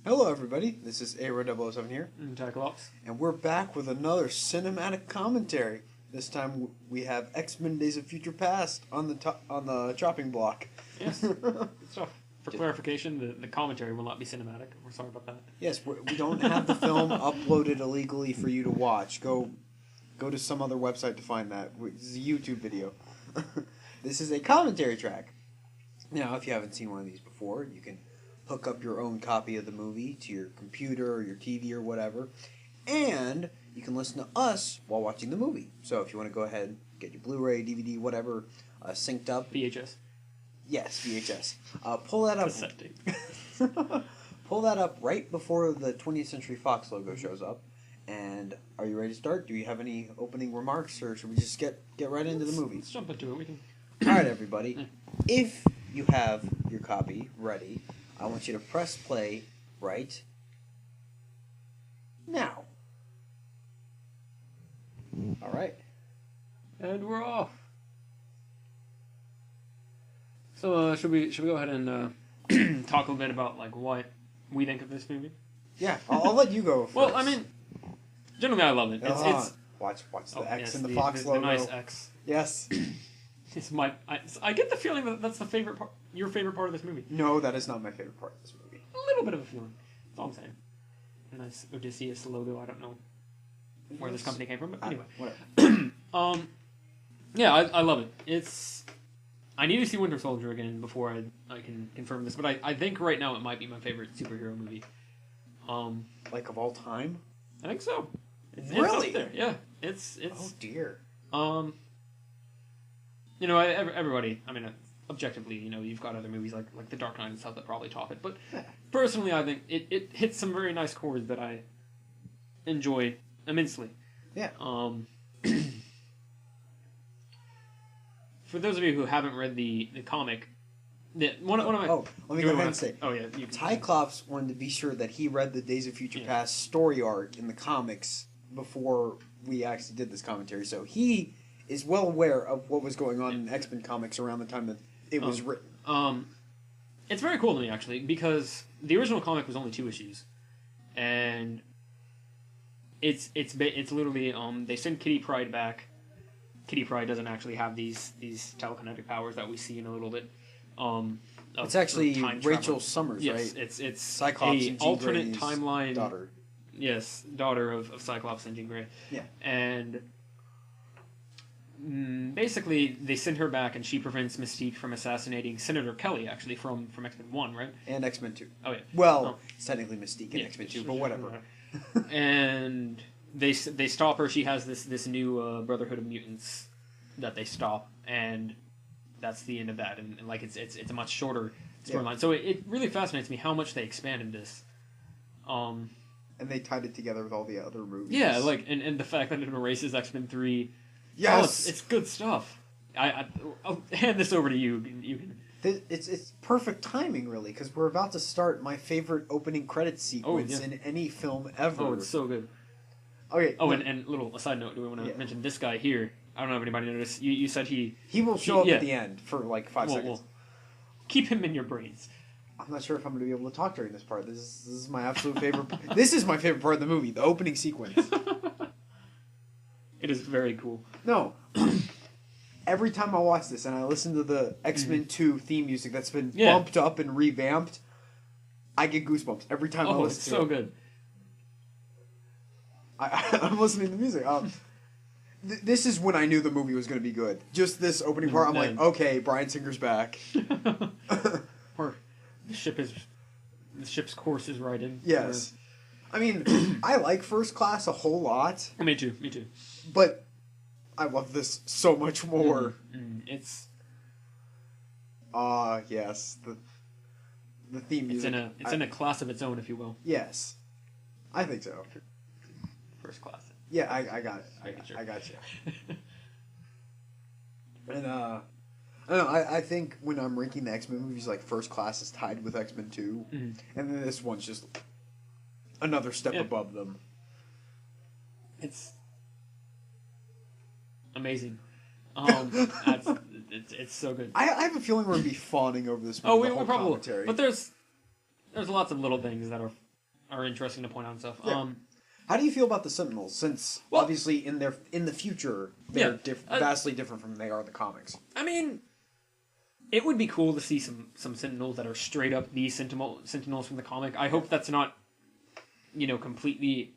Hello, everybody. This is A-Ro-007 here, Cyclops. and we're back with another cinematic commentary. This time we have X-Men: Days of Future Past on the chopping block. Yes. So, for clarification, the commentary will not be cinematic. We're sorry about that. Yes, we don't have the film uploaded illegally for you to watch. Go to some other website to find that. This is a YouTube video. This is a commentary track. Now, if you haven't seen one of these before, you can hook up your own copy of the movie to your computer or your TV or whatever, and you can listen to us while watching the movie. So if you want to go ahead and get your Blu-ray, DVD, whatever, synced up. VHS. Yes, VHS. Pull that up. Cassette tape. Pull that up right before the 20th Century Fox logo shows up. And are you ready to start? Do you have any opening remarks, or should we just get right into the movie? Let's jump into it. We can. All right, everybody. If you have your copy ready, I want you to press play right now. All right. And we're off. So should we go ahead and talk a little bit about like what we think of this movie? Yeah, I'll let you go first. Well, I mean, generally I love it. It's watch the X yes, and the Fox logo. The nice X. Yes. It's I get the feeling that that's the favorite part, your favorite part of this movie. No, that is not my favorite part of this movie. A little bit of a feeling. That's all I'm saying. A nice Odysseus logo. I don't know where this company came from, but anyway. Whatever. Yeah, I love it. I need to see Winter Soldier again before I can confirm this, but I think right now it might be my favorite superhero movie. Like of all time? I think so. Really? It's up there. Yeah. It's. Oh dear. You know, everybody. I mean, objectively, you know, you've got other movies like The Dark Knight and stuff that probably top it, but personally, I think it hits some very nice chords that I enjoy immensely. Yeah. For those of you who haven't read the comic, one of my let me go ahead and say. Oh yeah, Cyclops wanted to be sure that he read the Days of Future Past story arc in the comics before we actually did this commentary, so he is well aware of what was going on in X-Men comics around the time that it was written. It's very cool to me actually because the original comic was only 2 issues, and it's literally they send Kitty Pryde back. Kitty Pryde doesn't actually have these telekinetic powers that we see in a little bit. It's actually Rachel Summers, yes, right? It's Cyclops and Jean alternate Grey's timeline daughter. Yes, daughter of Cyclops and Jean Grey. Yeah, and basically they send her back, and she prevents Mystique from assassinating Senator Kelly, actually from X-Men 1, right? And X-Men 2. Oh yeah. Well, it's technically Mystique in X-Men 2, but whatever. And they stop her. She has this new Brotherhood of Mutants that they stop, and that's the end of that. And like it's a much shorter storyline. So it really fascinates me how much they expanded this. And they tied it together with all the other movies. Yeah, like and the fact that it erases X-Men 3. Yes, it's good stuff. I'll hand this over to you. You can. It's perfect timing, really, because we're about to start my favorite opening credits sequence in any film ever. Oh, it's so good. Okay. Oh, and little aside note, do we want to mention this guy here? I don't know if anybody noticed. You said he will show up at the end for like 5 seconds. Well, keep him in your brains. I'm not sure if I'm going to be able to talk during this part. This is my absolute favorite. This is my favorite part of the movie, the opening sequence. It is very cool. No. Every time I watch this and I listen to the X-Men 2 theme music that's been bumped up and revamped, I get goosebumps every time I listen to it. Oh, it's so good. I'm listening to the music. This is when I knew the movie was going to be good. Just this opening part, I'm like, okay, Bryan Singer's back. Or the ship's course is right in. Yes. I mean, I like First Class a whole lot. Me too. But I love this so much more. It's... yes. The theme music. It's in a class of its own, if you will. Yes. I think so. First Class. Yeah, I got it. I got you. And, I don't know, I think when I'm ranking the X-Men movies, like, First Class is tied with X-Men 2. And then this one's just another step above them. It's amazing. It's so good. I have a feeling we're going to be fawning over this movie. Oh, we probably will. But there's lots of little things that are are interesting to point out and stuff. Yeah. How do you feel about the Sentinels? Since obviously in the future they're vastly different from they are in the comics. I mean, it would be cool to see some Sentinels that are straight up the Sentinels from the comic. I hope that's not, completely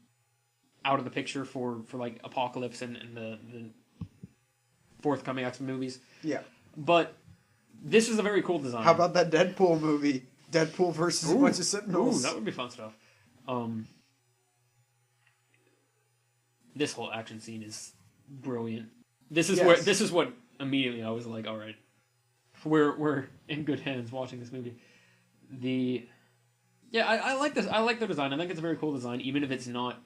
out of the picture for like Apocalypse and the forthcoming X-Men movies. Yeah. But this is a very cool design. How about that Deadpool movie? Deadpool versus a bunch of Sentinels. Ooh, that would be fun stuff. This whole action scene is brilliant. This is what immediately I was like, all right, we're in good hands watching this movie. I like this. I like the design. I think it's a very cool design, even if it's not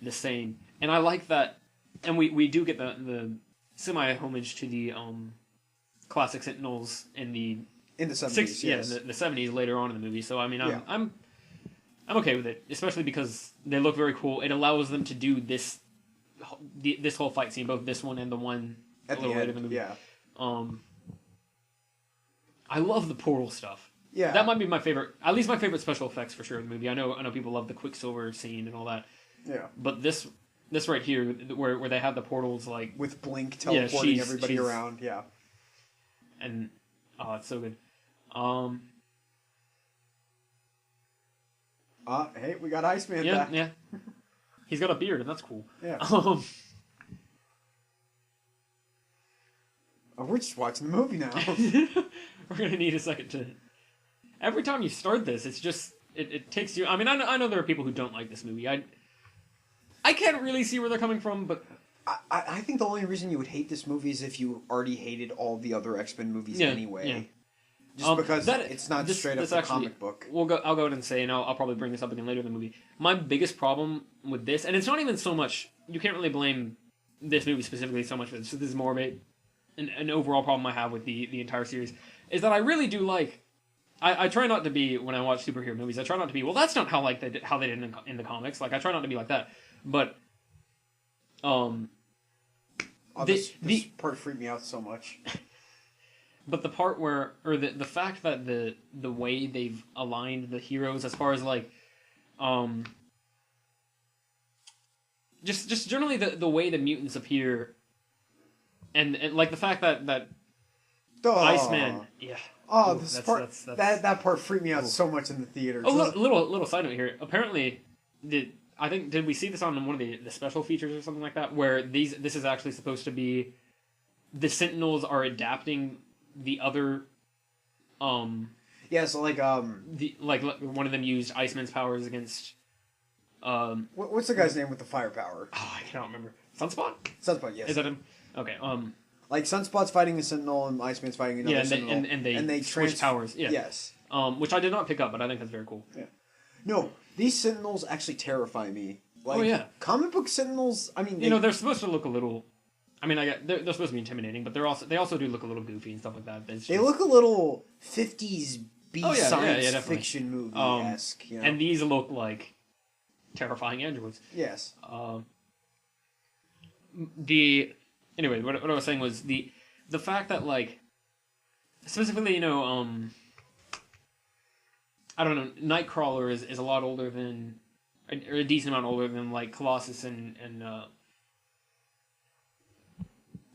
the same. And I like that. And we do get the semi homage to the classic Sentinels in the 70s. Yes. the 70s later on in the movie. So I mean, I'm okay with it, especially because they look very cool. It allows them to do this whole fight scene, both this one and the one at a little later in the movie. Yeah. I love the portal stuff. Yeah. That might be my favorite, at least my favorite special effects for sure in the movie. I know people love the Quicksilver scene and all that. Yeah. But this right here, where they have the portals like with Blink teleporting everybody around, yeah. And it's so good. Hey, we got Iceman back. Yeah. He's got a beard, and that's cool. Yeah. We're just watching the movie now. We're gonna need a second to. Every time you start this, it's just it takes you. I mean, I know there are people who don't like this movie. I can't really see where they're coming from, but I think the only reason you would hate this movie is if you already hated all the other X-Men movies anyway. Yeah. Just because it's not straight up the comic book. I'll go ahead and say, and I'll probably bring this up again later in the movie. My biggest problem with this, and it's not even so much, you can't really blame this movie specifically so much for this. So this is more of an overall problem I have with the entire series, is that I really do like. I try not to be, when I watch superhero movies, I try not to be, well, that's not how they did in the comics. Like, I try not to be like that. But, this part freaked me out so much. But the part where, or the fact that the way they've aligned the heroes as far as like, just generally the way the mutants appear, and like the fact that Iceman, yeah. Oh, that part freaked me out so much in the theater. Oh, little side note here. Apparently, did we see this on one of the special features or something like that, where this is actually supposed to be the Sentinels are adapting the other, yeah, so like like one of them used Iceman's powers against, what's the guy's name with the firepower? Oh, I cannot remember. Sunspot, yes. Is that him? Okay. Like Sunspot's fighting a Sentinel and Iceman's fighting another Sentinel, and they switch powers. Yeah. Yes. Which I did not pick up, but I think that's very cool. Yeah. No, these Sentinels actually terrify me. Like, oh yeah. Comic book Sentinels. I mean, they're supposed to look a little. I mean, they're supposed to be intimidating, but they also do look a little goofy and stuff like that. They look a little 50s science fiction movie-esque. And these look like terrifying androids. Yes. Anyway, what I was saying was the fact that, like, specifically, I don't know, Nightcrawler is a lot older than, or a decent amount older than, like, Colossus and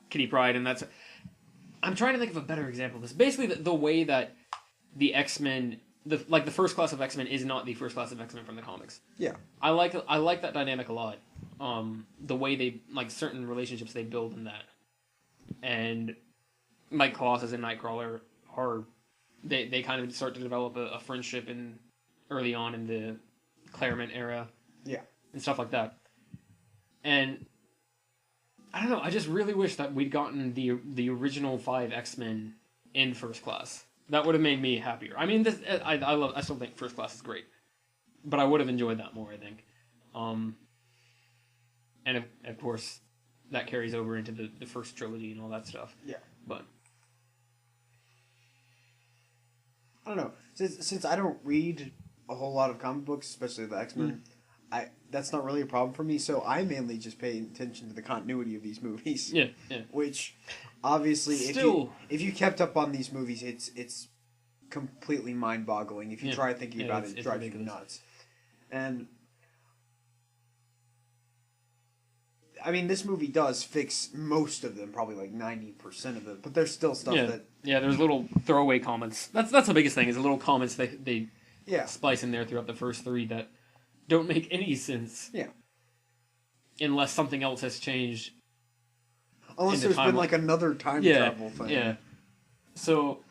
Kitty Pryde, and that's. I'm trying to think of a better example of this. Basically, the way that the X-Men, the first class of X-Men is not the first class of X-Men from the comics. Yeah. I like that dynamic a lot. The way they, like, certain relationships they build in that. And, like, Colossus and Nightcrawler are, they kind of start to develop a friendship early on in the Claremont era. Yeah. And stuff like that. And I don't know, I just really wish that we'd gotten the original 5 X-Men in First Class. That would have made me happier. I mean, I still think First Class is great. But I would have enjoyed that more, I think. And of course, that carries over into the first trilogy and all that stuff. Yeah. But I don't know. Since I don't read a whole lot of comic books, especially the X-Men, that's not really a problem for me. So I mainly just pay attention to the continuity of these movies. Yeah. Which, obviously, if you kept up on these movies, it's completely mind-boggling. If you try thinking about it, it drives you nuts. And I mean, this movie does fix most of them, probably like 90% of it, but there's still stuff that... Yeah, there's little throwaway comments. That's the biggest thing, is the little comments they splice in there throughout the first three that don't make any sense. Yeah. Unless something else has changed. Unless there's been like another time travel thing. Yeah. So...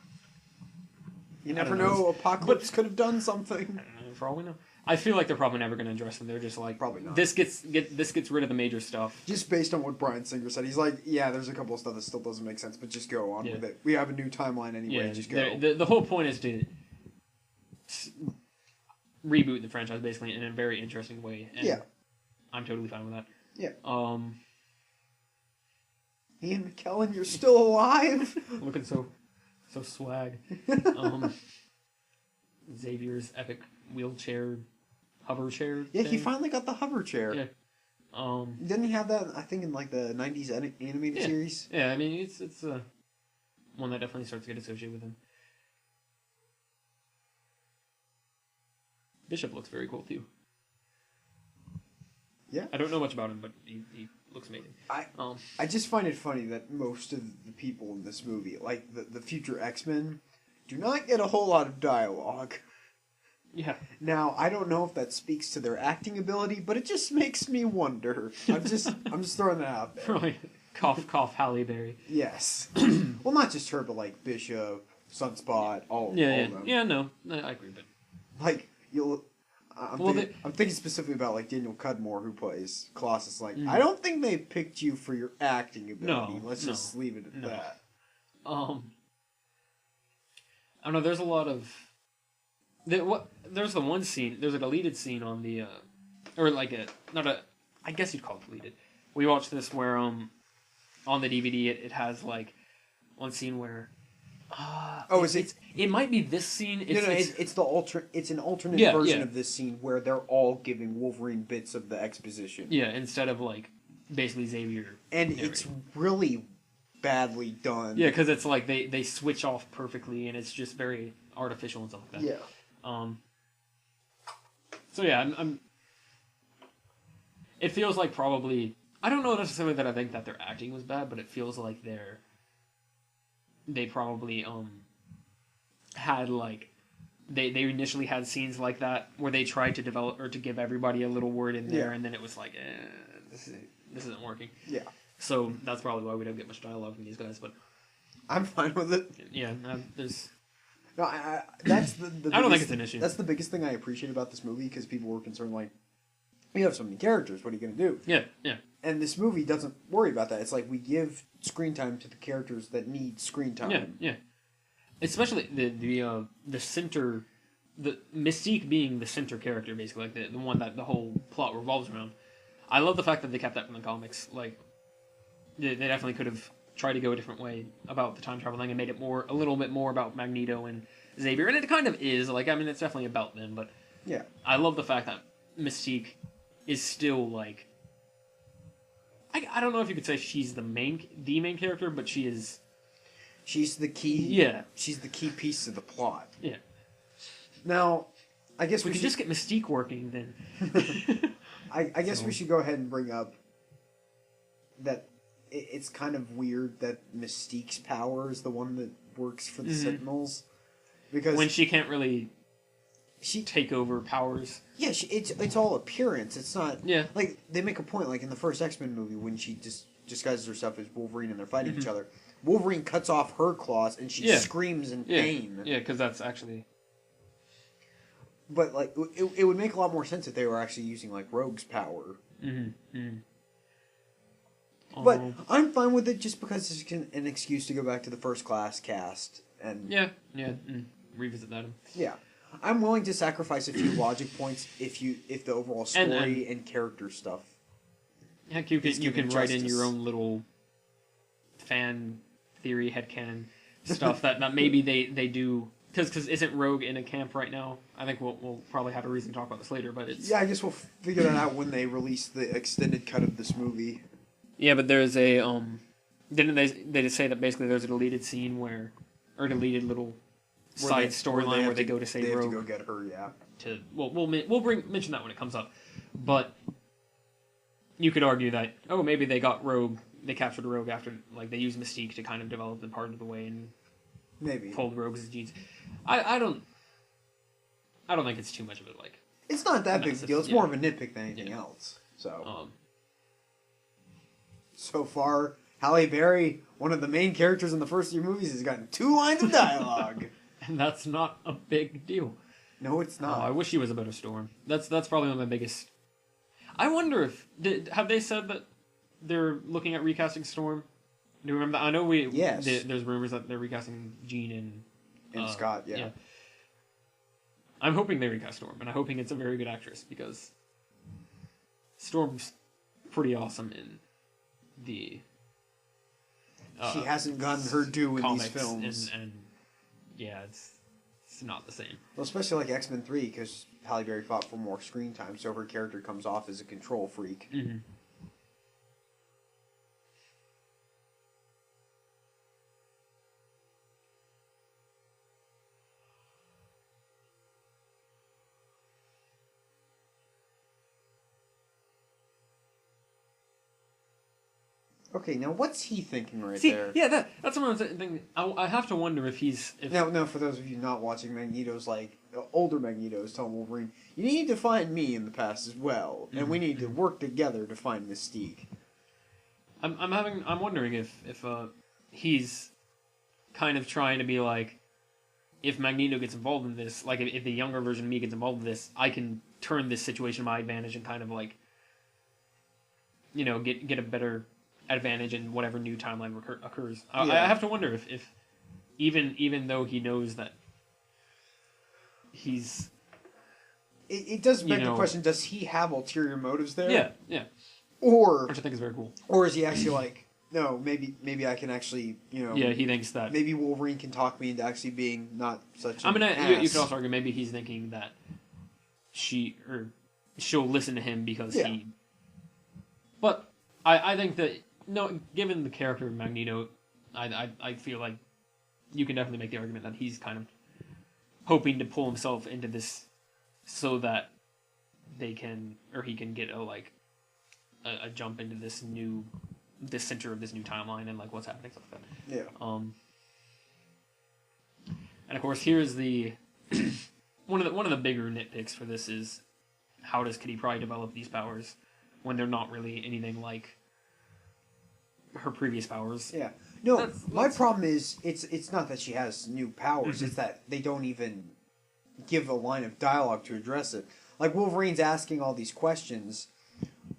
You never know, Apocalypse could have done something. For all we know. I feel like they're probably never going to address them. They're just like, probably not. This gets rid of the major stuff. Just based on what Bryan Singer said, he's like, yeah, there's a couple of stuff that still doesn't make sense, but just go on with it. We have a new timeline anyway. Just go. The whole point is to reboot the franchise basically in a very interesting way. And I'm totally fine with that. Yeah. Ian McKellen, you're still alive. Looking so swag. Xavier's epic wheelchair. Hover chair. Yeah, he finally got the hover chair. Yeah. Didn't he have that? I think in like the '90s animated series. Yeah, I mean it's one that definitely starts to get associated with him. Bishop looks very cool too. Yeah. I don't know much about him, but he looks amazing. I just find it funny that most of the people in this movie, like the future X-Men, do not get a whole lot of dialogue. Yeah. Now, I don't know if that speaks to their acting ability, but it just makes me wonder. I'm just throwing that out there. Right. Cough, cough, Halle Berry. Yes. Well, not just her, but like Bishop, Sunspot, all of them. Yeah, no, I agree, but like I'm thinking specifically about like Daniel Cudmore, who plays Colossus. Like, I don't think they picked you for your acting ability. Let's just leave it at that. I don't know. There's a lot of there's the one scene. There's a deleted scene on the or like I guess you'd call it deleted. We watched this where on the DVD it has like one scene where. It might be this scene. It's an alternate version of this scene where they're all giving Wolverine bits of the exposition. Yeah, instead of like basically Xavier. And it's really badly done. Yeah, because it's like they switch off perfectly, and it's just very artificial and stuff like that. Yeah. So yeah, I'm. It feels like probably I don't know necessarily that I think that their acting was bad, but it feels like they probably had like they initially had scenes like that where they tried to develop or to give everybody a little word in there, and then it was like this isn't working. Yeah. So that's probably why we don't get much dialogue from these guys, but I'm fine with it. Yeah, there's. No, that's the I don't think it's an issue. That's the biggest thing I appreciate about this movie, because people were concerned like, we have so many characters, what are you going to do? Yeah. And this movie doesn't worry about that. It's like we give screen time to the characters that need screen time. Yeah. Especially the center, the Mystique being the center character, basically, like the one that the whole plot revolves around. I love the fact that they kept that from the comics. Like, they definitely could have tried to go a different way about the time travel thing and made it a little bit more about Magneto and Xavier, and it kind of is. Like, I mean, it's definitely about them, but yeah, I love the fact that Mystique is still like. I don't know if you could say she's the main character, but she is. She's the key. Yeah. She's the key piece of the plot. Yeah. Now, I guess we could just get Mystique working then. I guess we should go ahead and bring up that it's kind of weird that Mystique's power is the one that works for the Sentinels, because when she can't really take over powers. Yeah, it's all appearance. It's not. Yeah. Like, they make a point, like in the first X-Men movie, when she just disguises herself as Wolverine and they're fighting each other. Wolverine cuts off her claws and she screams in pain. Yeah, because that's actually. But like, it would make a lot more sense if they were actually using like Rogue's power. But I'm fine with it just because it's an excuse to go back to the First Class cast and revisit that. Yeah. I'm willing to sacrifice a few logic points if the overall story and character stuff. Heck, you can write in your own little fan theory, headcanon stuff that maybe they do, because isn't Rogue in a camp right now? I think we'll probably have a reason to talk about this later, but it's... Yeah, I guess we'll figure that out when they release the extended cut of this movie. Yeah, but there's a didn't they just say that basically there's a deleted scene or deleted little side storyline where they go to save Rogue. They have to go get her, yeah. to we'll mention that when it comes up, but you could argue that maybe they got Rogue, they captured Rogue after like they used Mystique to kind of develop the part of the way and maybe pulled Rogue's genes. I don't think it's too much of it. Like it's not that big a deal. It's more of a nitpick than anything else. So far, Halle Berry, one of the main characters in the first 3 movies, has gotten 2 lines of dialogue. And that's not a big deal. No, it's not. I wish she was a better Storm. That's probably one of my biggest... I wonder if... have they said that they're looking at recasting Storm? Do you remember that? I know Yes. There's rumors that they're recasting Jean and Scott, yeah. I'm hoping they recast Storm, and I'm hoping it's a very good actress, because Storm's pretty awesome in the... she hasn't gotten her due in these comics, films. And yeah, it's not the same. Well, especially like X-Men 3, because Halle Berry fought for more screen time, so her character comes off as a control freak. Mm-hmm. Okay, now what's he thinking there? Yeah, that's one of the things. I have to wonder if he's... Now, for those of you not watching, Magneto's like... older Magneto's telling Wolverine, you need to find me in the past as well, and we need to work together to find Mystique. I'm wondering if he's kind of trying to be like, if Magneto gets involved in this, like if the younger version of me gets involved in this, I can turn this situation to my advantage and kind of like, get a better advantage in whatever new timeline occurs. I have to wonder if even though he knows that he's... It does beg the question, does he have ulterior motives there? Yeah. Or... which I think is very cool. Or is he actually like, no, maybe I can actually, Yeah, he thinks that... maybe Wolverine can talk me into actually being not such an ass. You could also argue maybe he's thinking that she'll listen to him because he... But I think that, no, given the character of Magneto, I feel like you can definitely make the argument that he's kind of hoping to pull himself into this so that he can get a jump into this center of this new timeline and like what's happening, stuff like that. Yeah. And of course, here's the one of the bigger nitpicks for this is, how does Kitty Pryde develop these powers when they're not really anything like her previous powers? Yeah. No, my problem is it's not that she has new powers, it's that they don't even give a line of dialogue to address it. Like Wolverine's asking all these questions.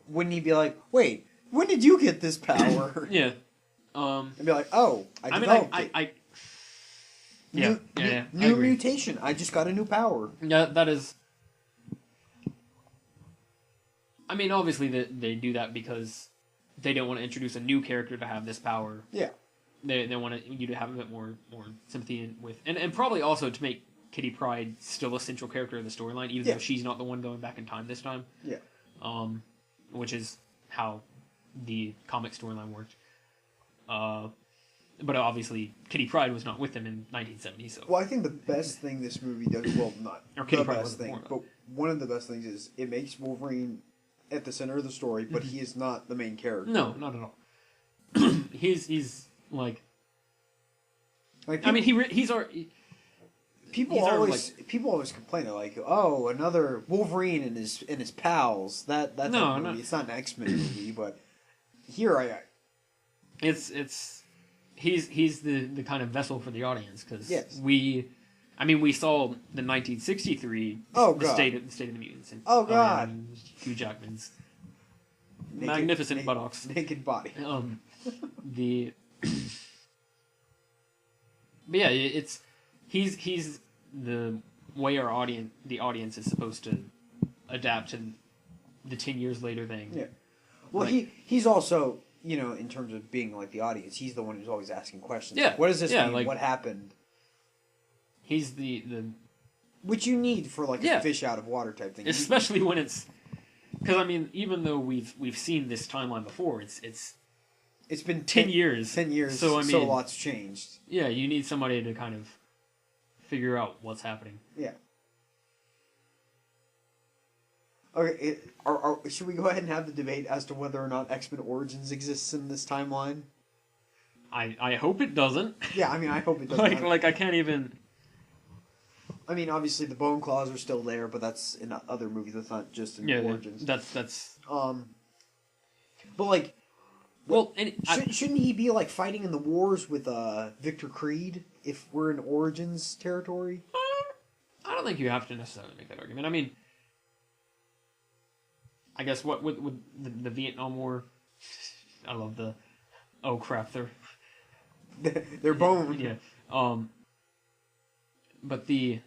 Wouldn't he be like, wait, when did you get this power? Yeah. And be like, oh, I developed it. New mutation. I just got a new power. Yeah, that is... I mean, obviously they do that because they don't want to introduce a new character to have this power. Yeah. They want you to have a bit more sympathy with... And probably also to make Kitty Pryde still a central character of the storyline, even though she's not the one going back in time this time. Yeah. Which is how the comic storyline worked. But obviously, Kitty Pryde was not with them in 1970. So. Well, I think the best thing this movie does, well, not the best thing, but one of the best things is it makes Wolverine at the center of the story, but he is not the main character. No, not at all. he's like people, I mean, he's our... People always complain, they're like, oh, another Wolverine and his pals. That's no, movie. It's not an X-Men movie, but here he's the kind of vessel for the audience, because we saw the 1963 the state of the mutants. And, Hugh Jackman's magnificent buttocks, naked body. But yeah, he's the way the audience is supposed to adapt to the 10 years later thing. Yeah. Well, he's also, in terms of being like the audience, he's the one who's always asking questions. Yeah. Like, what does this mean? Like, what happened? He's the which you need for like a fish out of water type thing. Especially when it's, because I mean, even though we've seen this timeline before, it's been 10 years. 10 years. So I mean, so a lot's changed. Yeah, you need somebody to kind of figure out what's happening. Yeah. Okay, should we go ahead and have the debate as to whether or not X-Men Origins exists in this timeline? I hope it doesn't. Yeah, I mean, I hope it doesn't. like I can't even. I mean, obviously the Bone Claws are still there, but that's in other movies. That's not just in Origins. That's. But like, well, shouldn't he be like fighting in the wars with Victor Creed if we're in Origins territory? I don't think you have to necessarily make that argument. I mean, I guess what with the Vietnam War, I love the. Oh crap! They're bone. Yeah. But the.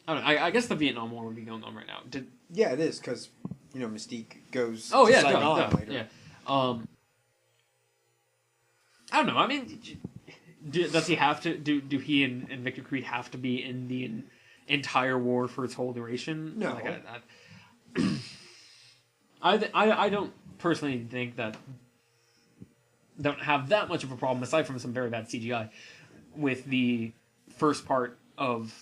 I guess the Vietnam War would be going on right now. Yeah, it is because Mystique goes. Oh to yeah, Saigon later. yeah. I don't know. I mean, does he have to? Do he and Victor Creed have to be in the entire war for its whole duration? No. I don't personally think that. Don't have that much of a problem aside from some very bad CGI with the first part of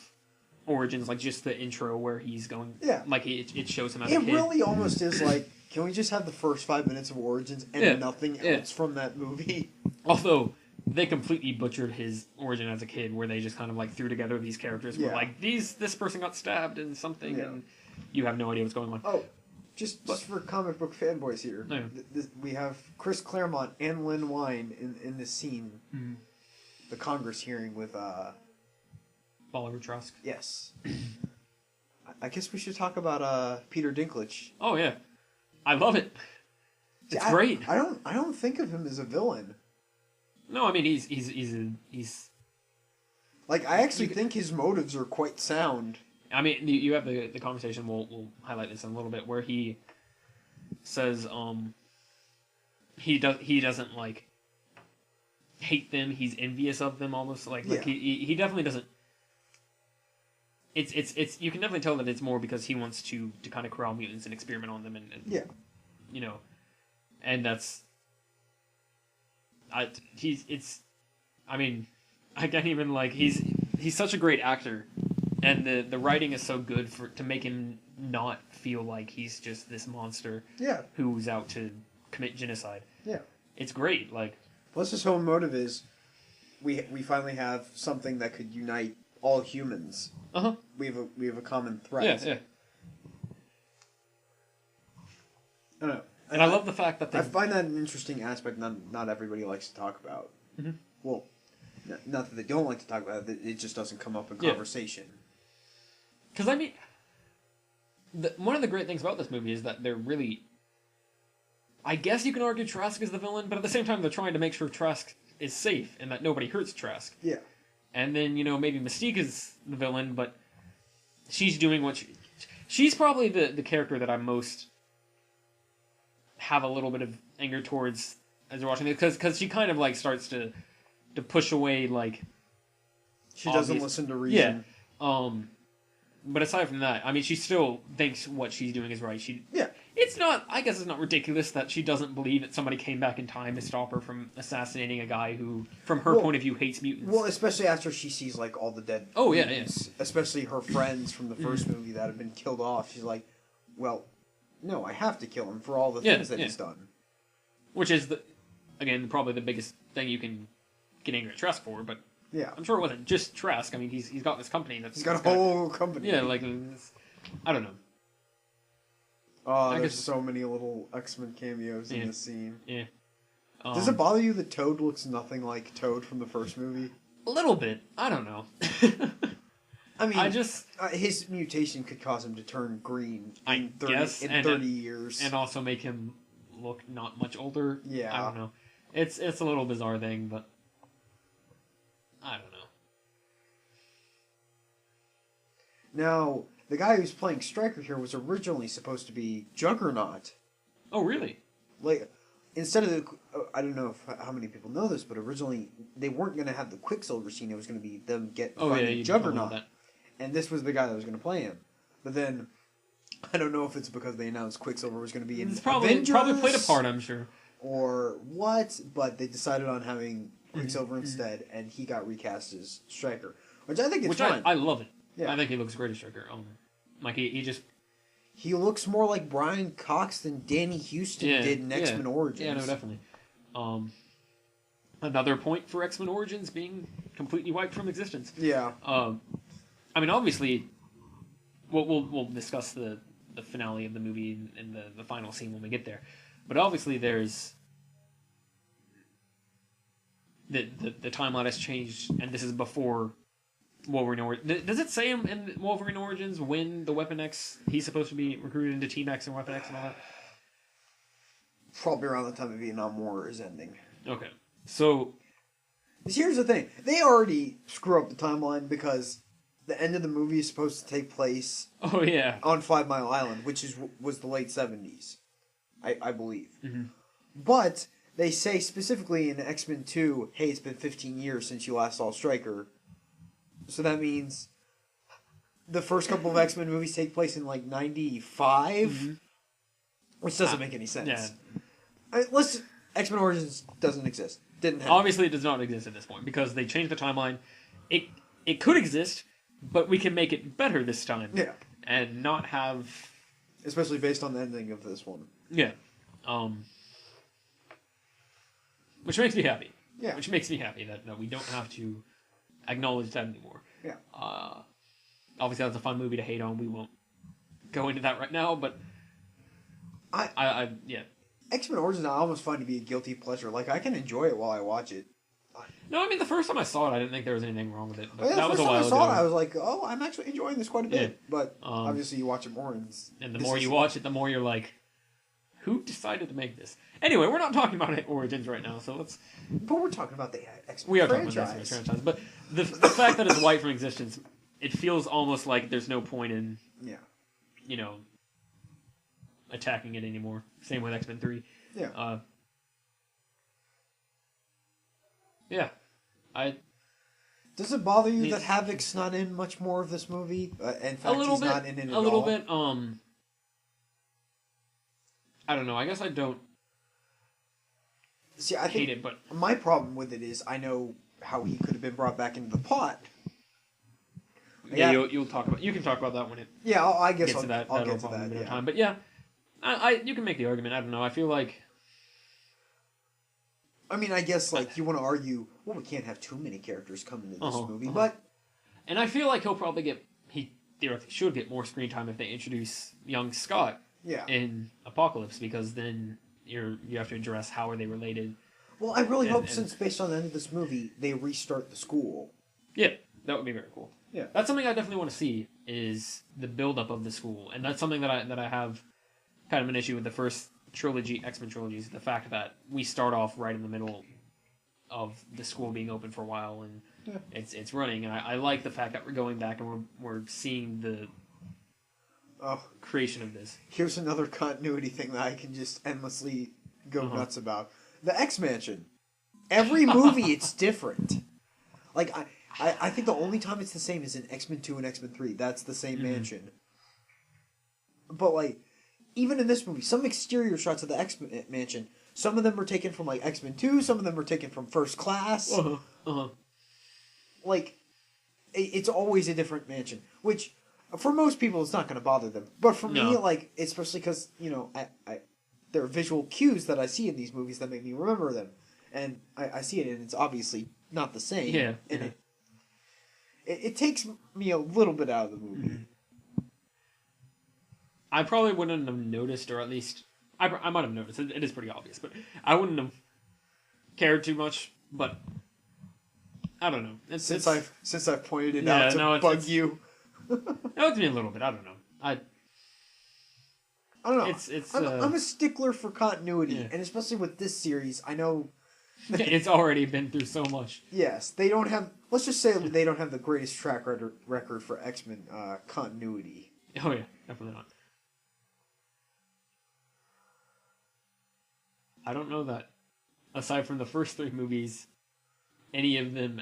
Origins, like just the intro where he's going. Yeah. Like it shows him as a kid. It really almost is like, can we just have the first 5 minutes of Origins and nothing else from that movie? Although they completely butchered his origin as a kid, where they just kind of like threw together these characters. Where like this person got stabbed and something, and you have no idea what's going on. Oh, just for comic book fanboys here, we have Chris Claremont and Lynn Wein in this scene, the Congress hearing with Oliver Trask. Yes. I guess we should talk about Peter Dinklage. Oh yeah, I love it. It's great. I don't think of him as a villain. No, I mean he's. Like, I actually think his motives are quite sound. I mean, you have the conversation. We'll highlight this in a little bit, where he says he doesn't like hate them. He's envious of them almost. Like he definitely doesn't. It's you can definitely tell that it's more because he wants to kind of corral mutants and experiment on them and and that's. I mean, I can't even like he's such a great actor, and the writing is so good to make him not feel like he's just this monster who's out to commit genocide. Yeah, it's great. Like, plus his whole motive is we finally have something that could unite all humans. We have a common threat. Yeah. I don't know. And I love the fact that I find that an interesting aspect not everybody likes to talk about. Mm-hmm. Well, not that they don't like to talk about it, it just doesn't come up in conversation. Because, I mean, one of the great things about this movie is that they're really... I guess you can argue Trask is the villain, but at the same time they're trying to make sure Trask is safe and that nobody hurts Trask. Yeah. And then, maybe Mystique is the villain, but she's doing what she's probably the character that I'm most... have a little bit of anger towards as you're watching it, because she kind of like starts to push away, like she doesn't listen to reason. But aside from that, I mean, she still thinks what she's doing is right. It's not. I guess it's not ridiculous that she doesn't believe that somebody came back in time to stop her from assassinating a guy who, from her point of view, hates mutants. Well, especially after she sees like all the dead. Oh mutants, especially her friends from the first movie that have been killed off. She's like, well. No, I have to kill him for all the things that he's done. Which is, again, probably the biggest thing you can get angry at Trask for, but I'm sure it wasn't just Trask. I mean, he's got this company that's... He's got a whole company. Yeah, like, I don't know. Oh, there's so many little X-Men cameos in this scene. Yeah. Does it bother you that Toad looks nothing like Toad from the first movie? A little bit. I don't know. I mean, his mutation could cause him to turn green in 30 years. And also make him look not much older. Yeah. I don't know. It's a little bizarre thing, but I don't know. Now, the guy who's playing Stryker here was originally supposed to be Juggernaut. Oh, really? Like, instead of I don't know how many people know this, but originally they weren't going to have the Quicksilver scene. It was going to be them finding Juggernaut. And this was the guy that was going to play him. But then, I don't know if it's because they announced Quicksilver was going to be in Avengers. Probably played a part, I'm sure. Or what, but they decided on having Quicksilver instead, and he got recast as Stryker. Which I think is fine. I love it. I think he looks great as Striker. Like he just... He looks more like Brian Cox than Danny Houston did in X-Men Origins. Yeah, no, definitely. Another point for X-Men Origins being completely wiped from existence. Yeah. I mean, obviously, we'll discuss the finale of the movie and the final scene when we get there. But obviously, there's the timeline has changed, and this is before Wolverine Origins. Does it say in Wolverine Origins when the Weapon X he's supposed to be recruited into Team X and Weapon X and all that? Probably around the time of Vietnam War is ending. Okay, so here's the thing: they already screw up the timeline because the end of the movie is supposed to take place. Oh yeah, on 5 Mile Island, which was the late 70s, I believe. Mm-hmm. But they say specifically in X-Men 2, hey, it's been 15 years since you last saw Stryker. So that means the first couple of X-Men movies take place in like 95, which doesn't make any sense. Yeah. X-Men Origins doesn't exist. Didn't happen. Obviously, it does not exist at this point because they changed the timeline. It could exist, but we can make it better this time. Yeah. And not have... Especially based on the ending of this one. Yeah. Which makes me happy. Yeah. Which makes me happy that we don't have to acknowledge that anymore. Yeah. Obviously, that's a fun movie to hate on. We won't go into that right now, but... yeah. X-Men Origins I almost find to be a guilty pleasure. Like, I can enjoy it while I watch it. No, I mean, the first time I saw it, I didn't think there was anything wrong with it. But yeah, that was a while ago. The first time I saw it, I was like, oh, I'm actually enjoying this quite a bit. Yeah. But obviously you watch it more. And the more you watch it, the more you're like, who decided to make this? Anyway, we're not talking about Origins right now, so let's... But we're talking about the X-Men We are franchise. talking about the X-Men franchise. But the fact that it's wiped from existence, it feels almost like there's no point in... Yeah. You know, attacking it anymore. Same with X-Men 3. Yeah. Yeah. Does it bother you that Havoc's not in much more of this movie? In fact, he's not in it at all? A little bit. I don't know. I guess I don't hate it, but... My problem with it is I know how he could have been brought back into the plot. Yeah, you'll talk about... You can talk about that when it... Yeah, I guess I'll get to that. Yeah. Time. But yeah, you can make the argument. I don't know. I feel like... I mean, I guess, like, you want to argue, well, we can't have too many characters come into this movie, but... And I feel like he'll probably get... He theoretically should get more screen time if they introduce young Scott in Apocalypse, because then you have to address how are they related. Well, I really hope, since based on the end of this movie, they restart the school. Yeah, that would be very cool. Yeah. That's something I definitely want to see, is the build-up of the school. And that's something that I have kind of an issue with the first trilogy, X-Men trilogies, the fact that we start off right in the middle of the school being open for a while and it's running, and I like the fact that we're going back and we're seeing the creation of this. Here's another continuity thing that I can just endlessly go nuts about. The X-Mansion. Every movie it's different. Like, I think the only time it's the same is in X-Men 2 and X-Men 3. That's the same mansion. But, like, even in this movie, some exterior shots of the X-Men mansion, some of them were taken from, like, X-Men 2, some of them were taken from First Class. Like, it's always a different mansion, which, for most people, it's not going to bother them. But for me, like, especially because, you know, there are visual cues that I see in these movies that make me remember them. And I see it, and it's obviously not the same. Yeah. And it takes me a little bit out of the movie. I probably wouldn't have noticed, or at least I might have noticed. It is pretty obvious, but I wouldn't have cared too much. But I don't know. Since I've pointed it out to bug you, it bugs me a little bit. I don't know. I don't know. I'm a stickler for continuity, and especially with this series, I know it's already been through so much. Yes, they don't have. Let's just say they don't have the greatest track record for X-Men continuity. Oh yeah, definitely not. I don't know that, aside from the first 3 movies, any of them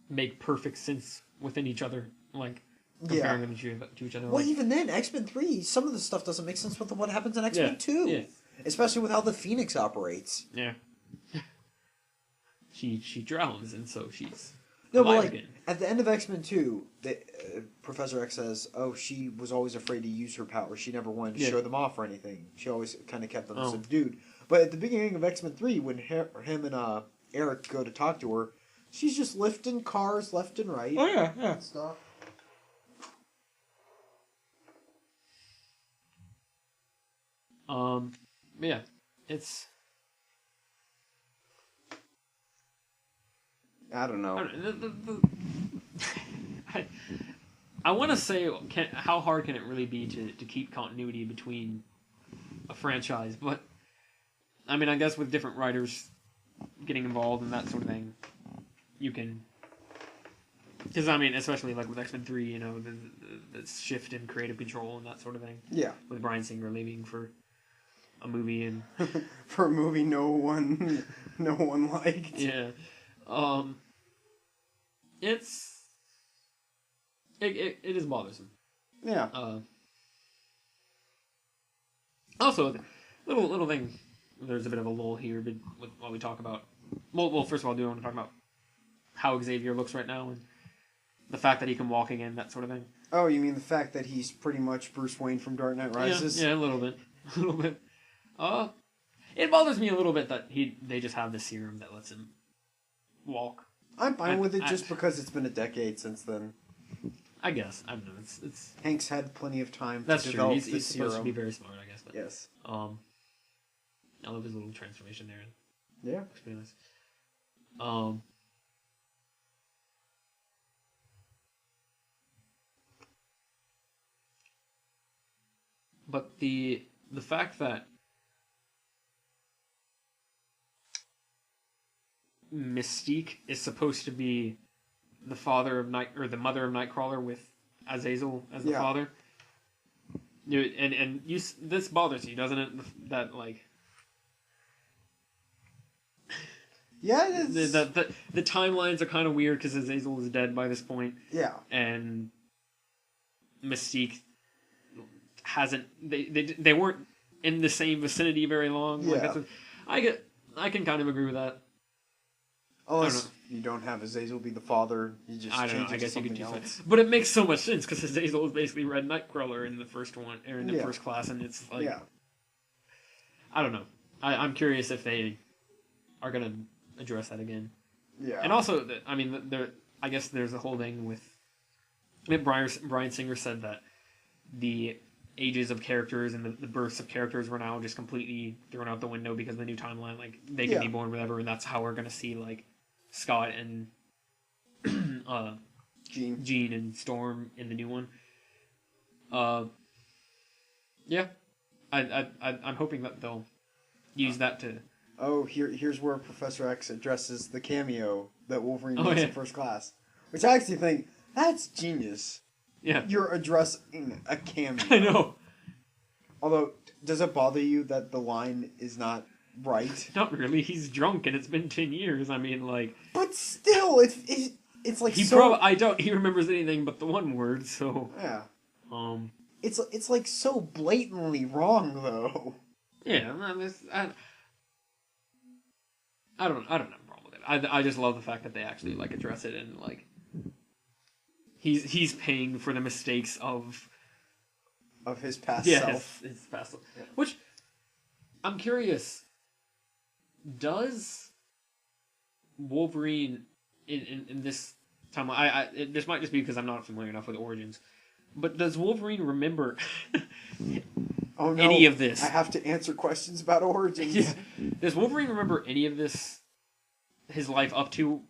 make perfect sense within each other. Like, comparing them to each other. Well, even then, X-Men 3, some of the stuff doesn't make sense with what happens in X-Men 2. Yeah. Especially with how the Phoenix operates. Yeah. She drowns, and so she's No, but alive like again. at the end of X-Men 2, Professor X says, "Oh, she was always afraid to use her powers. She never wanted to show them off or anything. She always kind of kept them subdued." But at the beginning of X-Men 3, when him and Eric go to talk to her, she's just lifting cars left and right. Oh yeah, yeah. And stuff. Yeah, it's. I don't know. I want to say, how hard can it really be to keep continuity between a franchise? But I mean, I guess with different writers getting involved and that sort of thing, you can. Because I mean, especially like with X-Men 3, you know, the shift in creative control and that sort of thing. Yeah. With Bryan Singer leaving for a movie and for a movie no one liked. Yeah. It is bothersome. Yeah. Also, little thing. There's a bit of a lull here, but while we talk about. Well, first of all, I do want to talk about how Xavier looks right now and the fact that he can walk again, that sort of thing. Oh, you mean the fact that he's pretty much Bruce Wayne from Dark Knight Rises? Yeah, a little bit. It bothers me a little bit that they just have the serum that lets him walk. I'm fine with it just because it's been a decade since then. I guess. I don't know. It's Hank's had plenty of time that's to true. develop He's supposed to be very smart, I guess. But, yes. I love his little transformation there. Yeah. Looks pretty nice. But the fact that Mystique is supposed to be the father of the mother of Nightcrawler with Azazel as the father. This bothers you, doesn't it? That like. Yeah, it is. The timelines are kind of weird because Azazel is dead by this point. Yeah. And Mystique hasn't. They weren't in the same vicinity very long. Yeah. Like I can kind of agree with that. Unless you don't have Azazel be the father, you just change it to something else. But it makes so much sense because Azazel is basically Red Nightcrawler in the first one, or in the first class, and it's like, I don't know. I'm curious if they are gonna address that again. Yeah. And also, I guess there's a whole thing with. I mean, Bryan Singer said that the ages of characters and the births of characters were now just completely thrown out the window because of the new timeline. Like they can be born whatever, and that's how we're gonna see like Scott and Jean and Storm in the new one. Yeah, I'm hoping that they'll use that to. Oh, here's where Professor X addresses the cameo that Wolverine makes in First Class, which I actually think that's genius. Yeah, you're addressing a cameo. I know. Although, does it bother you that the line is not right? Not really. He's drunk, and it's been 10 years. I mean, like. But still, it's like I doubt he remembers anything but the one word. So. Yeah. It's like so blatantly wrong though. Yeah, I don't have a problem with it. I just love the fact that they actually like address it and like. He's paying for the mistakes of his past self. His past self. Yeah. Which I'm curious. Does Wolverine in this timeline? This might just be because I'm not familiar enough with origins. But does Wolverine remember any of this? I have to answer questions about origins. Yeah. Does Wolverine remember any of this? His life up to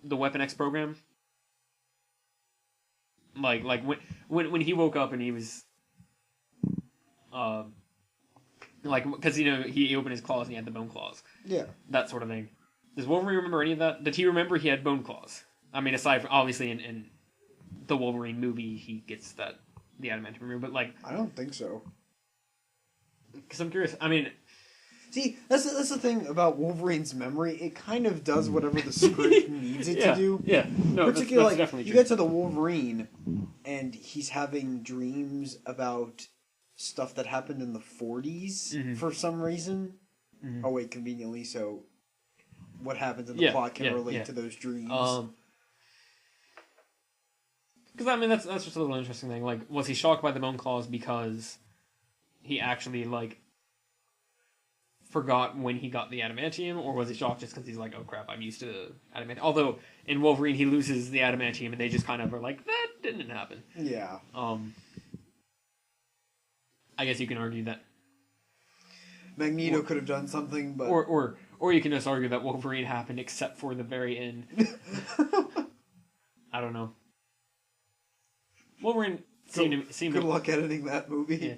the Weapon X program? Like when he woke up and he was, because he opened his claws and he had the bone claws. Yeah. That sort of thing. Does Wolverine remember any of that? Did he remember he had bone claws? I mean, aside from obviously in the Wolverine movie, he gets the adamantium removed, but like. I don't think so. Because I'm curious. I mean. See, that's the thing about Wolverine's memory. It kind of does whatever the script needs it to do. Yeah, no, particularly that's definitely you true. get to the Wolverine, and he's having dreams about stuff that happened in the 40s for some reason. Mm-hmm. Oh wait, conveniently so. What happens in the plot can relate to those dreams. Because, I mean, that's just a little interesting thing. Like, was he shocked by the bone claws because he actually, like, forgot when he got the adamantium, or was he shocked just because he's like, oh crap, I'm used to adamantium? Although, in Wolverine, he loses the adamantium, and they just kind of are like, that didn't happen. Yeah. I guess you can argue that Magneto could have done something, but... Or you can just argue that Wolverine happened except for the very end. I don't know. Wolverine seemed Good luck editing that movie. Yeah.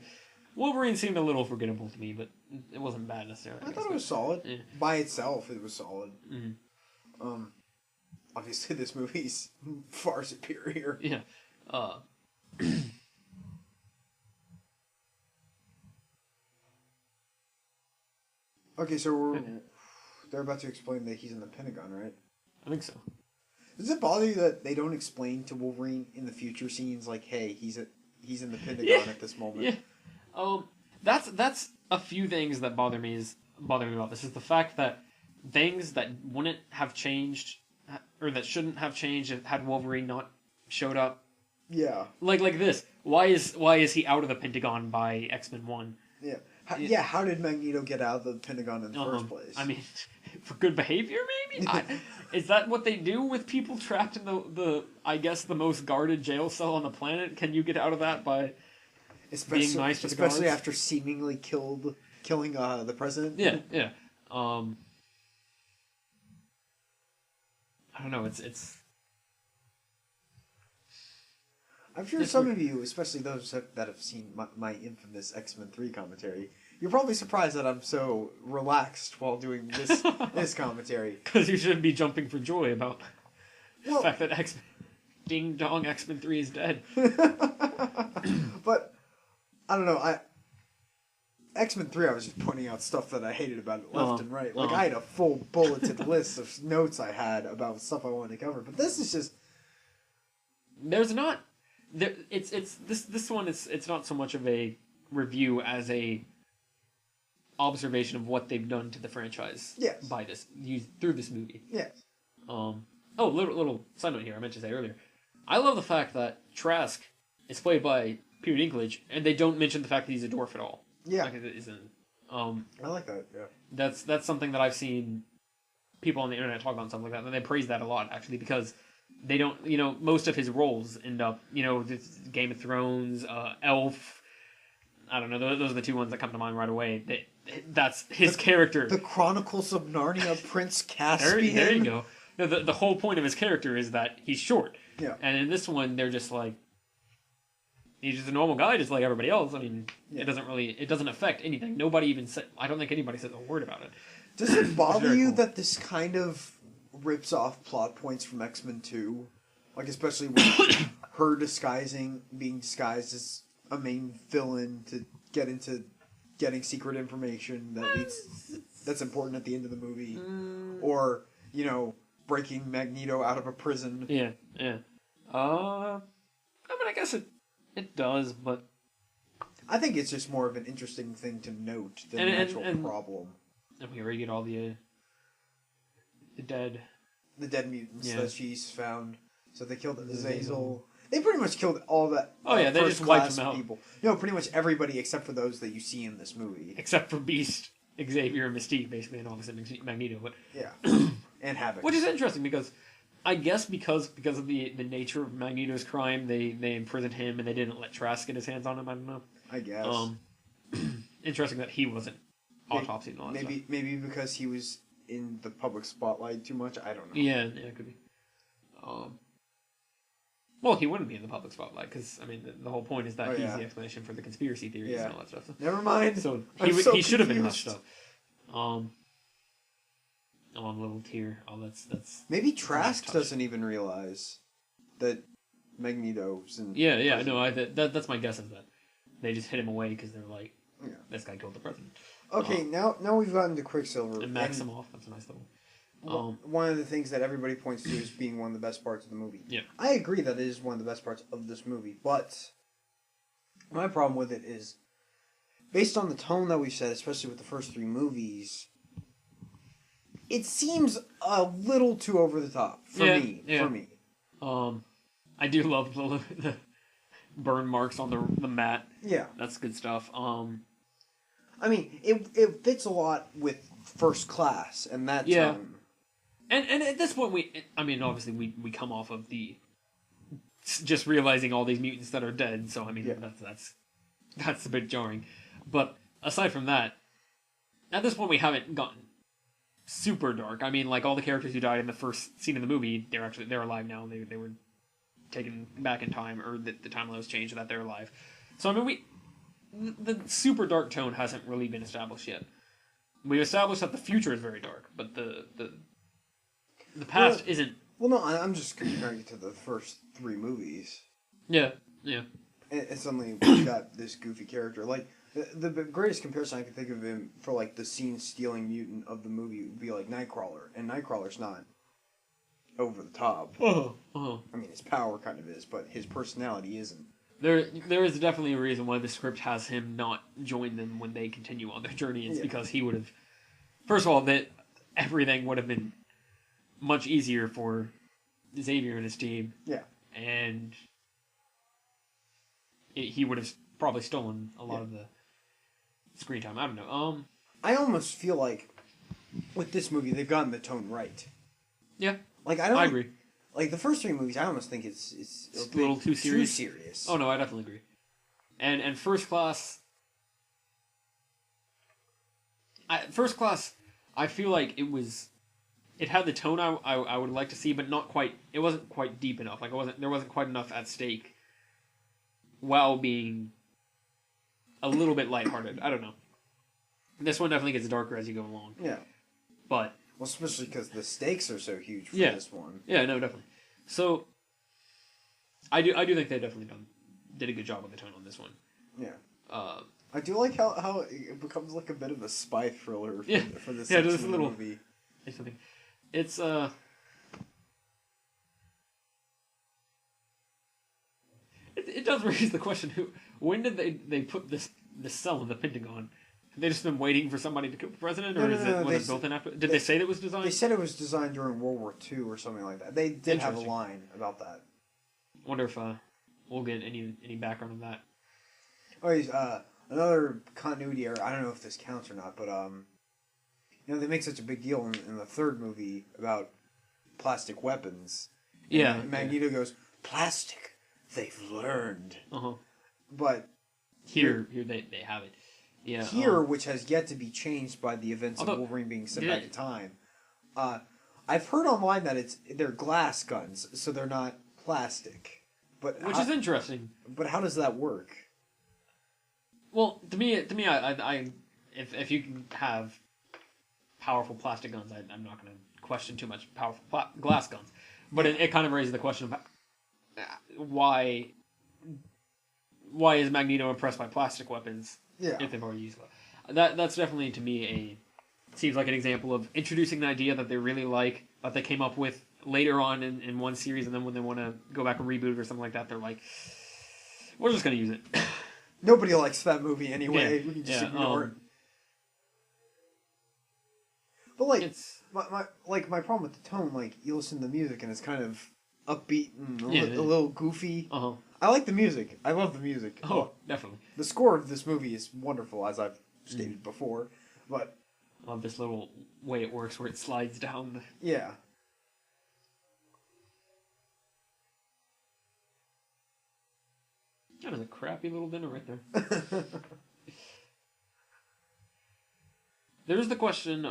Wolverine seemed a little forgettable to me, but it wasn't bad necessarily. I thought it was solid. Yeah. By itself, it was solid. Mm-hmm. Obviously, this movie's far superior. Yeah. Okay, so they're about to explain that he's in the Pentagon, right? I think so. Does it bother you that they don't explain to Wolverine in the future scenes, like, hey, he's in the Pentagon at this moment? Yeah. That's a few things that bother me about this. Is the fact that things that wouldn't have changed, or that shouldn't have changed had Wolverine not showed up. Yeah. Like this. Why is he out of the Pentagon by X-Men 1? Yeah. How did Magneto get out of the Pentagon in the first place? I mean, for good behavior, maybe? Is that what they do with people trapped in the I guess, the most guarded jail cell on the planet? Can you get out of that by being nice to the guards? Especially after seemingly killing the president? Yeah. I don't know, it's... I'm sure some of you, especially those that have seen my infamous X-Men 3 commentary, you're probably surprised that I'm so relaxed while doing this commentary. Because you shouldn't be jumping for joy about the fact that Ding Dong X-Men 3 is dead. But, I don't know, X-Men 3, I was just pointing out stuff that I hated about it left and right. Like, I had a full bulleted list of notes I had about stuff I wanted to cover. But this is just... There's not... This one it's not so much of a review as a observation of what they've done to the franchise. Yes. Through this movie. Yes. Little side note here, I meant to say earlier. I love the fact that Trask is played by Peter Dinklage, and they don't mention the fact that he's a dwarf at all. Yeah. Like it isn't. I like that. Yeah. That's something that I've seen people on the internet talk about and stuff like that, and they praise that a lot actually, because they don't, most of his roles end up, Game of Thrones, Elf. I don't know. Those are the two ones that come to mind right away. That's his character. The Chronicles of Narnia, Prince Caspian. There you go. No, the whole point of his character is that he's short. Yeah. And in this one, they're just like, he's just a normal guy, just like everybody else. I mean, it doesn't affect anything. Nobody even said. I don't think anybody says a word about it. Does it bother you that this kind of rips off plot points from X-Men 2? Like, especially with her being disguised as a main villain to get into getting secret information that's important at the end of the movie. Or, breaking Magneto out of a prison. Yeah. I mean, I guess it does, but... I think it's just more of an interesting thing to note than an actual problem. And we already get all the dead mutants that she's found. So they killed Azazel. They pretty much killed all that. Oh yeah, they just wiped them out. People. No, pretty much everybody except for those that you see in this movie. Except for Beast, Xavier, and Mystique, basically, and obviously Magneto. But yeah, and Havoc. Which is interesting because I guess because of the nature of Magneto's crime, they imprisoned him and they didn't let Trask get his hands on him. I don't know. I guess. Interesting that he wasn't autopsied and all that stuff. Maybe because he was in the public spotlight too much. I don't know. Yeah, it could be. Well, he wouldn't be in the public spotlight because, I mean, the whole point is that he's the explanation for the conspiracy theories and all that stuff. So, never mind. So he should have been hushed up. On little tear. Oh, that's maybe Trask doesn't even realize that Magneto's in. Yeah. No, that's my guess is that they just hit him away because they're like, this guy killed the president. Okay, now we've gotten to Quicksilver and Maximoff. That's a nice little. One of the things that everybody points to as being one of the best parts of the movie. Yeah. I agree that it is one of the best parts of this movie, but my problem with it is, based on the tone that we've set, especially with the first three movies, it seems a little too over the top for me. I do love the burn marks on the mat. Yeah. That's good stuff. I mean, it fits a lot with First Class, and that Yeah. And at this point, obviously we come off of the just realizing all these mutants that are dead. So I mean, that's a bit jarring. But aside from that, at this point we haven't gotten super dark. I mean, like all the characters who died in the first scene of the movie, they're alive now. They were taken back in time, or the timeline was changed so that they're alive. So I mean, the super dark tone hasn't really been established yet. We've established that the future is very dark, but the past isn't. Well, no, I'm just comparing it to the first 3 movies. Yeah. And suddenly we've got this goofy character. Like, the greatest comparison I can think of him for, like, the scene-stealing mutant of the movie would be, like, Nightcrawler. And Nightcrawler's not over the top. I mean, his power kind of is, but his personality isn't. There is definitely a reason why the script has him not join them when they continue on their journey. It's because he would have... First of all, that everything would have been much easier for Xavier and his team. Yeah. And he would have probably stolen a lot of the screen time. I don't know. I almost feel like with this movie they've gotten the tone right. Yeah. Like I agree. Like the first 3 movies, I almost think it's a little too serious. Too serious. Oh no, I definitely agree. And First Class. First Class, I feel like it had the tone I would like to see, but not quite. It wasn't quite deep enough. Like there wasn't quite enough at stake, while being a little bit lighthearted. I don't know. This one definitely gets darker as you go along. Yeah. But well, especially because the stakes are so huge for this one. Yeah, no, definitely. So I do think they definitely did a good job with the tone on this one. Yeah. I do like how it becomes like a bit of a spy thriller for this little movie. It's it does raise the question: when did they put this cell in the Pentagon? Have they just been waiting for somebody to kill the president, or was it built in after? Did they say that it was designed? They said it was designed during World War II or something like that. They did have a line about that. Wonder if we'll get any background on that. Oh, another continuity error. I don't know if this counts or not, but they make such a big deal in the third movie about plastic weapons. And Magneto goes, "Plastic, they've learned." But here they have it. Yeah. Here, which has yet to be changed by the events of Wolverine being sent back in time. I've heard online that they're glass guns, so they're not plastic. Which is interesting. But how does that work? Well, to me, if you can have powerful plastic guns, I'm not going to question too much powerful glass guns. But it kind of raises the question of why is Magneto impressed by plastic weapons if they've already used glass? That's definitely, to me, seems like an example of introducing an idea that they really like, that they came up with later on in one series, and then when they want to go back and reboot it or something like that, they're like, we're just going to use it. Nobody likes that movie anyway. We can just ignore it. But my problem with the tone, like you listen to the music and it's kind of upbeat and a little goofy. I like the music. I love the music. Oh, definitely. The score of this movie is wonderful, as I've stated before. But I love this little way it works where it slides down. Yeah. That is a crappy little dinner right there. There's the question,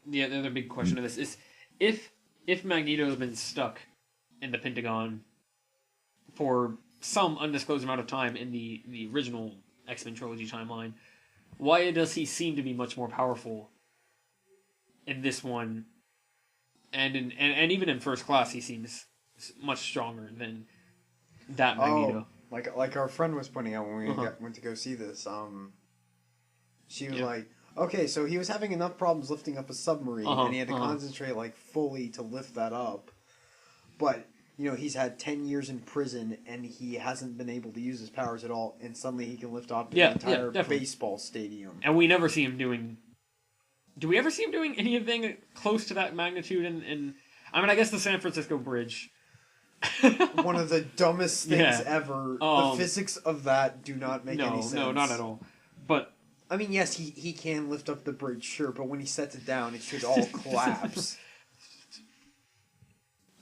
the other big question of this is, if Magneto's been stuck in the Pentagon for some undisclosed amount of time in the original X-Men trilogy timeline, why does he seem to be much more powerful in this one? And even in First Class, he seems much stronger than that Magneto. Like our friend was pointing out when we went to go see this. She was like, okay, so he was having enough problems lifting up a submarine, and he had to concentrate fully to lift that up. But he's had 10 years in prison, and he hasn't been able to use his powers at all. And suddenly he can lift up an entire baseball stadium. And we never see him doing. Do we ever see him doing anything close to that magnitude? I mean, I guess the San Francisco Bridge One of the dumbest things Yeah. ever. The physics of that do not make any sense. No, not at all. But I mean, yes, he can lift up the bridge, sure, but when he sets it down, it should all collapse.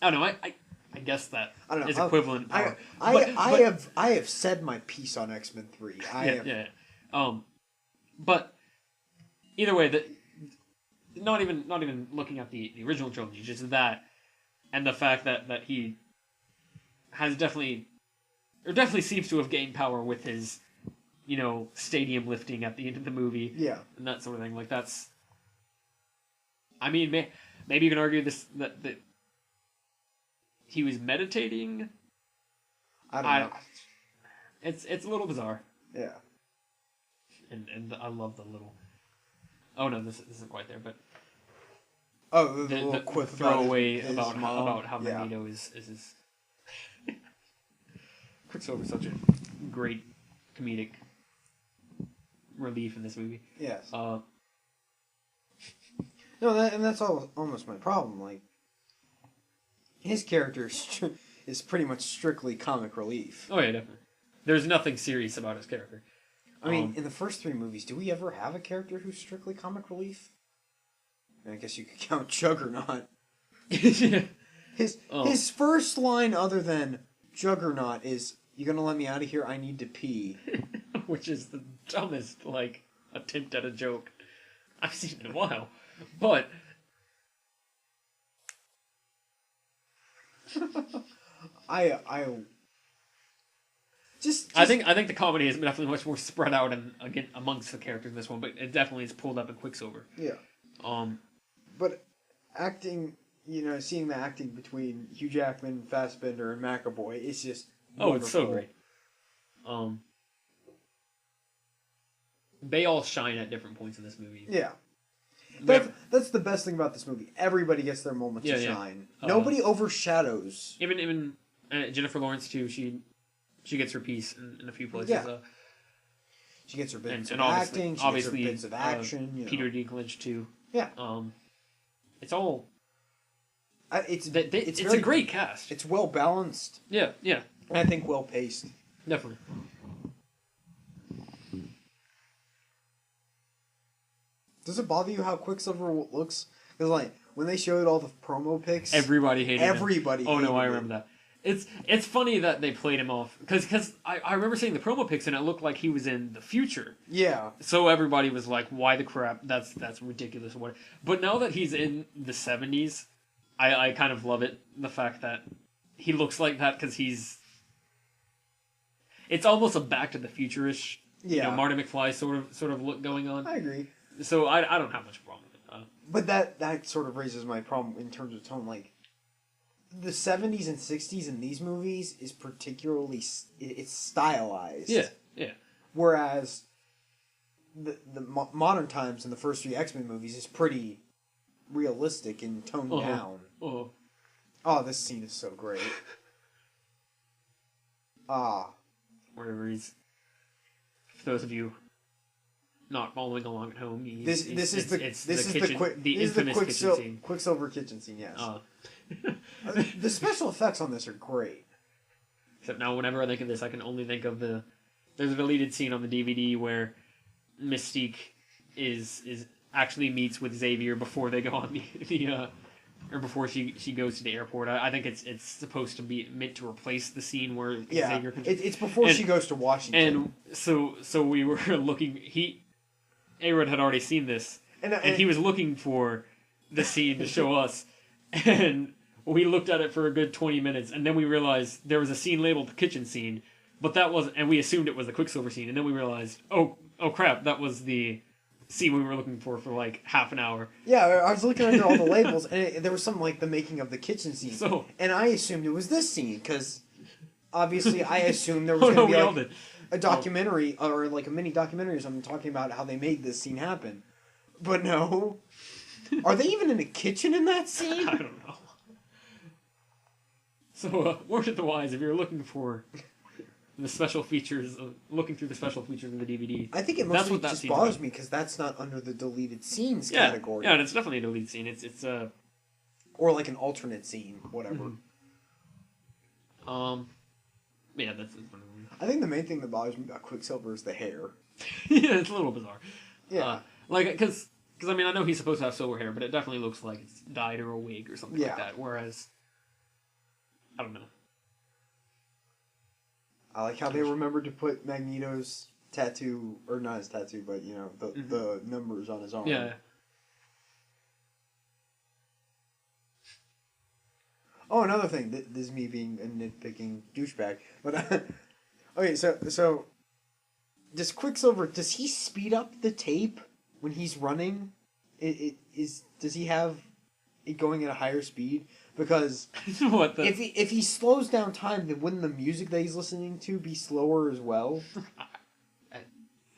I don't know. I guess that I don't know. is equivalent power. I have said my piece on X-Men 3. Yeah. But either way, not even looking at the original trilogy, just that, and the fact that he has definitely seems to have gained power with his, stadium lifting at the end of the movie. Yeah. And that sort of thing. Like, that's... I mean, maybe you can argue that he was meditating. I don't know. It's a little bizarre. Yeah. And I love the little... Oh, no, this isn't quite there, but... Oh, the little quip throwaway about how Magneto is his... Quicksilver's such a great comedic relief in this movie. Yes. That's almost my problem. Like, his character is pretty much strictly comic relief. Oh yeah, definitely. There's nothing serious about his character. I mean, in the first 3 movies, do we ever have a character who's strictly comic relief? I guess you could count Juggernaut. His first line, other than Juggernaut, is, "You gonna let me out of here? I need to pee." Which is the dumbest, attempt at a joke I've seen in a while. But... I think the comedy is definitely much more spread out and again amongst the characters in this one, but it definitely is pulled up in Quicksilver. Yeah. But acting, seeing the acting between Hugh Jackman, Fassbender, and McAvoy is just wonderful. It's so great. They all shine at different points in this movie. Yeah. That's the best thing about this movie. Everybody gets their moment to shine. Nobody overshadows. Even Jennifer Lawrence too. She gets her piece in a few places. Yeah. She gets her bits of acting. She gets her bits of action. Peter Dinklage too. Yeah. It's all. It's a great cast. It's well balanced. Yeah. And I think well paced. Definitely. Does it bother you how Quicksilver looks? Because when they showed all the promo pics, everybody hated him. Oh no, I remember that. It's funny that they played him off because I remember seeing the promo pics and it looked like he was in the future. Yeah. So everybody was like, "Why the crap? That's ridiculous." What? But now that he's in the 70s, I kind of love it. The fact that he looks like that because he's. It's almost a Back to the Future-ish, Marty McFly sort of look going on. I agree. So I don't have much problem with it. But that sort of raises my problem in terms of tone. Like, the 70s and 60s in these movies is particularly... It's stylized. Yeah. Whereas the modern times in the first 3 X-Men movies is pretty realistic and toned down. Oh, this scene is so great. Wherever he's... For those of you... not following along at home. This is the infamous kitchen scene. Quicksilver kitchen scene, yes. The special effects on this are great. Except now, whenever I think of this, I can only think of there's a deleted scene on the DVD where Mystique is actually meets with Xavier before they go on or before she goes to the airport. I think it's supposed to be meant to replace the scene where Xavier. It's before she goes to Washington. And so we were looking. A-Rod had already seen this, and he was looking for the scene to show us, and we looked at it for a good 20 minutes, and then we realized there was a scene labeled the kitchen scene, but that wasn't, and we assumed it was the Quicksilver scene, and then we realized, oh crap, that was the scene we were looking for half an hour. Yeah, I was looking under all the labels, and there was something like the making of the kitchen scene, and I assumed it was this scene, because obviously I assumed there was going to be a documentary, or a mini documentary or something talking about how they made this scene happen. But no. Are they even in a kitchen in that scene? I don't know. So, word to the wise, if you're looking for the special features, looking through the special features in the DVD, I think it mostly just bothers me because that's not under the deleted scenes category. Yeah, and it's definitely a deleted scene. It's or an alternate scene, whatever. Yeah, that's one of them. I think the main thing that bothers me about Quicksilver is the hair. Yeah, it's a little bizarre. Yeah. Because I mean, I know he's supposed to have silver hair, but it definitely looks like it's dyed or a wig or something like that. Whereas, I don't know. I like how they remembered to put Magneto's tattoo, or not his tattoo, but, you know, the numbers on his arm. Yeah. Oh, another thing. This is me being a nitpicking douchebag. But, okay, so, does Quicksilver, does he speed up the tape when he's running? Does he have it going at a higher speed? Because if he slows down time, then wouldn't the music that he's listening to be slower as well?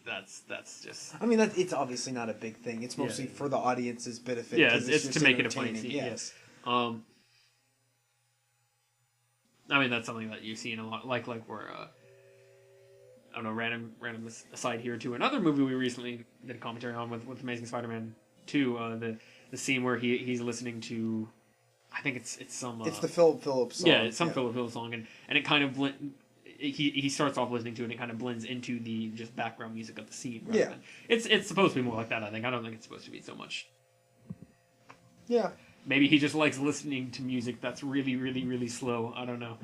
That's just. I mean, it's obviously not a big thing. It's mostly for the audience's benefit. Yeah, it's to make it a funny scene. Yes. Yeah. I mean, that's something that you see in a lot, like where I don't know, random aside here to another movie we recently did a commentary on with Amazing Spider-Man 2. The scene where he's listening to, I think it's some. It's the Philip Phillips song. Yeah, it's some Philip Phillips song, and it kind of he starts off listening to it, and it kind of blends into the just background music of the scene. Yeah, it's supposed to be more like that. I think. I don't think it's supposed to be so much. Yeah. Maybe he just likes listening to music that's really, really, really slow. I don't know.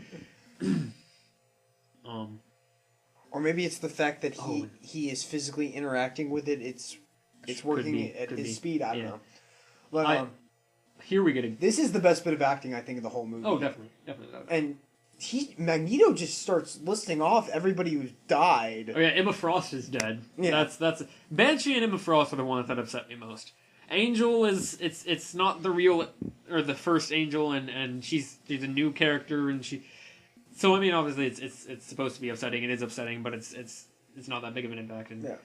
Or maybe it's the fact that he is physically interacting with it. It's working at his speed. I don't know. But here we get this is the best bit of acting I think of the whole movie. Oh, definitely. And Magneto just starts listing off everybody who's died. Oh yeah, Emma Frost is dead. Yeah. That's Banshee and Emma Frost are the ones that upset me most. Angel is it's not the real or the first Angel, and she's a new character, and so I mean obviously it's supposed to be upsetting. It is upsetting, but it's not that big of an impact. And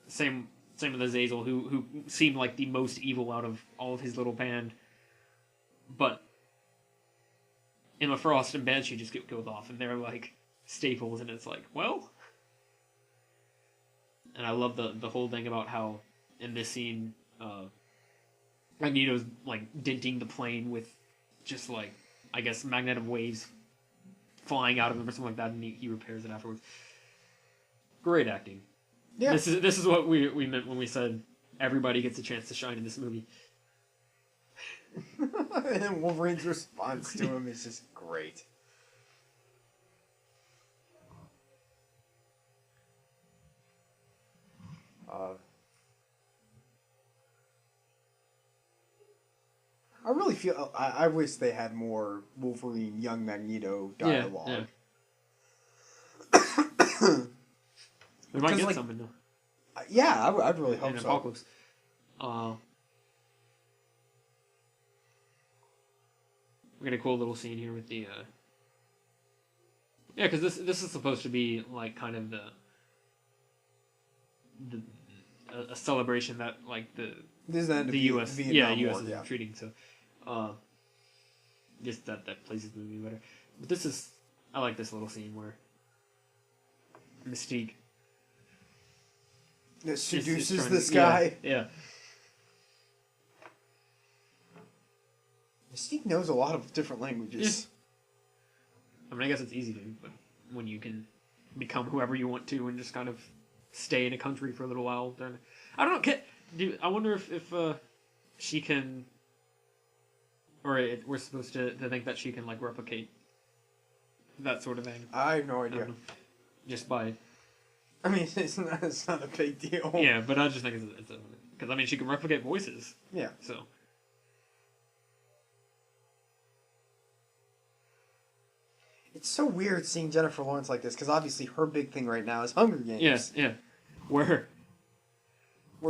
same with Azazel, who seemed like the most evil out of all of his little band, but Emma Frost and Banshee just get killed off, and they're like staples, and it's like, well. And I love the whole thing about how in this scene. Magneto's like denting the plane with just like I guess magnetic waves flying out of him or something like that, and he repairs it afterwards. Great acting. Yeah. This is what we meant when we said everybody gets a chance to shine in this movie. And Wolverine's response to him is just great. I really feel... I wish they had more Wolverine, young Magneto dialogue. Yeah. We might get some in the... Yeah, I'd really hope so. Apocalypse. We get a cool little scene here with the... Yeah, because this is supposed to be like kind of a celebration that like the U.S. U.S. is treating, so just that places the movie better. But I like this little scene where Mystique seduces this guy. Yeah. Mystique knows a lot of different languages. I mean, I guess it's easy to, but when you can become whoever you want to and just kind of stay in a country for a little while, then I don't know. I wonder if she can, or we're supposed to think that she can like replicate that sort of thing. I have no idea. Just by. I mean, it's not a big deal. Yeah, but I just think it's because I mean she can replicate voices. Yeah. So. It's so weird seeing Jennifer Lawrence like this because obviously her big thing right now is Hunger Games. Yes, yeah. Where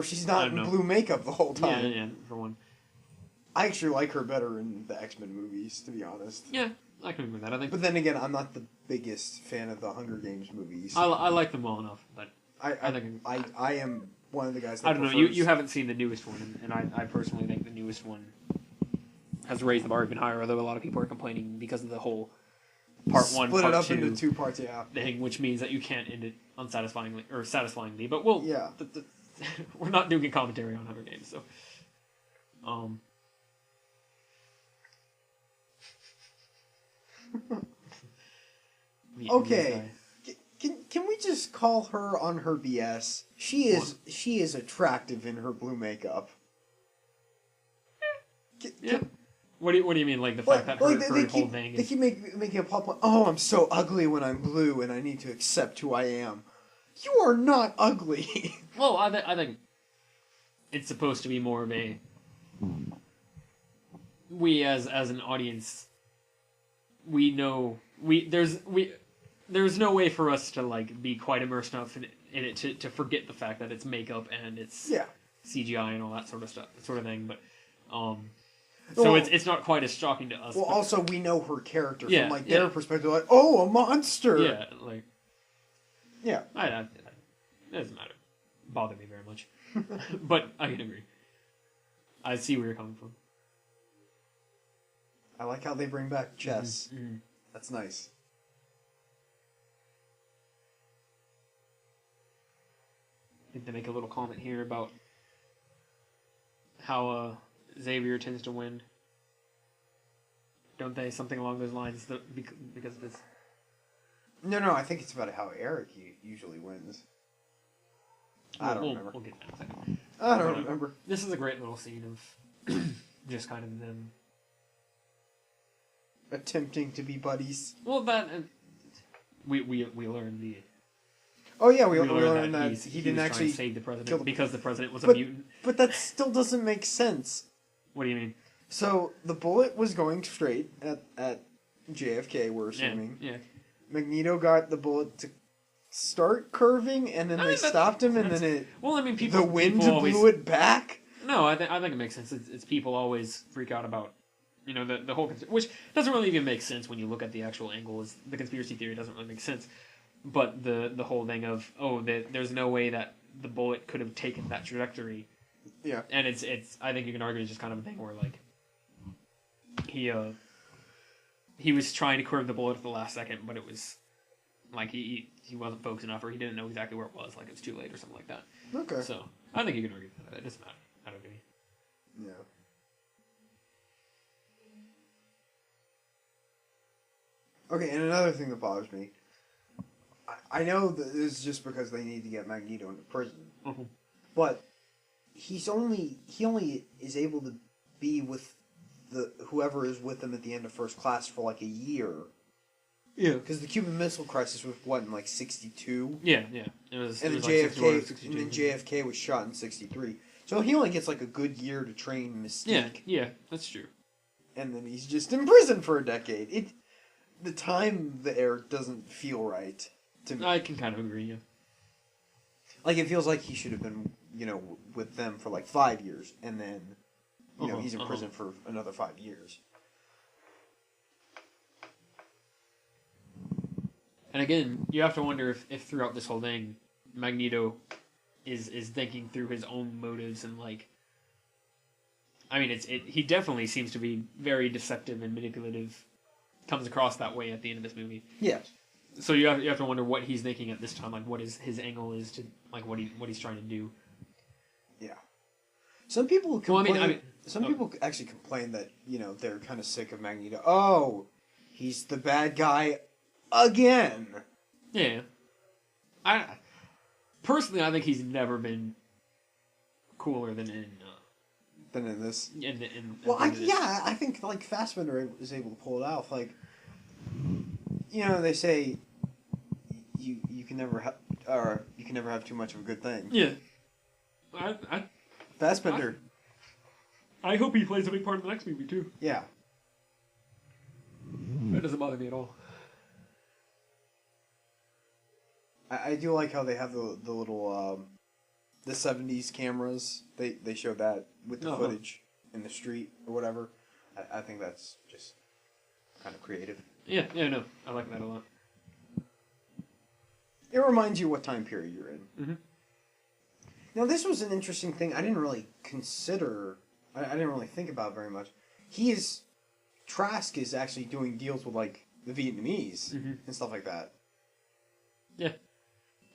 she's not in blue makeup the whole time. Yeah, for one. I actually like her better in the X-Men movies, to be honest. Yeah, I can agree with that. I think. But then again, I'm not the biggest fan of the Hunger Games movies. I like them well enough, but I think I am one of the guys that I don't know. You haven't seen the newest one, and I personally think the newest one has raised the bar even higher. Although a lot of people are complaining because of the whole part one, split part it up two into 2 parts. Yeah, thing, which means that you can't end it unsatisfyingly or satisfyingly. But we're not doing a commentary on Hunger Games, so. Vietnamese Okay. guy. Can we just call her on her BS? She is attractive in her blue makeup. Yeah. What do you mean, like the fact that her whole thing is... They keep making a plot point. Oh, I'm so ugly when I'm blue, and I need to accept who I am. You are not ugly. Well, I think it's supposed to be more of a... We, as an audience, we know... There's no way for us to, like, be quite immersed enough in it to forget the fact that it's makeup and it's CGI and all that sort of thing, but... So well, it's not quite as shocking to us. Well, but, also we know her character from like their perspective, like, oh, a monster. Yeah, like it doesn't matter. Bother me very much, but I can agree. I see where you're coming from. I like how they bring back chess. Mm-hmm. That's nice. I think they make a little comment here about how Xavier tends to win. Don't they? Something along those lines because of this. No, I think it's about how Eric usually wins. I don't remember. We'll get that in a second. I don't remember. This is a great little scene of just kind of them attempting to be buddies. Well, that we learned the. Oh yeah, we learned that he didn't actually save the president because the president was a mutant. But that still doesn't make sense. What do you mean? So the bullet was going straight at JFK. We're assuming. Yeah. Magneto got the bullet to start curving, and then they stopped him, and then it. Well, I mean, the wind blew it back. No, I think it makes sense. It's people always freak out about, the whole which doesn't really even make sense when you look at the actual angle. Is the conspiracy theory doesn't really make sense. But the whole thing of there's no way that the bullet could have taken that trajectory. Yeah. And it's I think you can argue it's just kind of a thing where like he was trying to curve the bullet at the last second, but it was like he wasn't focused enough, or he didn't know exactly where it was, like it was too late or something like that. Okay. So I think you can argue that. It doesn't matter. I don't agree. Yeah. Okay, and another thing that bothers me. I know that this is just because they need to get Magneto into prison, but he only is able to be with whoever is with him at the end of First Class for like a year. Yeah, because the Cuban Missile Crisis was what in like '62. Yeah. It was. And it was JFK, like 62, and then JFK was shot in '63. So he only gets like a good year to train Mystique. Yeah, that's true. And then he's just in prison for a decade. The time there doesn't feel right to me. I can kind of agree, yeah. Like, it feels like he should have been, with them for like 5 years, and then, he's in prison for another 5 years. And again, you have to wonder if throughout this whole thing, Magneto is thinking through his own motives and like. I mean, he definitely seems to be very deceptive and manipulative. Comes across that way at the end of this movie. Yes. So you have to wonder what he's thinking at this time, like what his angle is to like what he's trying to do. Yeah. Some people complain. Well, I mean, some people actually complain that they're kind of sick of Magneto. Oh, he's the bad guy again. Yeah. I think he's never been cooler than in this. In I think like Fassbender is able to pull it off. Like, they say you can never have too much of a good thing. Yeah. Fassbender. I hope he plays a big part in the next movie too. Yeah. That doesn't bother me at all. I do like how they have the little the 70s cameras. They show that with the footage in the street or whatever. I think that's just kind of creative. Yeah, no, I like that a lot. It reminds you what time period you're in. Mm-hmm. Now, this was an interesting thing I didn't really consider. I didn't really think about very much. Trask is actually doing deals with, like, the Vietnamese and stuff like that. Yeah.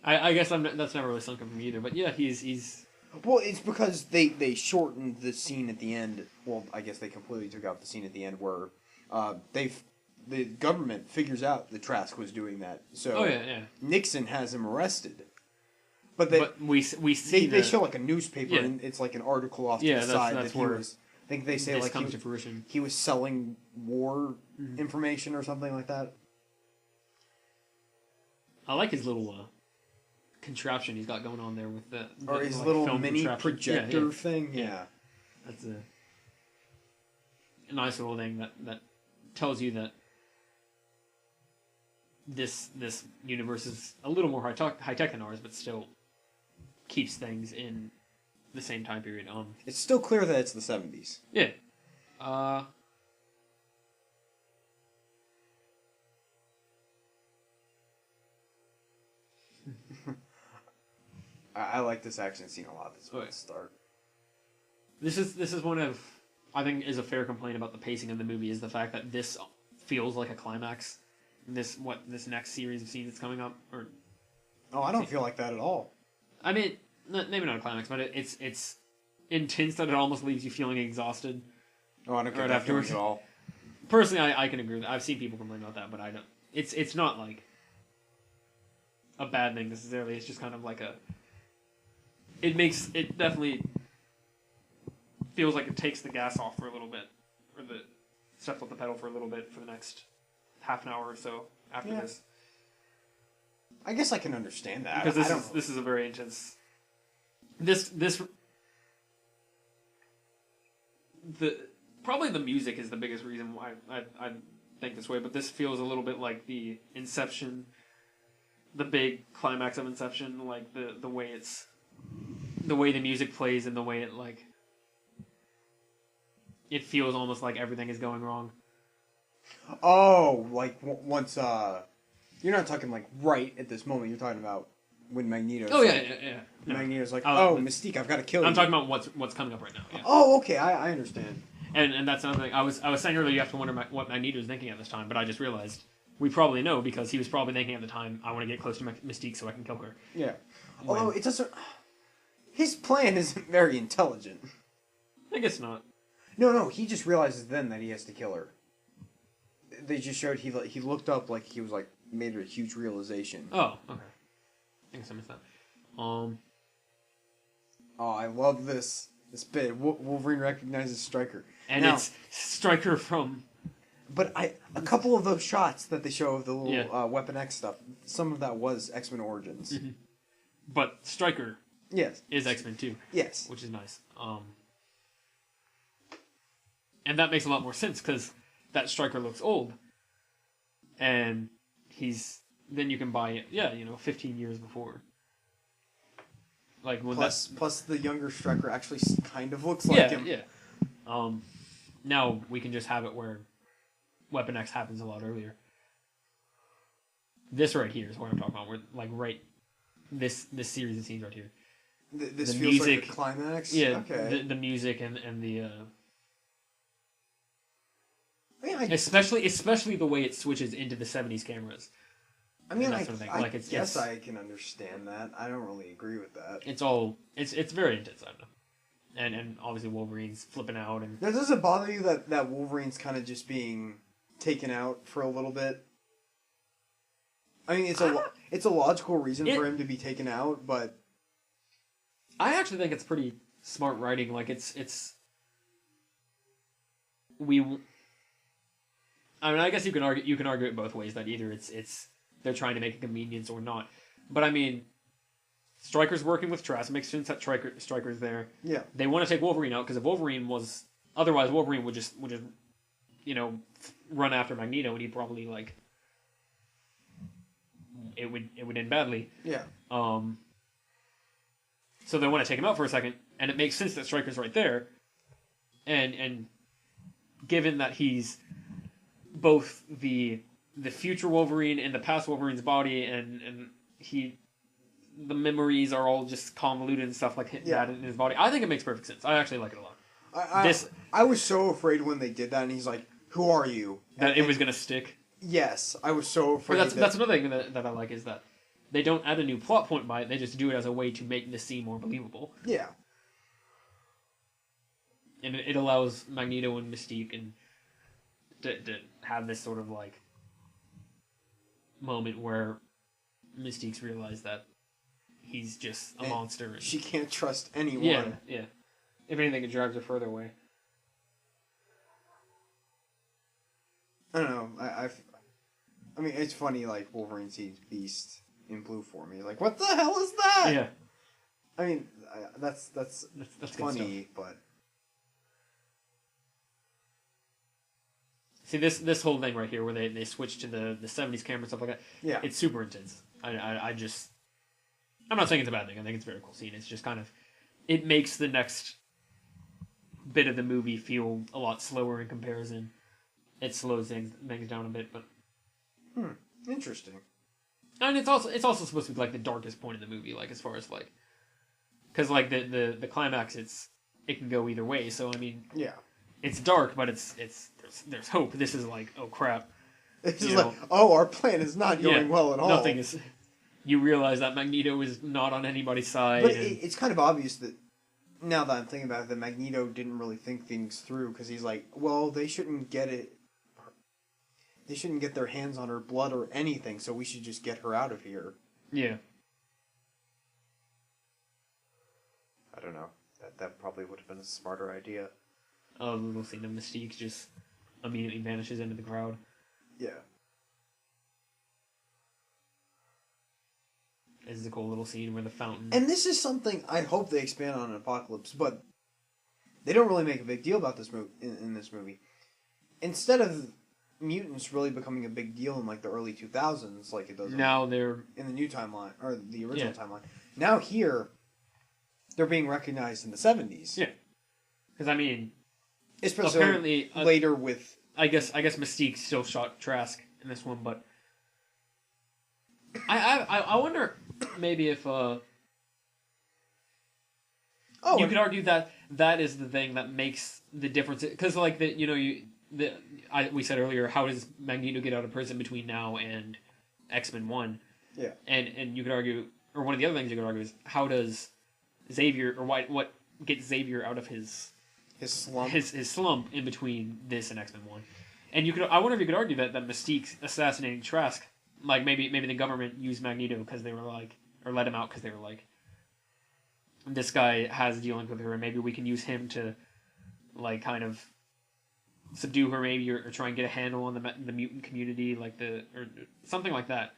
I guess that's never really sunk in for me either, but yeah, he's... Well, it's because they shortened the scene at the end. Well, I guess they completely took out the scene at the end where they the government figures out that Trask was doing that. So Nixon has him arrested. But we see they show like a newspaper and it's like an article off to the side that's that he was. I think they say like he was selling war information or something like that. I like his little contraption he's got going on there with the or his like, little mini projector thing. Yeah, that's a nice little thing that tells you that this universe is a little more high tech than ours, but still keeps things in the same time period. It's still clear that it's the 70s. Yeah. I like this action scene a lot. This one start. This is one of, I think, is a fair complaint about the pacing of the movie is the fact that this feels like a climax. This next series of scenes that's coming up, or I don't feel like that at all. I mean, maybe not a climax, but it's intense that it almost leaves you feeling exhausted. Oh, I don't get that feeling at all. Personally, I can agree with that. I've seen people complain about that, but I don't. It's not like a bad thing necessarily. It's just kind of like it definitely feels like it takes the gas off for a little bit, or steps off the pedal for a little bit for the next half an hour or so after this. I guess I can understand that. Because this is a very intense. Probably the music is the biggest reason why I think this way, but this feels a little bit like the Inception, the big climax of Inception, like the way the music plays and the way it feels almost like everything is going wrong. Oh, like once you're not talking like right at this moment. You're talking about when Magneto's. Oh yeah. Magneto's like, Mystique, I've got to kill you. I'm talking about what's coming up right now. Yeah. Oh, okay, I understand. And that's another thing. I was saying earlier, you have to wonder what Magneto's thinking at this time, but I just realized we probably know because he was probably thinking at the time, I want to get close to Mystique so I can kill her. Yeah. Although it doesn't. His plan isn't very intelligent. I guess not. No. He just realizes then that he has to kill her. They just showed he looked up like he was like made a huge realization. Oh, okay. I guess I missed that. Oh, I love this bit. Wolverine recognizes Stryker, and now, it's Stryker from. But a couple of those shots that they show of the little Weapon X stuff, some of that was X-Men Origins. Mm-hmm. But Stryker, is X-Men too. Yes, which is nice. And that makes a lot more sense because that Stryker looks old, and then you can buy it. 15 years before. Like when plus the younger Stryker actually kind of looks like him. Yeah. Now we can just have it where Weapon X happens a lot earlier. This right here is what I'm talking about. Where this series of scenes right here. This feels music, like a climax. Yeah. Okay. The music and the. I mean, especially the way it switches into the 70s cameras. I mean, I guess I can understand that. I don't really agree with that. It's very intense, I don't know. And obviously Wolverine's flipping out. And now, does it bother you that Wolverine's kind of just being taken out for a little bit? I mean, it's a logical reason for him to be taken out, but I actually think it's pretty smart writing. Like I mean, I guess you can argue it both ways, that either it's they're trying to make a convenience or not. But I mean, Stryker's working with Trask. It makes sense that Stryker's there. Yeah. They want to take Wolverine out because if Wolverine would just run after Magneto and he'd probably it would end badly. Yeah. So they want to take him out for a second, and it makes sense that Stryker's right there, and given that he's both the future Wolverine and the past Wolverine's body, and the memories are all just convoluted and stuff like that in his body. I think it makes perfect sense. I actually like it a lot. I was so afraid when they did that, and he's like, "Who are you?" That it was gonna stick. Yes, I was so afraid. That's another thing that I like is that they don't add a new plot point by it. They just do it as a way to make this scene more believable. Yeah. And it allows Magneto and Mystique to have this sort of like moment where Mystique's realized that he's just a monster. And she can't trust anyone. Yeah, yeah. If anything, it drives her further away. I don't know. I mean, it's funny, like, Wolverine sees Beast in blue form. He's like, what the hell is that? Yeah. I mean, that's funny, but... See, this whole thing right here, where they switch to the 70s camera and stuff like that, yeah, it's super intense. I just... I'm not saying it's a bad thing. I think it's a very cool scene. It's just kind of... It makes the next bit of the movie feel a lot slower in comparison. It slows things down a bit, but... Interesting. And it's also supposed to be like the darkest point in the movie, like as far as like... Because like the climax, it can go either way, so I mean... Yeah. It's dark, but there's hope. This is like, oh crap. It's just like, oh, our plan is not going well at all. Nothing is... You realize that Magneto is not on anybody's side. But it's kind of obvious that, now that I'm thinking about it, that Magneto didn't really think things through, because he's like, well, they shouldn't get their hands on her blood or anything, so we should just get her out of here. Yeah. I don't know. That probably would have been a smarter idea. A little scene of Mystique just immediately vanishes into the crowd. Yeah. This is a cool little scene where the fountain... And this is something I hope they expand on in Apocalypse, but they don't really make a big deal about this in this movie. Instead of mutants really becoming a big deal in like the early 2000s, like it does now they're in the new timeline, or the original timeline. Now here, they're being recognized in the 70s. Yeah. Because, I mean... Especially apparently, later with... I guess Mystique still shot Trask in this one, but... I wonder maybe if you could argue that is the thing that makes the difference, because like we said earlier, how does Magneto get out of prison between now and X-Men 1? Yeah. And you could argue, or one of the other things you could argue is, how does Xavier, or what gets Xavier out of his slump his slump in between this and X-Men 1? And I wonder if you could argue that Mystique assassinating Trask, like maybe the government used Magneto because they were like, or let him out because they were like, this guy has dealings with her, and maybe we can use him to like kind of subdue her, maybe, or try and get a handle on the mutant community, like or something like that,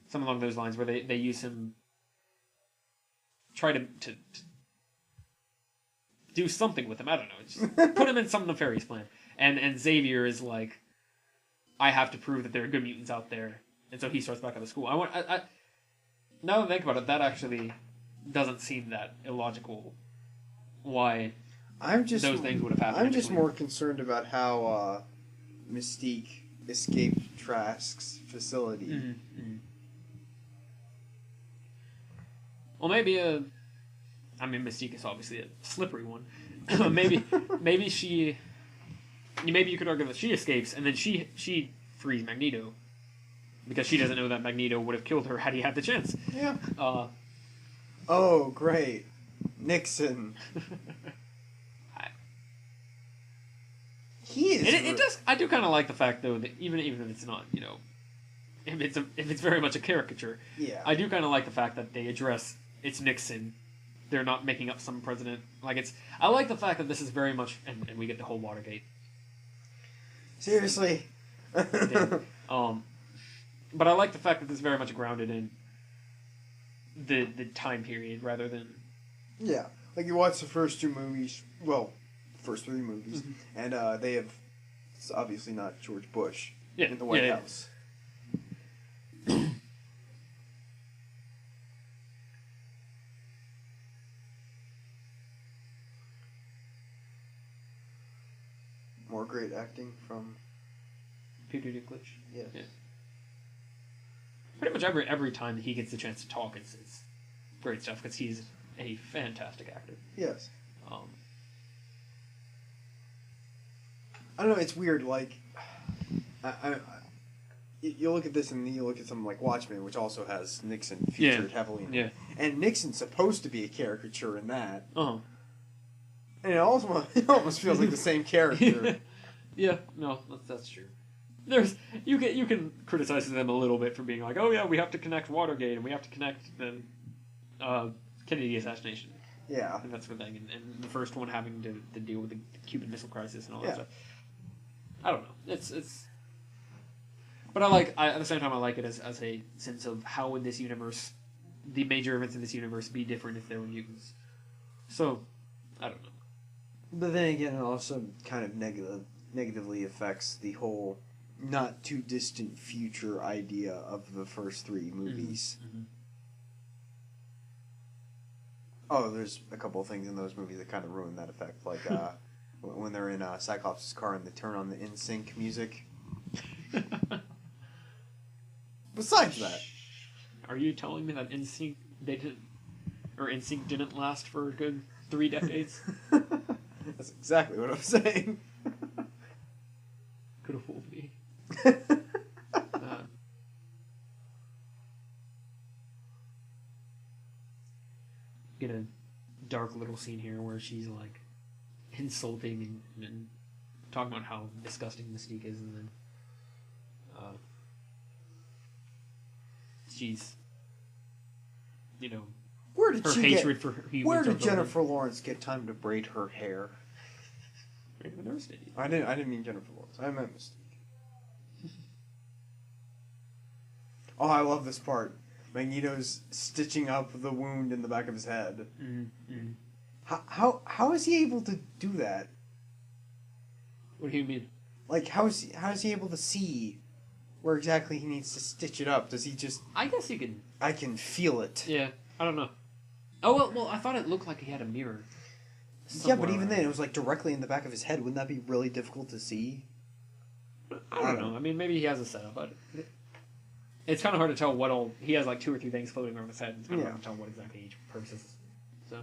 something along those lines, where they use him, try to do something with him. I don't know, just put him in some nefarious plan. And Xavier is like, I have to prove that there are good mutants out there. And so he starts back at the school. Now that I think about it, that actually doesn't seem that illogical. Why those things would have happened. I'm just more concerned about how Mystique escaped Trask's facility. Mm-hmm. Mm-hmm. Well, maybe Mystique is obviously a slippery one. maybe you could argue that she escapes, and then she frees Magneto. Because she doesn't know that Magneto would have killed her had he had the chance. Yeah. Oh, great. Nixon. He is... It does... I do kind of like the fact, though, that even if it's not, if it's very much a caricature, yeah, I do kind of like the fact that they address it's Nixon. They're not making up some president. I like the fact that this is very much... And we get the whole Watergate. Seriously. But I like the fact that this is very much grounded in the time period rather than... Yeah. Like, you watch the first 2 movies, well, the first 3 movies, and they have... It's obviously not George Bush in the White House. More great acting from... Peter Dinklage. Yes. Yeah. Pretty much every time that he gets the chance to talk, it's great stuff, because he's a fantastic actor. Yes. I don't know, it's weird, like, you look at this and then you look at something like Watchmen, which also has Nixon featured heavily in it. And Nixon's supposed to be a caricature in that. Uh-huh. And it almost feels like the same character. Yeah, no, that's true. There's you can criticize them a little bit for being like, oh yeah, we have to connect Watergate and we have to connect the Kennedy assassination. Yeah. And that sort of thing, and the first one having to deal with the Cuban Missile Crisis and all that Yeah. stuff. I don't know. It's. But at the same time, I like it as a sense of how in this universe, the major events in this universe be different if there were mutants. So, I don't know. But then again, it also kind of negatively affects the whole not too distant future idea of the first three movies. Mm-hmm. Oh, there's a couple of things in those movies that kind of ruin that effect, like when they're in Cyclops' car and they turn on the NSYNC music. Besides that, Are you telling me that NSYNC didn't last for a good 3 decades? That's exactly what I'm saying. Could have fooled me. Get a dark little scene here where she's like insulting and talking about how disgusting Mystique is, and then she's, Where did her she hatred get, for humans. Where did Jennifer Lawrence get time to braid her hair? I didn't mean Jennifer Lawrence. I meant Mystique. Oh, I love this part. Magneto's stitching up the wound in the back of his head. Mm-hmm. How is he able to do that? What do you mean? Like, how is he able to see where exactly he needs to stitch it up? Does he just... I guess you can... I can feel it. Yeah, I don't know. Oh, well, I thought it looked like he had a mirror. Yeah, but even then, it was like directly in the back of his head. Wouldn't that be really difficult to see? I don't know. I mean, maybe he has a setup, but it's kind of hard to tell what all... He has like 2 or 3 things floating around his head. It's kind of hard to tell what exactly each purpose is. So...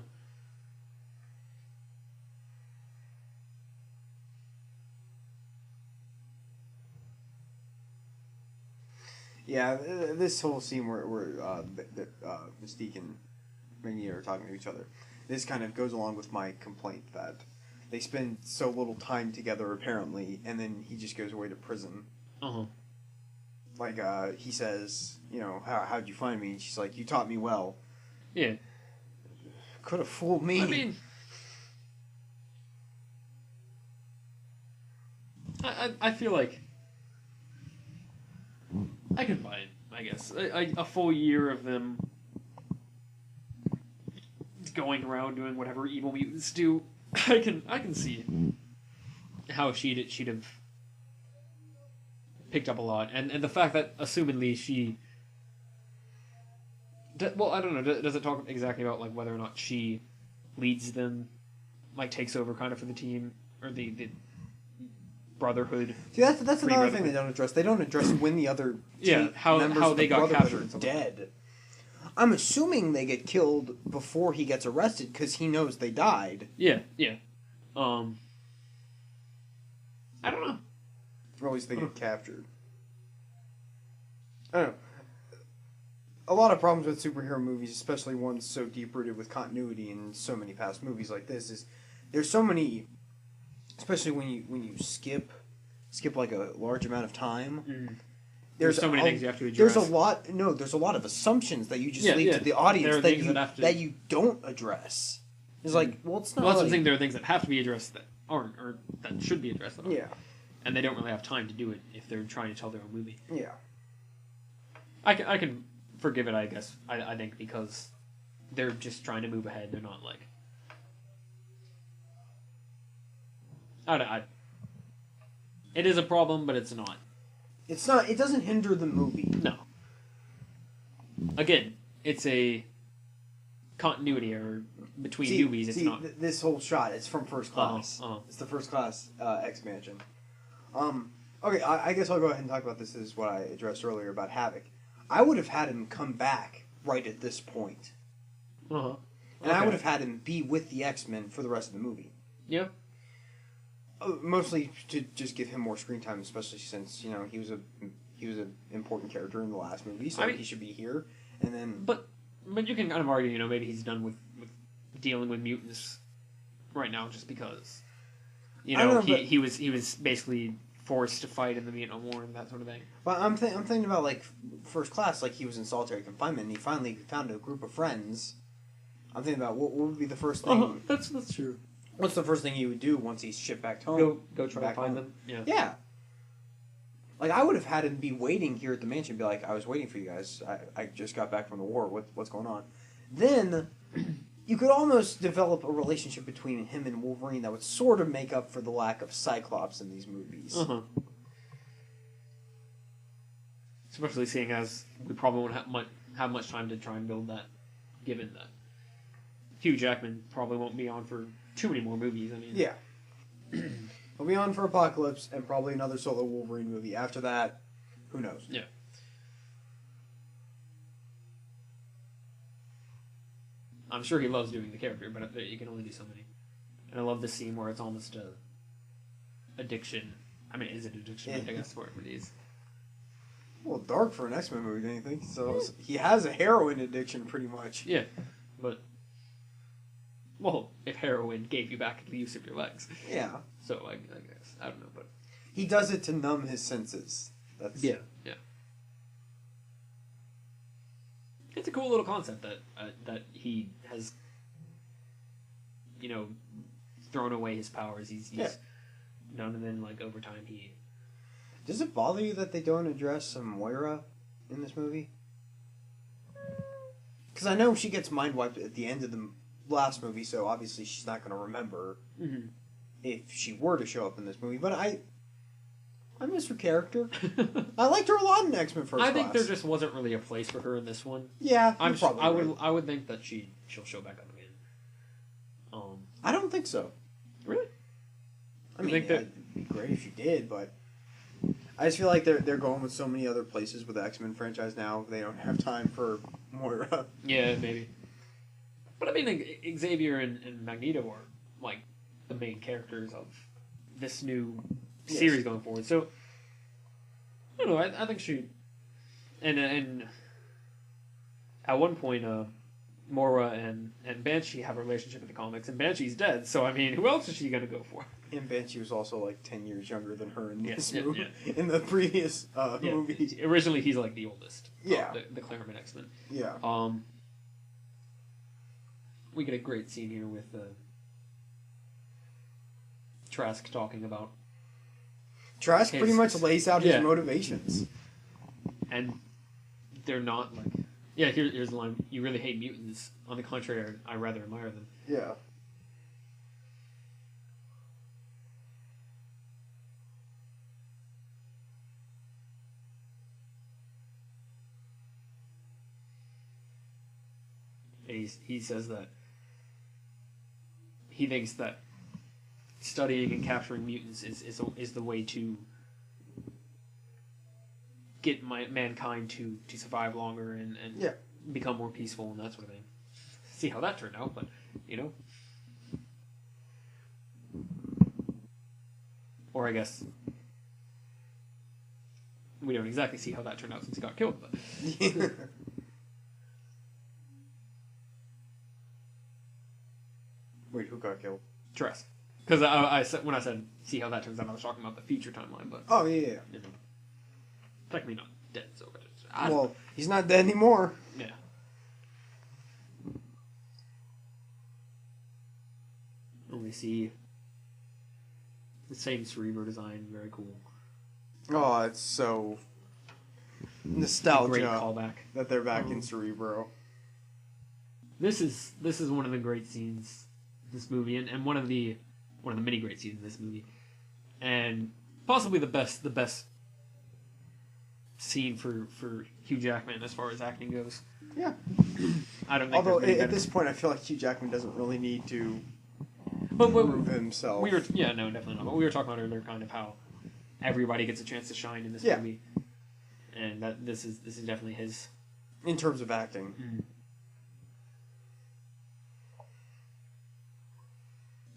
Yeah, this whole scene where Mystique and Magneto are talking to each other, this kind of goes along with my complaint that they spend so little time together apparently, and then he just goes away to prison. Uh-huh. Like, he says, how'd you find me? And she's like, you taught me well. Yeah. Could have fooled me. I mean... I feel like... I can buy it, I guess. A full year of them going around doing whatever evil mutants do. I can see how she'd have picked up a lot, and the fact that assumedly she. Well, I don't know. Does it talk exactly about like whether or not she leads them, like takes over kind of for the team or the Brotherhood? See, that's another thing they don't address. They don't address when the other how they got captured are dead. I'm assuming they get killed before he gets arrested because he knows they died. Yeah. I don't know. Or at least they get captured. I don't know. A lot of problems with superhero movies, especially ones so deep-rooted with continuity in so many past movies like this, is there's so many, especially when you skip like a large amount of time. Mm. There's so many things you have to address. There's a lot of assumptions that you just leave to the audience that you don't address. It's like, well, it's not. Well, that's the thing. There are things that have to be addressed that aren't, or that should be addressed. That aren't. Yeah. And they don't really have time to do it if they're trying to tell their own movie. Yeah. I can forgive it, I guess. I think because they're just trying to move ahead. They're not like. It is a problem, but it's not. It's not. It doesn't hinder the movie. No. Again, it's a continuity error between movies. It's not. This whole shot. It's from First Class. It's the First Class expansion. Okay, I guess I'll go ahead and talk about this. This is what I addressed earlier about Havoc. I would have had him come back right at this point. Uh-huh. And I would have had him be with the X-Men for the rest of the movie. Yeah. Mostly to just give him more screen time, especially since he was an important character in the last movie, so he should be here. And then, but you can kind of argue, maybe he's done with dealing with mutants right now, just because. You I don't know, know, but- he was basically forced to fight in the Vietnam War and that sort of thing. But I'm thinking about, like, First Class, like, he was in solitary confinement, and he finally found a group of friends. I'm thinking about what would be the first thing... That's true. What's the first thing he would do once he's shipped back to home? Go try to Back find home. them. Yeah. Yeah. Like, I would have had him be waiting here at the mansion, be like, I was waiting for you guys. I just got back from the war. What's going on? Then, you could almost develop a relationship between him and Wolverine that would sort of make up for the lack of Cyclops in these movies. Especially seeing as we probably won't have much time to try and build that, given that Hugh Jackman probably won't be on for too many more movies. I mean, Yeah. He'll be on for Apocalypse and probably another solo Wolverine movie. After that, who knows? Yeah. I'm sure he loves doing the character, but you can only do so many. And I love the scene where it's almost a addiction. I mean, is it addiction? Yeah. I guess whatever it is. Well, dark for an X-Men movie, don't you think? So he has a heroin addiction, pretty much. Yeah, but well, if heroin gave you back the use of your legs, Yeah. so I guess I don't know, but He does it to numb his senses. That's yeah. It's a cool little concept that he has, thrown away his powers. He's done, and then like over time he. Does it bother you that they don't address Moira in this movie? Because I know she gets mind wiped at the end of the last movie, so obviously she's not going to remember if she were to show up in this movie. But I miss her character. I liked her a lot in X-Men First Class. I think there just wasn't really a place for her in this one. Yeah, I would think that she'll show back up again. I don't think so. Really? I mean, it'd be great if she did, but I just feel like they're going with so many other places with the X-Men franchise now. They don't have time for Moira. Yeah, maybe. But I mean, like, Xavier and Magneto are like the main characters of this new series going forward. So I don't know. I think she and at one point, Moira and Banshee have a relationship in the comics, and Banshee's dead. So I mean, who else is she gonna go for? And Banshee was also like 10 years younger than her in this Yeah, movie. In the previous movie. Originally, he's like the oldest. Yeah. The Claremont X-Men. Yeah. We get a great scene here with Trask talking about. Trask pretty much lays out his motivations. And they're not like. Yeah, here's the line. You really hate mutants. On the contrary, I rather admire them. Yeah. And he says that he thinks that studying and capturing mutants is the way to get mankind to survive longer and become more peaceful and that sort of thing. See how that turned out, but or I guess we don't exactly see how that turned out since he got killed, but Wait, who got killed? Trask. Because I said when I said see how that turns out, I was talking about the future timeline, but Oh yeah. technically not dead. So Well, he's not dead anymore. Yeah. And we see the same Cerebro design, very cool. Oh, it's so nostalgia. Great callback that they're back in Cerebro. This is one of the great scenes in this movie, and one of the many great scenes in this movie, and possibly the best scene for Hugh Jackman as far as acting goes. Yeah. I don't think. Although at this point, I feel like Hugh Jackman doesn't really need to prove himself. No, definitely not. But we were talking about earlier, kind of how everybody gets a chance to shine in this movie, and that this is definitely his. In terms of acting. Mm.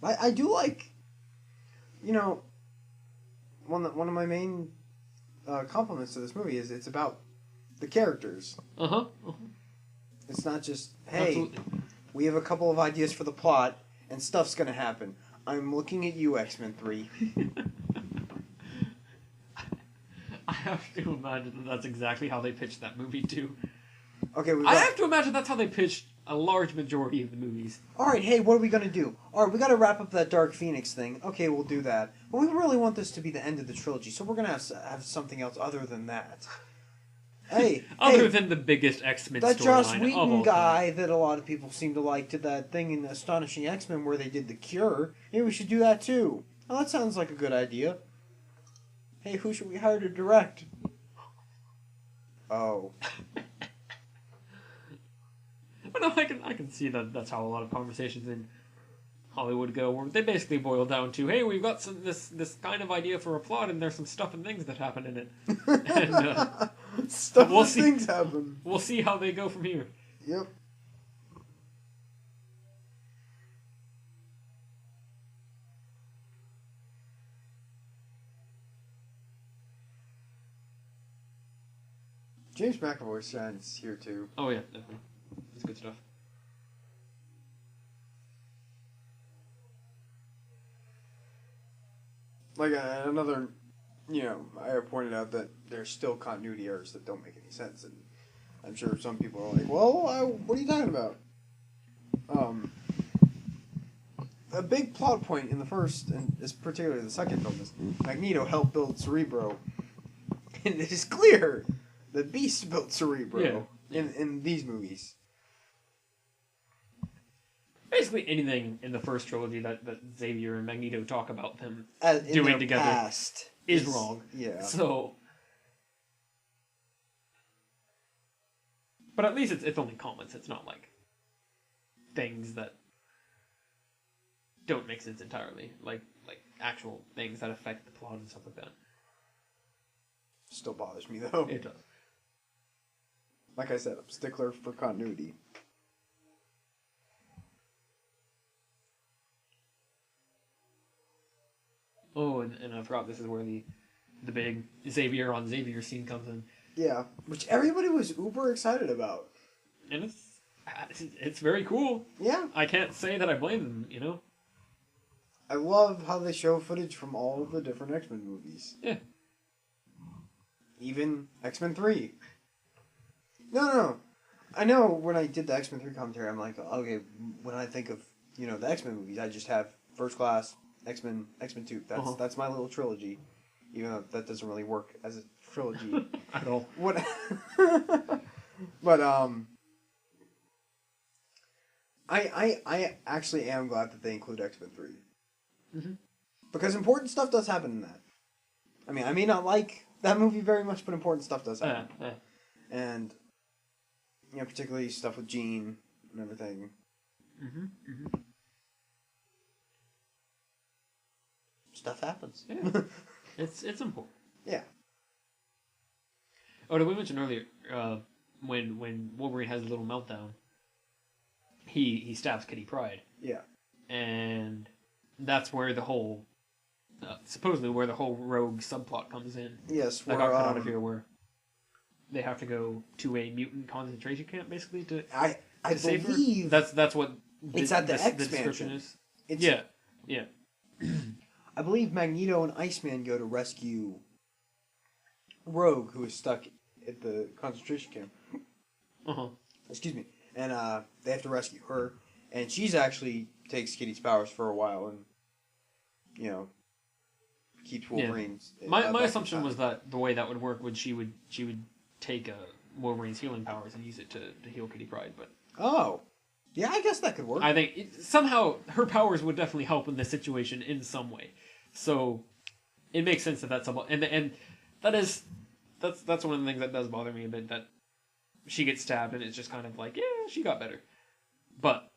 I do like, one of my main compliments to this movie is it's about the characters. It's not just, hey, we have a couple of ideas for the plot and stuff's going to happen. I'm looking at you, X-Men 3. I have to imagine that's exactly how they pitched that movie too. Okay, I have to imagine that's how they pitched a large majority of the movies. Alright, hey, what are we gonna do? Alright, we gotta wrap up that Dark Phoenix thing. Okay, we'll do that. But we really want this to be the end of the trilogy, so we're gonna have something else other than that. Hey, other than the biggest X-Men that storyline Joss of Whedon all guy time. that a lot of people seem to like did that thing in Astonishing X-Men where they did the Cure. Maybe we should do that too. Oh, that sounds like a good idea. Hey, who should we hire to direct? Oh. But no, I can see that that's how a lot of conversations in Hollywood go, where they basically boil down to, hey, we've got this kind of idea for a plot, and there's some stuff and things that happen in it. And, stuff and things happen. We'll see how they go from here. Yep. James McAvoy shines here too. Oh yeah, definitely. It's good stuff. Like another, I pointed out that there's still continuity errors that don't make any sense, and I'm sure some people are like, "Well, what are you talking about?" A big plot point in the first, and particularly the second film, is Magneto helped build Cerebro, and it is clear that Beast built Cerebro in these movies. Basically anything in the first trilogy that Xavier and Magneto talk about them doing together past is wrong. Yeah. So, but at least it's only comments. It's not like things that don't make sense entirely, like actual things that affect the plot and stuff like that. Still bothers me though. It does. Like I said, I'm a stickler for continuity. Oh, and I forgot this is where the big Xavier on Xavier scene comes in. Yeah, which everybody was uber excited about. And it's very cool. Yeah. I can't say that I blame them, I love how they show footage from all of the different X-Men movies. Yeah. Even X-Men 3. No. I know when I did the X-Men 3 commentary, I'm like, okay, when I think of, the X-Men movies, I just have First Class, X-Men 2. That's my little trilogy. Even though that doesn't really work as a trilogy. At all. What? But, I actually am glad that they include X-Men 3. Mm-hmm. Because important stuff does happen in that. I may not like that movie very much, but important stuff does happen. And, particularly stuff with Jean and everything. Mm-hmm. Mm-hmm. Stuff happens. Yeah. It's important. Yeah. Oh, did we mention earlier, when Wolverine has a little meltdown, he stabs Kitty Pryde. Yeah. And that's where the whole, supposedly where the whole rogue subplot comes in. Yes, that got cut out of here, where they have to go to a mutant concentration camp, basically, to save her. believe That's what it's at the the description is. Yeah. I believe Magneto and Iceman go to rescue Rogue, who is stuck at the concentration camp. Uh-huh. Excuse me. And they have to rescue her. And she's actually takes Kitty's powers for a while and, keeps Wolverine's... Yeah. My assumption was that the way that would work would she would take Wolverine's healing powers and use it to heal Kitty Pryde, but... Oh. Yeah, I guess that could work. I think somehow her powers would definitely help in this situation in some way. So it makes sense that's about, and that's one of the things that does bother me a bit, that she gets stabbed and it's just kind of like, yeah, she got better, but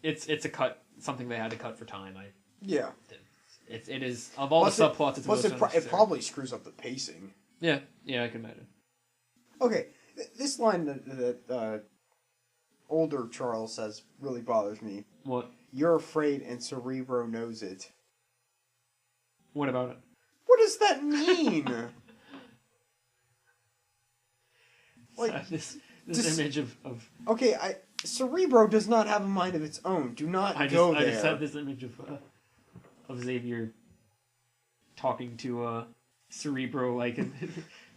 it's something they had to cut for time. It is of all the subplots. It probably screws up the pacing. Yeah, I can imagine. Okay, this line that older Charles says really bothers me. What? You're afraid and Cerebro knows it. What about it? What does that mean? This image of... Okay, Cerebro does not have a mind of its own. Do not go there. I just had this image of of Xavier talking to Cerebro, like, and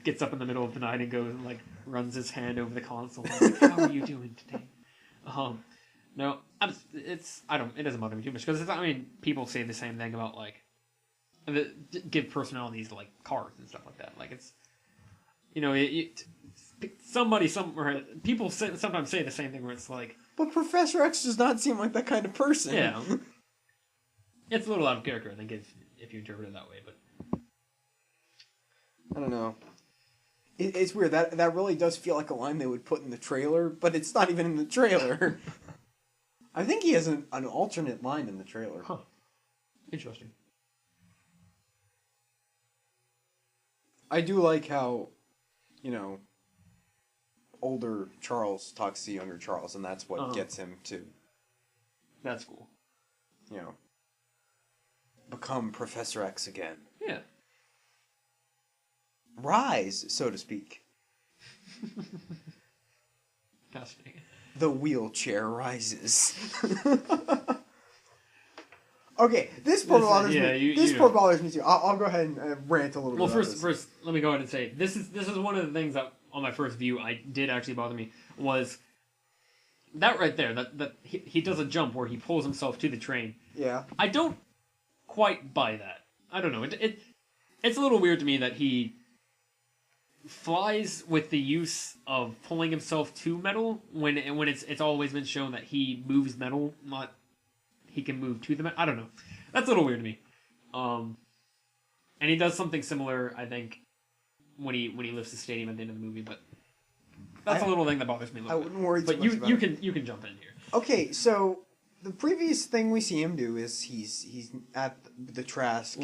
gets up in the middle of the night and goes and, like, runs his hand over the console. Like, how are you doing today? No, it doesn't bother me too much, because, I mean, people say the same thing about, like, give personalities to, like, cars and stuff like that. Like, it's, you know, people sometimes say the same thing where it's like... But Professor X does not seem like that kind of person. Yeah. It's a little out of character, I think, if you interpret it that way, but... I don't know. It's weird. That really does feel like a line they would put in the trailer, but it's not even in the trailer. I think he has an alternate line in the trailer. Huh. Interesting. I do like how, you know, older Charles talks to younger Charles, and that's what gets him to... That's cool. You know, become Professor X again. Yeah. Rise, so to speak. Fascinating. The wheelchair rises. Okay, this part bothers me. This part bothers me too. I'll go ahead and rant a little bit. Well, first, let me go ahead and say this is one of the things that on my first view I did actually bother me was that right there. That he does a jump where he pulls himself to the train. Yeah. I don't quite buy that. I don't know. It's a little weird to me that he flies with the use of pulling himself to metal when it's always been shown that he moves metal, not he can move to the metal. I don't know. That's a little weird to me. And he does something similar, I think, when he lifts the stadium at the end of the movie. But that's a little thing that bothers me a little bit. I wouldn't worry too much about it. You can jump in here. Okay, so the previous thing we see him do is he's at the Trask.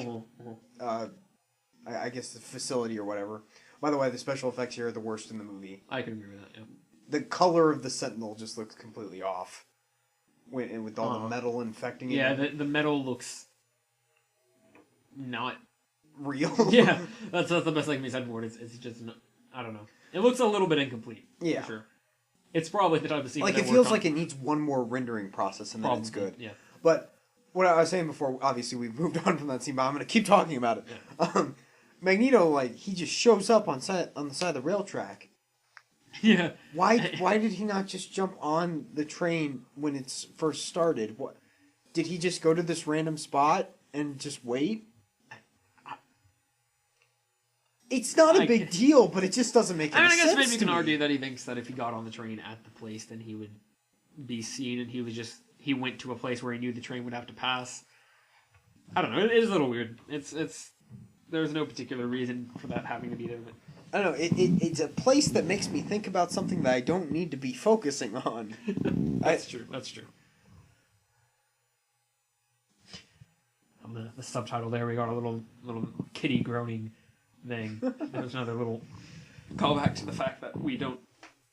I guess the facility or whatever. By the way, the special effects here are the worst in the movie. I can agree with that, yeah. The color of the Sentinel just looks completely off. With all the metal infecting it. Yeah, the metal looks not real. Yeah, that's the best thing can be said for it. It's just, I don't know. It looks a little bit incomplete, for sure. It's probably the type of scene like, it feels like it needs one more rendering process and then it's good. Yeah. But what I was saying before, obviously we've moved on from that scene, but I'm going to keep talking about it. Yeah. Magneto, like, he just shows up on the side of the rail track. Yeah. Why did he not just jump on the train when it's first started? What did he just go to this random spot and just wait? It's not a big deal, but it just doesn't make any sense. I guess maybe you can argue that he thinks that if he got on the train at the place, then he would be seen, and he went to a place where he knew the train would have to pass. I don't know. It is a little weird. There's no particular reason for that having to be there, but I don't know. It's a place that makes me think about something that I don't need to be focusing on. That's true. On the subtitle there, we got a little kitty groaning thing. There's another little callback to the fact that we don't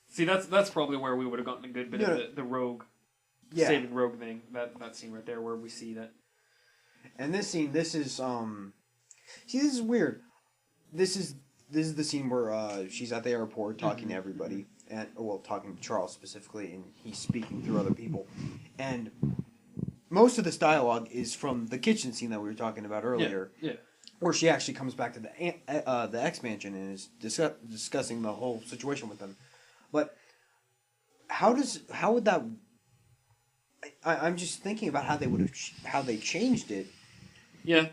see. That's probably where we would have gotten a good bit of the Rogue, saving Rogue thing. That scene right there where we see that. And this scene, this is this is weird. This is the scene where she's at the airport talking to everybody, and talking to Charles specifically, and he's speaking through other people. And most of this dialogue is from the kitchen scene that we were talking about earlier, where she actually comes back to the X Mansion and is discussing the whole situation with them. But how would that? I'm just thinking about how they changed it. Yeah,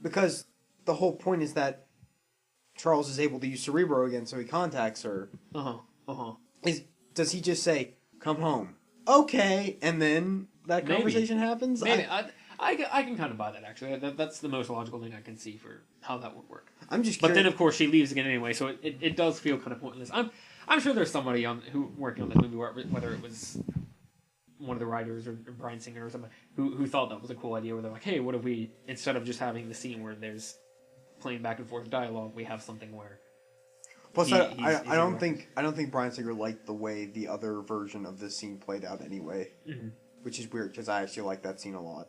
because the whole point is that Charles is able to use Cerebro again, so he contacts her. Does he just say, "Come home"? Okay, and then that conversation happens? Maybe. I can kind of buy that, actually. That's the most logical thing I can see for how that would work. I'm just curious. But then, of course, she leaves again anyway, so it does feel kind of pointless. I'm sure there's somebody who working on this movie, whether it was one of the writers or Bryan Singer or somebody, who thought that was a cool idea, where they're like, hey, what if we, instead of just having the scene where there's playing back and forth dialogue, we have something where... Plus, I don't think Bryan Singer liked the way the other version of this scene played out anyway, which is weird because I actually like that scene a lot.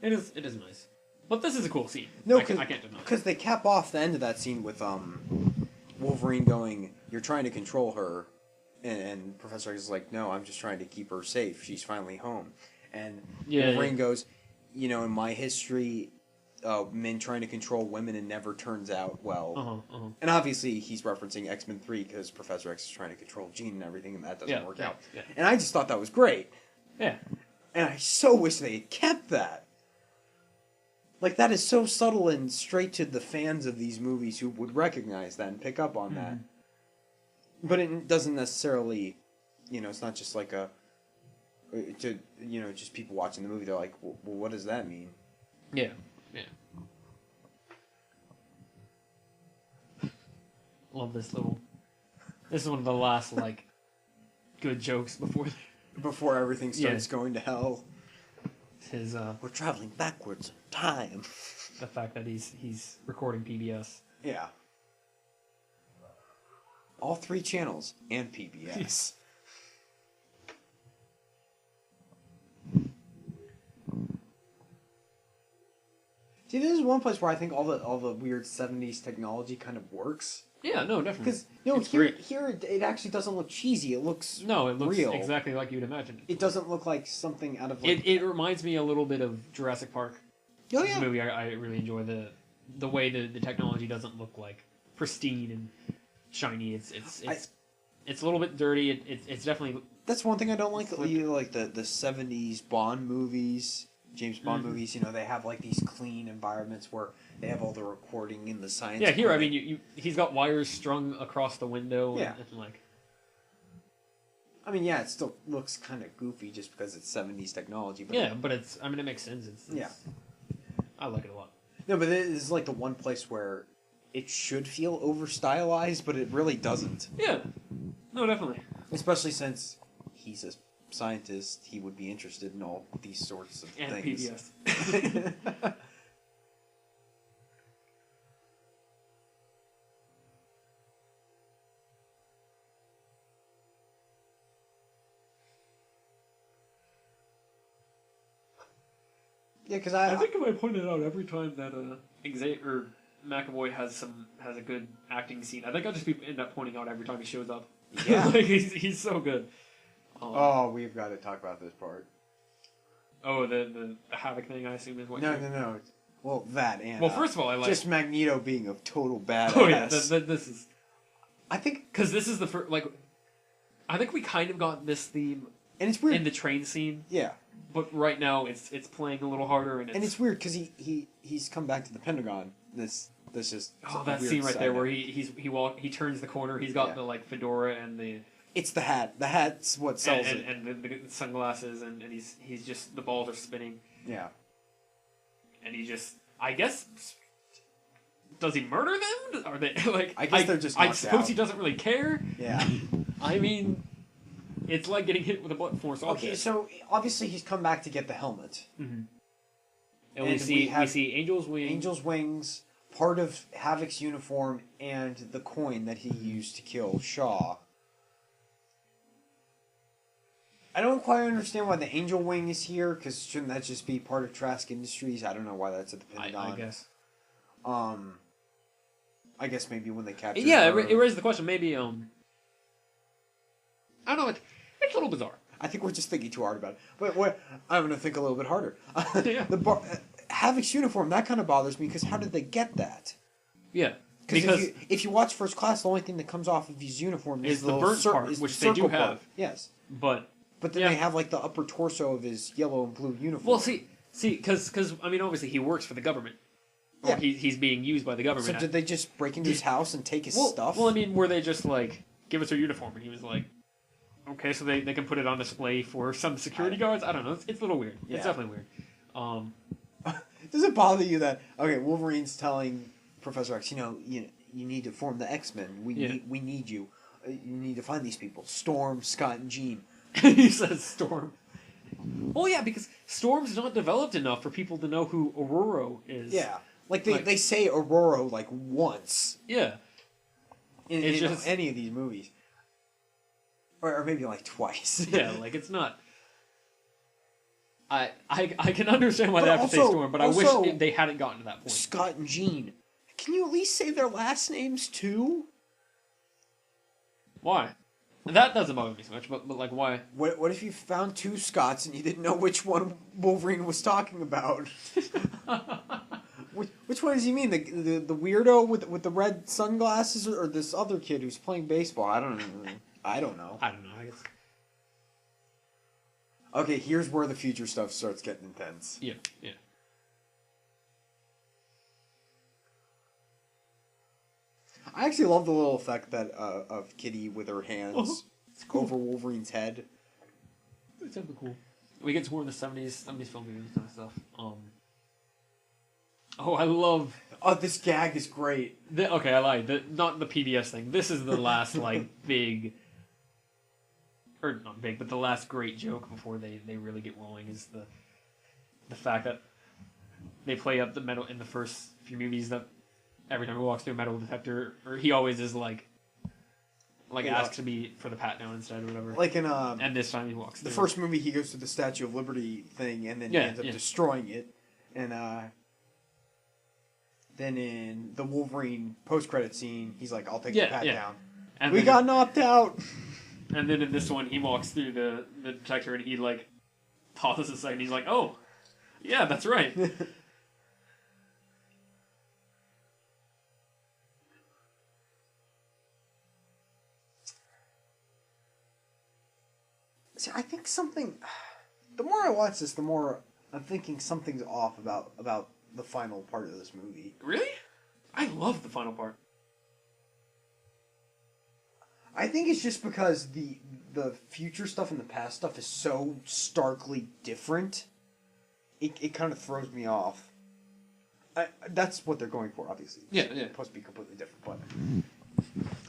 It is nice, but this is a cool scene. No, I can't deny it. Because they cap off the end of that scene with Wolverine going, "You're trying to control her," and Professor X is like, "No, I'm just trying to keep her safe. She's finally home." And Wolverine goes, "You know, in my history, men trying to control women and never turns out well. And obviously he's referencing X-Men 3 because Professor X is trying to control Jean and everything, and that doesn't work out. Yeah. And I just thought that was great. Yeah. And I so wish they had kept that. Like, that is so subtle and straight to the fans of these movies who would recognize that and pick up on that. But it doesn't necessarily, it's not just like just people watching the movie. They're like, well, what does that mean? Yeah. Love this little... This is one of the last, good jokes before everything starts going to hell. His, we're traveling backwards in time. The fact that he's recording PBS. Yeah. All 3 channels and PBS. See, this is one place where I think all the weird 70s technology kind of works. Yeah, no, definitely. Because here it actually doesn't look cheesy. It looks real. Exactly like you'd imagine. It doesn't look like something out of It reminds me a little bit of Jurassic Park. Oh, This movie, I really enjoy the way the technology doesn't look like pristine and shiny. It's a little bit dirty. It's definitely... That's one thing I don't like. Like the 70s Bond movies, James Bond movies, they have these clean environments where they have all the recording in the science. Yeah, here, he's got wires strung across the window. Yeah. And it still looks kind of goofy just because it's 70s technology. But but it makes sense. I like it a lot. No, but it is the one place where it should feel over-stylized, but it really doesn't. Yeah. No, definitely. Especially since he's a scientist, he would be interested in all these sorts of things. And PBS. Yeah, because I think if I pointed out every time that McAvoy has a good acting scene, I think I'll just end up pointing out every time he shows up. Yeah. He's so good. We've got to talk about this part. Oh, the Havoc thing, I assume, is what No. Well, that and... Well, first of all, I like... Just Magneto being a total badass. Oh, yeah, this is... I think... Because this is the first... I think we kind of got this theme... And it's weird. In the train scene. Yeah. But right now, it's playing a little harder, and it's weird, because he's come back to the Pentagon. This just... that scene right there where he turns the corner, he's got the, fedora and the... It's the hat. The hat's what sells it. And the sunglasses, and he's just... The balls are spinning. Yeah. And he just... I guess... Does he murder them? Are they, I guess they're just knocked I suppose out. he doesn't really care. Yeah. It's like getting hit with a blunt force object. Okay, so obviously he's come back to get the helmet. Mm-hmm. And we see Angel's wings. Angel's wings, part of Havoc's uniform, and the coin that he used to kill Shaw. I don't quite understand why the Angel wing is here, because shouldn't that just be part of Trask Industries? I don't know why that's at the Pentagon. I guess. I guess maybe when they capture... Yeah, it raises the question. Maybe, I don't know. It's a little bizarre. I think we're just thinking too hard about it. But I'm going to think a little bit harder. Yeah. Havoc's uniform, that kind of bothers me, because how did they get that? Yeah. Because if you watch First Class, the only thing that comes off of his uniform is the burnt part, which they do have. Part. Yes. But then they have, the upper torso of his yellow and blue uniform. Well, see, because, obviously he works for the government. Or he's being used by the government. So did they just break into his house and take his stuff? Well, were they just give us our uniform? And he was like, okay, so they can put it on display for some security guards? I don't know. It's a little weird. Yeah. It's definitely weird. Does it bother you that, Wolverine's telling Professor X, you need to form the X-Men. We need you. You need to find these people. Storm, Scott, and Jean. He says Storm. Oh, yeah, because Storm's not developed enough for people to know who Aurora is. Yeah. They say Aurora, once. Yeah. In any of these movies. Or maybe, twice. Yeah, it's not... I can understand why they have to say Storm, but I wish they hadn't gotten to that point. Scott and Jean. Can you at least say their last names, too? Why? That doesn't bother me so much, but why? What if you found 2 Scotts and you didn't know which one Wolverine was talking about? Which one does he mean? The weirdo with the red sunglasses, or this other kid who's playing baseball? I don't know. I don't know. I guess. Okay, here's where the future stuff starts getting intense. Yeah. I actually love the little effect that of Kitty with her hands cool. over Wolverine's head. It's definitely cool. We get to more of the 70s film movies and stuff. I love... Oh, this gag is great. Okay, I lied. Not the PBS thing. This is the last, big... Or, not big, but the last great joke before they really get rolling is the fact that they play up the metal in the first few movies that every time he walks through a metal detector, or he always is asks to be for the pat down instead or whatever. Like in and this time he walks through. The first movie, he goes to the Statue of Liberty thing, and then he ends up destroying it. And then in the Wolverine post-credit scene, he's like, "I'll take the pat down." And we got knocked out. And then in this one, he walks through the detector, and he pauses a second. He's like, "Oh, yeah, that's right." See, I think something... The more I watch this, the more I'm thinking something's off about the final part of this movie. Really? I love the final part. I think it's just because the future stuff and the past stuff is so starkly different. It kind of throws me off. That's what they're going for, obviously. Yeah. It's supposed to be completely different, but...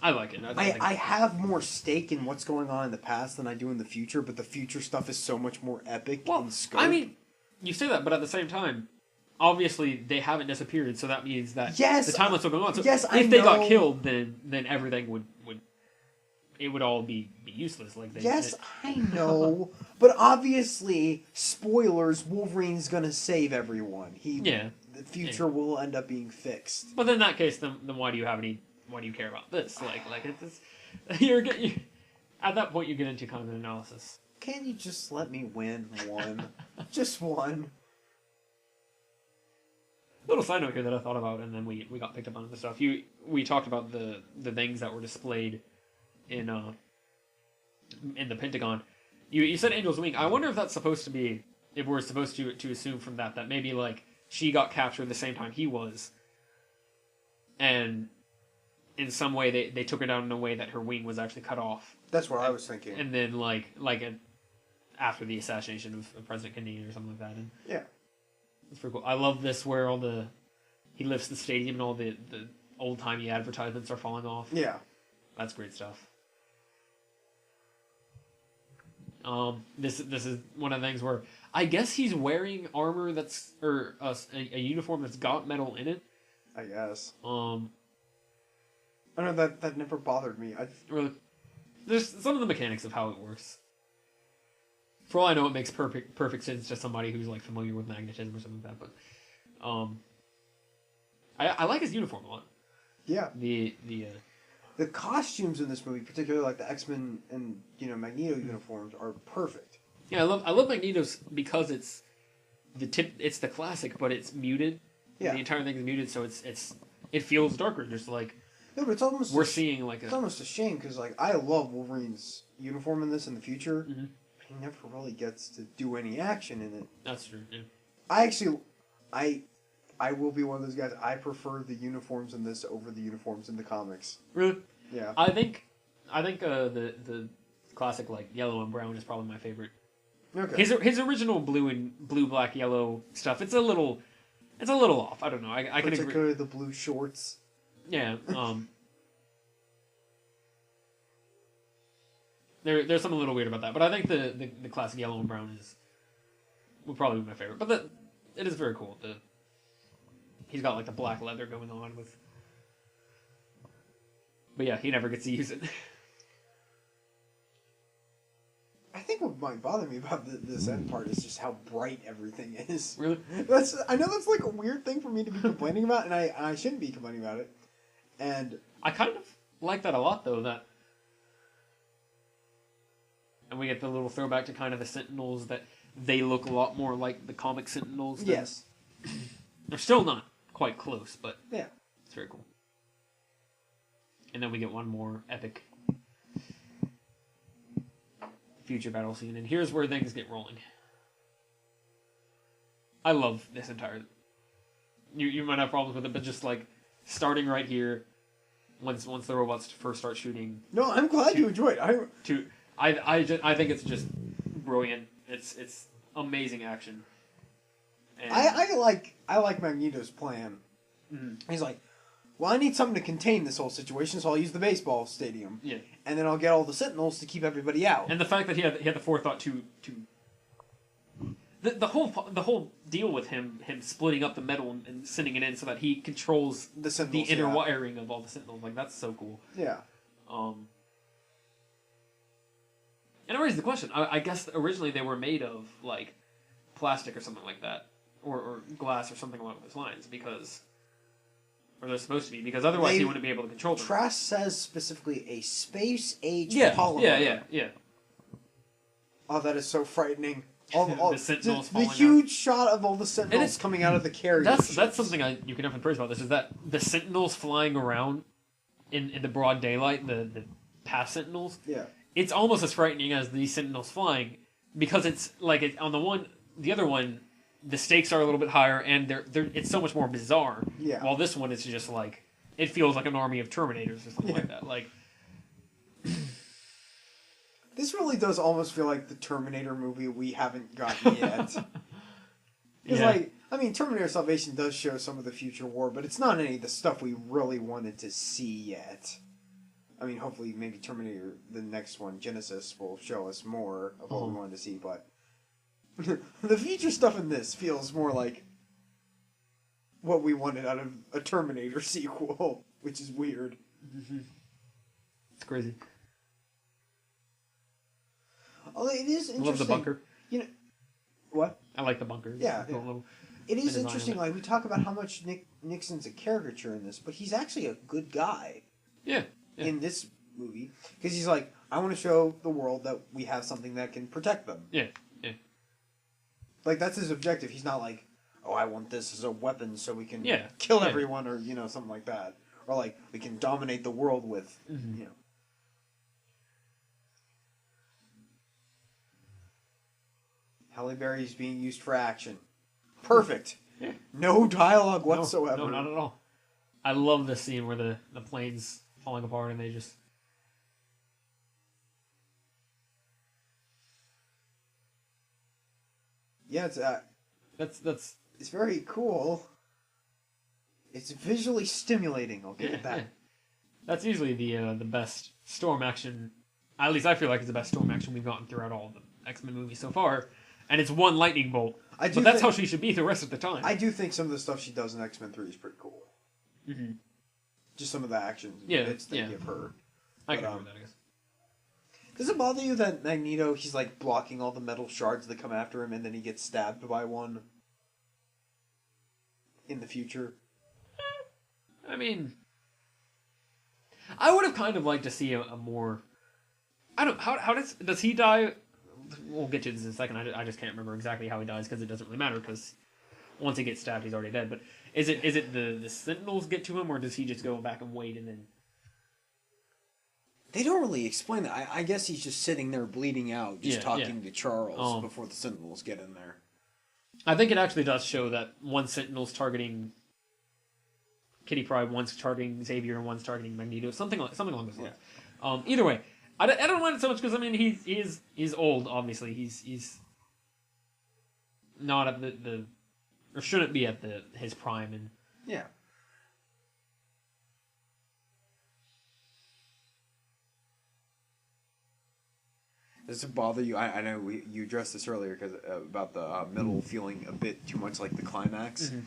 I like it. I have more stake in what's going on in the past than I do in the future, but the future stuff is so much more epic in scope. I mean, you say that, but at the same time, obviously they haven't disappeared, so that means that the timeline's still going on. So if they got killed, then everything would all be useless. I know, but obviously, spoilers. Wolverine's gonna save everyone. The future will end up being fixed. But in that case, then why do you care about this? It's at that point you get into kind of an analysis. Can't you just let me win one? Just one. Little side note here that I thought about, and then we got picked up on the stuff. We talked about the things that were displayed in the Pentagon. You said Angel's Wing. I wonder if that's supposed to be, if we're supposed to assume from that maybe she got captured the same time he was, and in some way they took her down in a way that her wing was actually cut off. That's what I was thinking. And then after the assassination of President Kennedy or something like that. And yeah, it's pretty cool. I love this where he lifts the stadium and all the old timey advertisements are falling off. Yeah, that's great stuff. This is one of the things where I guess he's wearing armor a uniform that's got metal in it. I guess. I don't know, that never bothered me. There's some of the mechanics of how it works. For all I know, it makes perfect sense to somebody who's familiar with magnetism or something like that. But I like his uniform a lot. Yeah. The costumes in this movie, particularly the X-Men and Magneto uniforms, are perfect. Yeah, I love Magneto's because it's the classic, but it's muted. Yeah. The entire thing is muted, so it feels darker. Just no, but it's almost it's almost a shame because I love Wolverine's uniform in this in the future. Mm-hmm. He never really gets to do any action in it. That's true. Yeah. I will be one of those guys. I prefer the uniforms in this over the uniforms in the comics. Really? Yeah. I think the classic yellow and brown is probably my favorite. Okay. His original blue black yellow stuff. It's a little off. I don't know. I can agree. Particularly the blue shorts. Yeah. There's something a little weird about that, but I think the classic yellow and brown would probably be my favorite. But it is very cool. He's got the black leather going on with. But yeah, he never gets to use it. I think what might bother me about this end part is just how bright everything is. Really? I know that's a weird thing for me to be complaining about, and I shouldn't be complaining about it. And I kind of like that a lot, though. And we get the little throwback to kind of the Sentinels that they look a lot more like the comic Sentinels. Yes. They're still not quite close, but yeah, it's very cool. And then we get one more epic future battle scene, and here's where things get rolling. I love this entire. You might have problems with it, but just like starting right here, once the robots first start shooting. No, I'm glad you enjoyed it. I think it's just brilliant. It's amazing action. And I like Magneto's plan. Mm-hmm. He's like, well, I need something to contain this whole situation, so I'll use the baseball stadium. Yeah. And then I'll get all the Sentinels to keep everybody out. And the fact that he had the forethought to the whole deal with him splitting up the metal and sending it in so that he controls the Sentinels, inner wiring of all the Sentinels, like that's so cool. Yeah. And it raises the question. I guess originally they were made of like plastic or something like that, or glass or something along those lines, because. Or they're supposed to be, because otherwise he wouldn't be able to control them. Trask says specifically a space-age polymer. Yeah. Oh, that is so frightening. The Sentinels falling the huge shot of all the Sentinels coming out of the carrier. That's something you can definitely praise about this, is that the Sentinels flying around in the broad daylight, the past Sentinels, it's almost as frightening as these Sentinels flying, because it's like on the other one, the stakes are a little bit higher, and it's so much more bizarre. Yeah. While this one is just like, it feels like an army of Terminators or something like that. Like, this really does almost feel like the Terminator movie we haven't gotten yet. Because, Terminator Salvation does show some of the future war, but it's not any of the stuff we really wanted to see yet. I mean, hopefully, maybe Terminator, the next one, Genesis, will show us more of what we wanted to see, but the future stuff in this feels more like what we wanted out of a Terminator sequel, which is weird. Mm-hmm. It's crazy. Although it is interesting. I love the bunker. What? I like the bunker. Yeah. It is interesting. Like, we talk about how much Nixon's a caricature in this, but he's actually a good guy. Yeah. In this movie, because he's like, I want to show the world that we have something that can protect them. Yeah. Like, that's his objective. He's not like, oh, I want this as a weapon so we can kill everyone, or, something like that. Or, like, we can dominate the world with, Halle Berry's being used for action. Perfect. Yeah. No dialogue whatsoever. No, not at all. I love this scene where the plane's falling apart and they just... Yeah, That's it's very cool. It's visually stimulating. I'll give it that. Yeah. That's usually the best storm action. At least I feel like it's the best storm action we've gotten throughout all of the X-Men movies so far. And it's one lightning bolt. But that's how she should be the rest of the time. I do think some of the stuff she does in X-Men 3 is pretty cool. Mm-hmm. Just some of the actions bits they give her. I can agree with that, I guess. Does it bother you that Magneto, he's like blocking all the metal shards that come after him, and then he gets stabbed by one in the future? I mean, I would have kind of liked to see a more... How does he die? We'll get to this in a second. I just can't remember exactly how he dies, because it doesn't really matter, because once he gets stabbed, he's already dead. But is it the Sentinels get to him, or does he just go back and wait and then... They don't really explain that. I guess he's just sitting there bleeding out, just talking to Charles before the Sentinels get in there. I think it actually does show that one Sentinel's targeting Kitty Pryde, one's targeting Xavier, and one's targeting Magneto. Something along those lines. Yeah. Either way, I don't mind it so much because, I mean, he's old, obviously. He's not at the or shouldn't be at his prime. And yeah. Does it bother you? I know you addressed this earlier about the middle feeling a bit too much like the climax. Mm-hmm.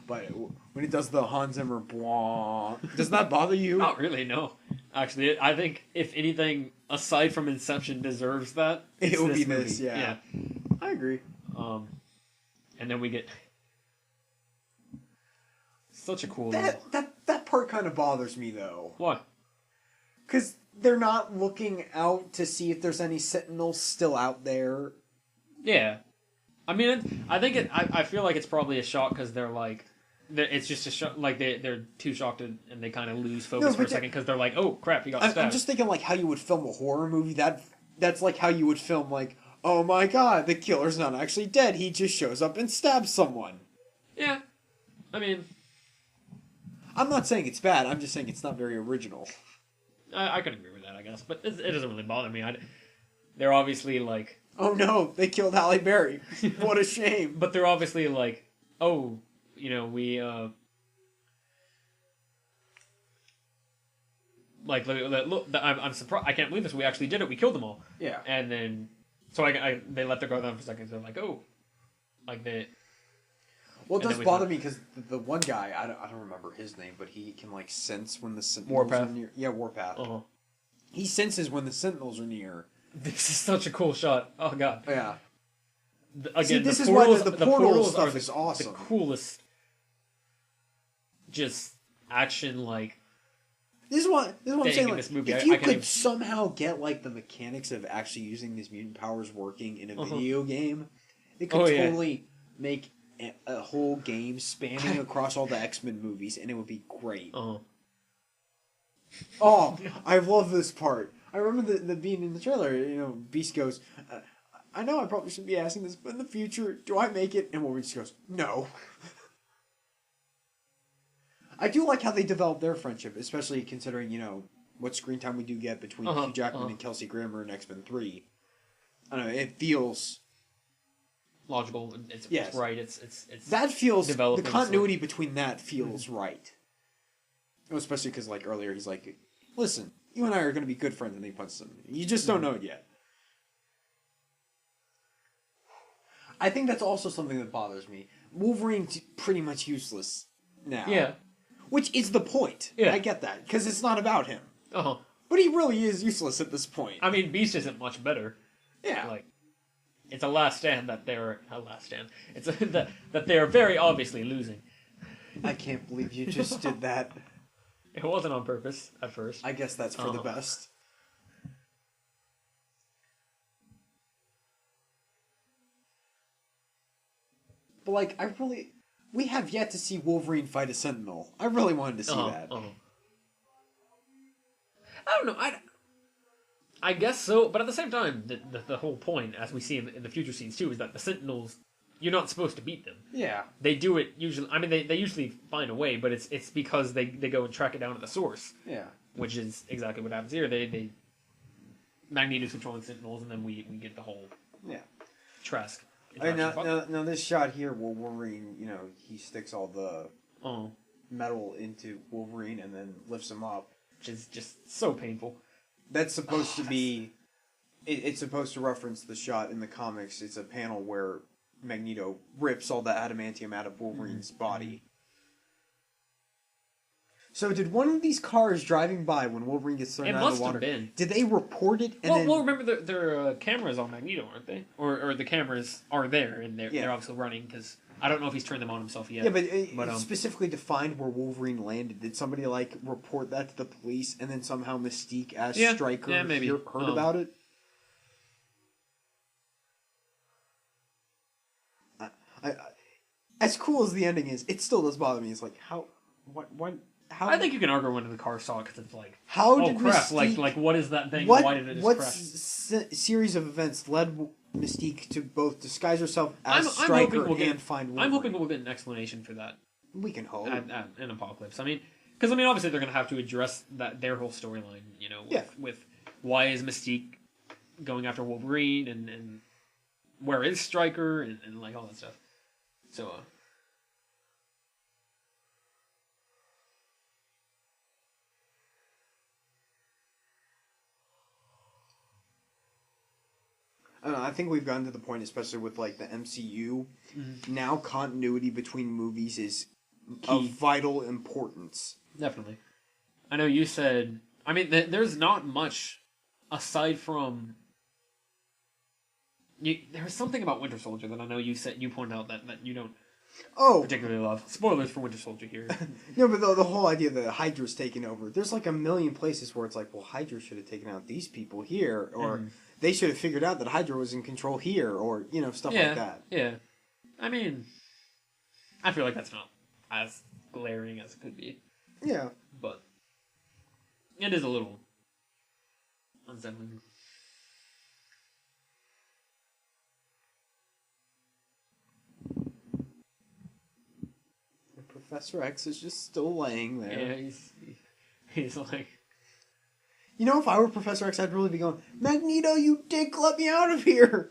But when he does the Hans Zimmer blah, does that bother you? Not really, no. Actually, I think if anything aside from Inception deserves that, it would be movie. this. Yeah, I agree. And then we get such a cool that part kind of bothers me though. Why? Because they're not looking out to see if there's any Sentinels still out there. Yeah. I mean, I feel like it's probably a shot because they're like, it's just like they're too shocked and they kind of lose focus for a second because they're like, oh crap, he got stabbed. I'm just thinking like how you would film a horror movie. That's like how you would film like, oh my god, the killer's not actually dead. He just shows up and stabs someone. Yeah, I mean, I'm not saying it's bad. I'm just saying it's not very original. I can agree with that, I guess, but it doesn't really bother me. They're obviously like, oh no, they killed Halle Berry. What a shame. But they're obviously like, oh, we like look, I'm surprised. I can't believe this. We actually did it. We killed them all. Yeah. And then they let their guard down for a second. So they're like, oh, like they. Well, it does bother me because the one guy, I don't remember his name, but he can like sense when the Sentinels are near. Yeah, Warpath. Uh-huh. He senses when the Sentinels are near. This is such a cool shot. Oh god. Yeah. Again, see, this is portals, why the portal stuff is awesome. The coolest. Just action like. This is what I'm saying. Like, this movie. If you could somehow get like the mechanics of actually using these mutant powers working in a video game, it could totally make a whole game spanning across all the X-Men movies, and it would be great. Oh, I love this part. I remember the being in the trailer. Beast goes, "I know I probably shouldn't be asking this, but in the future, do I make it?" And Wolverine just goes, "No." I do like how they develop their friendship, especially considering what screen time we do get between Hugh Jackman and Kelsey Grammer in X-Men 3. I don't know. It feels logical. It's right. It's that feels the continuity between that feels right. Especially because like earlier he's like, "Listen, you and I are going to be good friends," and he punches him. You just don't know it yet. I think that's also something that bothers me. Wolverine's pretty much useless now. Yeah. Which is the point. Yeah. I get that, because it's not about him. Uh-huh. But he really is useless at this point. I mean, Beast isn't much better. Yeah. Like, it's a last stand that they're... A last stand. It's that they're very obviously losing. I can't believe you just did that. It wasn't on purpose, at first. I guess that's for the best. But, like, we have yet to see Wolverine fight a Sentinel. I really wanted to see that. I don't know. I guess so, but at the same time, the whole point, as we see in the future scenes too, is that the Sentinels, you're not supposed to beat them. Yeah. They do it usually. I mean, they usually find a way, but it's because they go and track it down at the source. Yeah. Which is exactly what happens here. They Magneto's controlling Sentinels, and then we get the whole Trask. Now this shot here, where Wolverine, he sticks all the metal into Wolverine and then lifts him up, which is just so painful. That's supposed to be. It's supposed to reference the shot in the comics. It's a panel where Magneto rips all the adamantium out of Wolverine's body. So did one of these cars driving by when Wolverine gets thrown out of the water? It must have been. Did they report it? Well, remember their cameras on Magneto, aren't they? Or the cameras are there and they're obviously running because I don't know if he's turned them on himself yet. Yeah, but specifically to find where Wolverine landed, did somebody report that to the police and then somehow Mystique as Stryker heard about it? As cool as the ending is, it still does bother me. It's like how. I think you can argue when the car saw it because it's like, how did crap! Mystique, like what is that thing? Why did it just crash? Series of events led Mystique to both disguise herself as Stryker and find Wolverine? I'm hoping we'll get an explanation for that. We can hope in Apocalypse. I mean, because obviously they're going to have to address their whole storyline. With why is Mystique going after Wolverine and where is Stryker and like all that stuff. So. I don't know, I think we've gotten to the point, especially with like the MCU, now continuity between movies is of vital importance. Definitely. I know you said... I mean, there's not much aside from... There's something about Winter Soldier that I know you pointed out that you don't particularly love. Spoilers for Winter Soldier here. No, but the whole idea that Hydra's taken over, there's like a million places where it's like, well, Hydra should have taken out these people here, or... They should have figured out that Hydra was in control here, or, stuff like that. Yeah. I mean, I feel like that's not... as glaring as it could be. Yeah. But it is a little unsettling. And Professor X is just still laying there. Yeah, he's like... You know, if I were Professor X, I'd really be going, Magneto, you dick, let me out of here!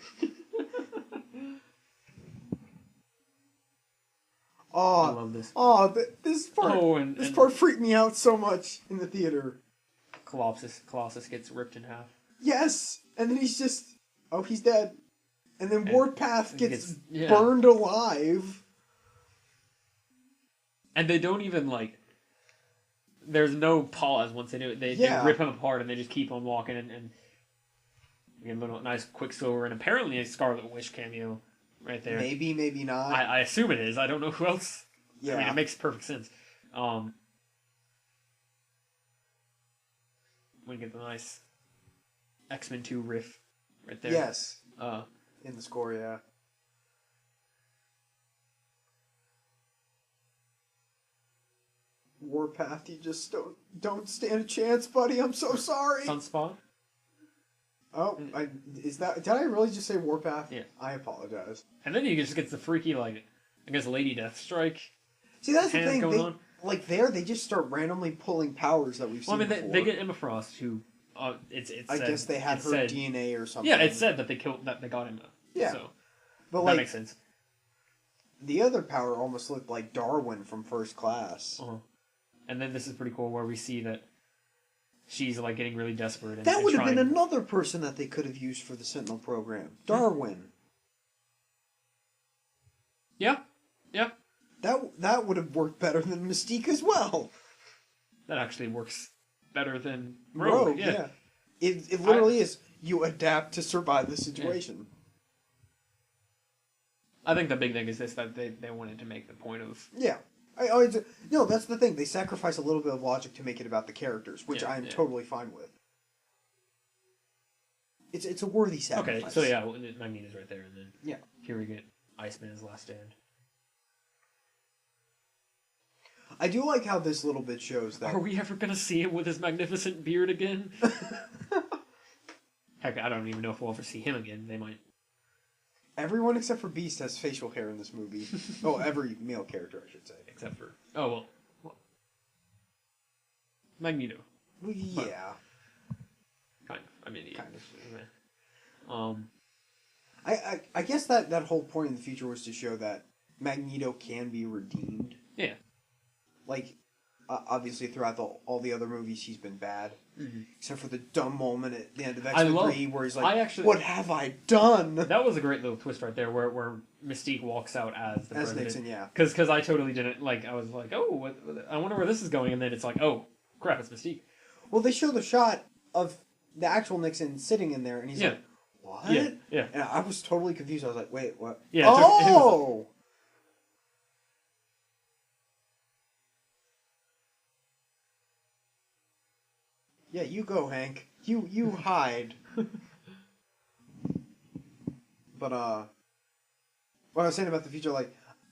Oh, I love this. Oh, this part. Oh, this part freaked me out so much in the theater. Colossus gets ripped in half. Yes, and then he's just, he's dead, and then Warpath gets yeah. burned alive. And they don't even like. There's no pause once they do it. They rip him apart and they just keep on walking and get a little nice Quicksilver and apparently a Scarlet Witch cameo. Right there. Maybe, maybe not. I assume it is. I don't know who else. Yeah. I mean, it makes perfect sense. We get the nice X-Men 2 riff right there. Yes. In the score, yeah. Warpath, you just don't stand a chance, buddy. I'm so sorry. Sunspot. Oh, did I really just say Warpath? Yeah. I apologize. And then he just gets the freaky, like, I guess Lady Deathstrike. See, that's the thing. They just start randomly pulling powers that we've seen before. They get Emma Frost, who, I guess they had her DNA or something. Yeah, it said that they got Emma. Yeah. So, but that makes sense. The other power almost looked like Darwin from First Class. Uh-huh. And then this is pretty cool where we see that she's like getting really desperate. That would have been another person that they could have used for the Sentinel program. Darwin. Yeah. Yeah. That would have worked better than Mystique as well. That actually works better than Rogue. Yeah. It literally is. You adapt to survive the situation. Yeah. I think the big thing is this, that they wanted to make the point of... Yeah. No, that's the thing. They sacrifice a little bit of logic to make it about the characters, which I'm totally fine with. It's a worthy sacrifice. Okay, so yeah, Magneto's right there, and then here we get Iceman's last stand. I do like how this little bit shows that... Are we ever going to see him with his magnificent beard again? Heck, I don't even know if we'll ever see him again. They might... Everyone except for Beast has facial hair in this movie. Every male character, I should say. Except for... well Magneto. Well, yeah. Kind of. I mean, kind of. Yeah. I guess that whole point in the future was to show that Magneto can be redeemed. Yeah. Like, obviously throughout all the other movies he's been bad. Mm-hmm. Except for the dumb moment at the end of X-Men 3 where he's like, what have I done? That was a great little twist right there where Mystique walks out as the president. Nixon, yeah. Because I totally didn't, I was like, I wonder where this is going, and then it's like, oh, crap, it's Mystique. Well, they show the shot of the actual Nixon sitting in there, and he's like, what? Yeah. And I was totally confused. I was like, wait, what? Yeah. Oh! Yeah, you go, Hank. You hide. But, what I was saying about the future,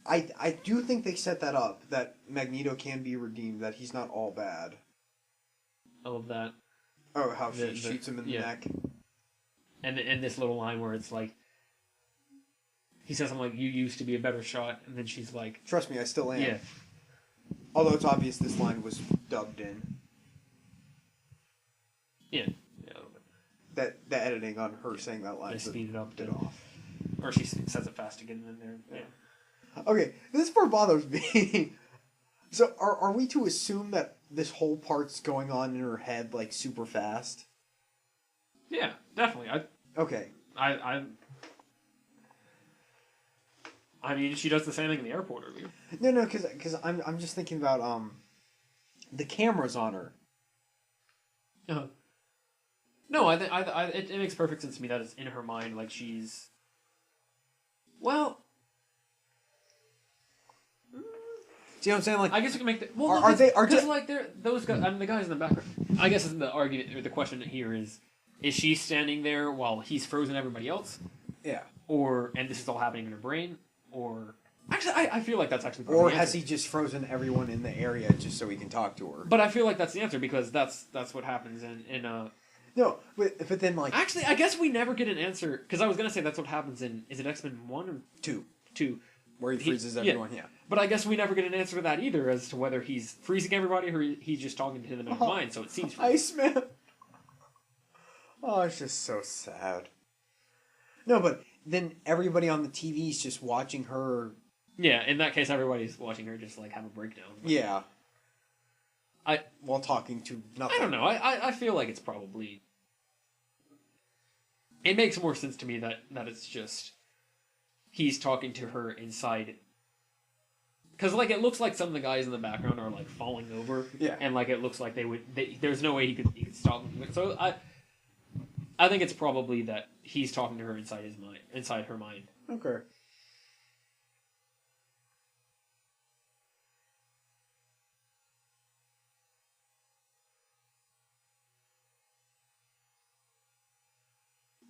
I do think they set that up, that Magneto can be redeemed, that he's not all bad. I love that. Oh, how she shoots him in the neck. And this little line where it's like, he says something like, you used to be a better shot, and then she's like... Trust me, I still am. Yeah. Although it's obvious this line was dubbed in. Yeah. The editing on her saying that line. They speed it up. Off. Or she says it fast again in there. Yeah. Okay, this part bothers me. So, are we to assume that this whole part's going on in her head, super fast? Yeah, definitely. Okay. I mean, she does the same thing in the airport earlier. No, because I'm just thinking about the cameras on her. Uh-huh. No, it makes perfect sense to me that it's in her mind, she's... Well... See what I'm saying? I guess you can make the... Well, are they those guys... I mean, the guys in the background... I guess the argument, or the question here is she standing there while he's frozen everybody else? Yeah. And this is all happening in her brain? Or Actually, I feel like that's actually part Or of the has answer. he just frozen everyone in the area just so he can talk to her? But I feel like that's the answer because that's what happens in No, but then like Actually, I guess we never get an answer because I was gonna say that's what happens in is it X-Men 1 or 2, 2? where he freezes everyone. Yeah. But I guess we never get an answer to that either as to whether he's freezing everybody or he's just talking to them in their mind. So it seems Iceman. Oh, it's just so sad. No, but then everybody on the TV is just watching her. Yeah, in that case, everybody's watching her just like have a breakdown. But Yeah. While talking to nothing. I don't know. I feel like it's probably. It makes more sense to me that it's just he's talking to her inside. Because like it looks like some of the guys in the background are like falling over. Yeah. And like it looks like there's no way he could stop them. So I think it's probably that he's talking to her inside her mind. Okay.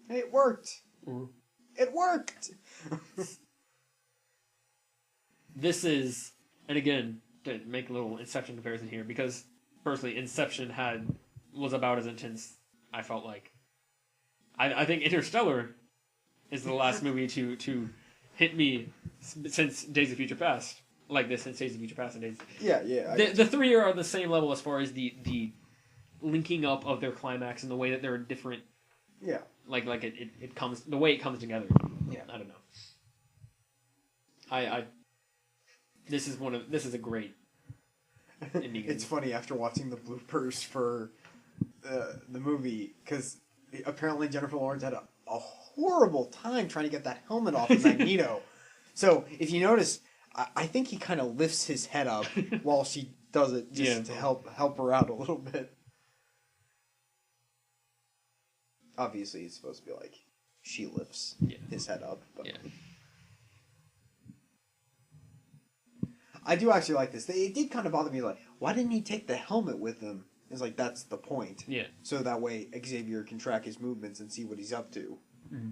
It worked. Mhm. It worked. This is, and again, to make a little Inception comparison here, because personally, Inception was about as intense. I felt like, I think Interstellar is the last movie to hit me since Days of Future Past, like this since Days of Future Past and Days. Yeah. The three are on the same level as far as the linking up of their climax and the way that they're different. Yeah. Like it comes the way it comes together. Yeah. I don't know. This is a great ending. It's funny after watching the bloopers for the movie because apparently Jennifer Lawrence had a horrible time trying to get that helmet off of Magneto. So if you notice, I think he kind of lifts his head up while she does it just to help her out a little bit. Obviously, it's supposed to be like she lifts his head up. But. Yeah. I do actually like this. It did kind of bother me, like, why didn't he take the helmet with him? It's like, that's the point. Yeah. So that way Xavier can track his movements and see what he's up to. Mm-hmm.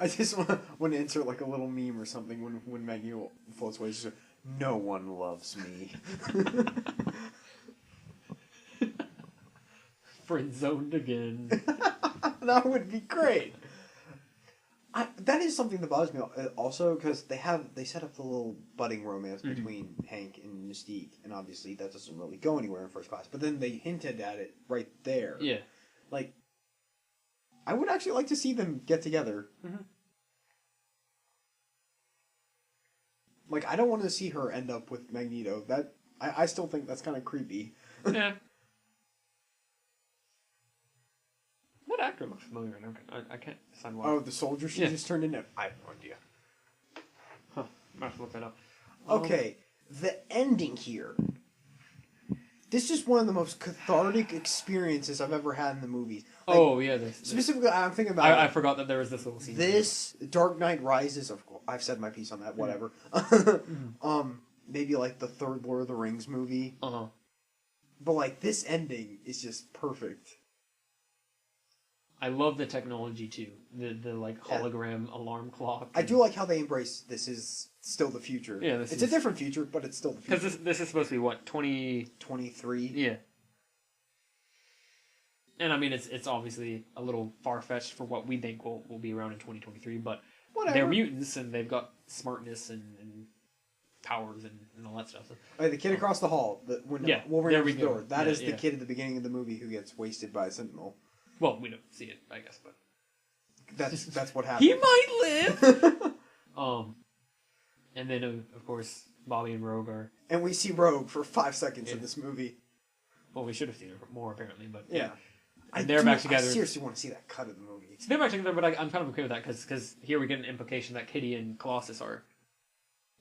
I just want to insert like a little meme or something when Magneto floats away. It's just, no one loves me. Friend zoned again. That would be great. That is something that bothers me also because they set up the little budding romance between Hank and Mystique, and obviously that doesn't really go anywhere in First Class. But then they hinted at it right there. Yeah. Like, I would actually like to see them get together. Mm-hmm. Like, I don't want to see her end up with Magneto. I still think that's kind of creepy. Yeah. What actor looks familiar? I can't decide why. Oh, the soldier she just turned into? I have no idea. Huh. I have to look that up. Okay, the ending here. This is one of the most cathartic experiences I've ever had in the movies. Like, specifically, I'm thinking about. I forgot that there was this little scene. This Dark Knight Rises. Of course, I've said my piece on that. Whatever. Maybe like the third Lord of the Rings movie. But like this ending is just perfect. I love the technology too. The like hologram alarm clock. I do like how they embrace this is still the future. Yeah, it's a different future, but it's still the future. Because this is supposed to be what 2023. Yeah. And I mean, it's obviously a little far fetched for what we think will be around in 2023, but whatever. They're mutants and they've got smartness and powers and all that stuff. So. The kid across the hall, Wolverine opens the door. That is the kid at the beginning of the movie who gets wasted by a Sentinel. Well, we don't see it, I guess, but that's what happened. He might live. And then of course Bobby and Rogue are. And we see Rogue for 5 seconds in this movie. Well, we should have seen her more apparently, but yeah. And they're back together. I seriously want to see that cut of the movie. So they're back together, but I'm kind of okay with that because here we get an implication that Kitty and Colossus are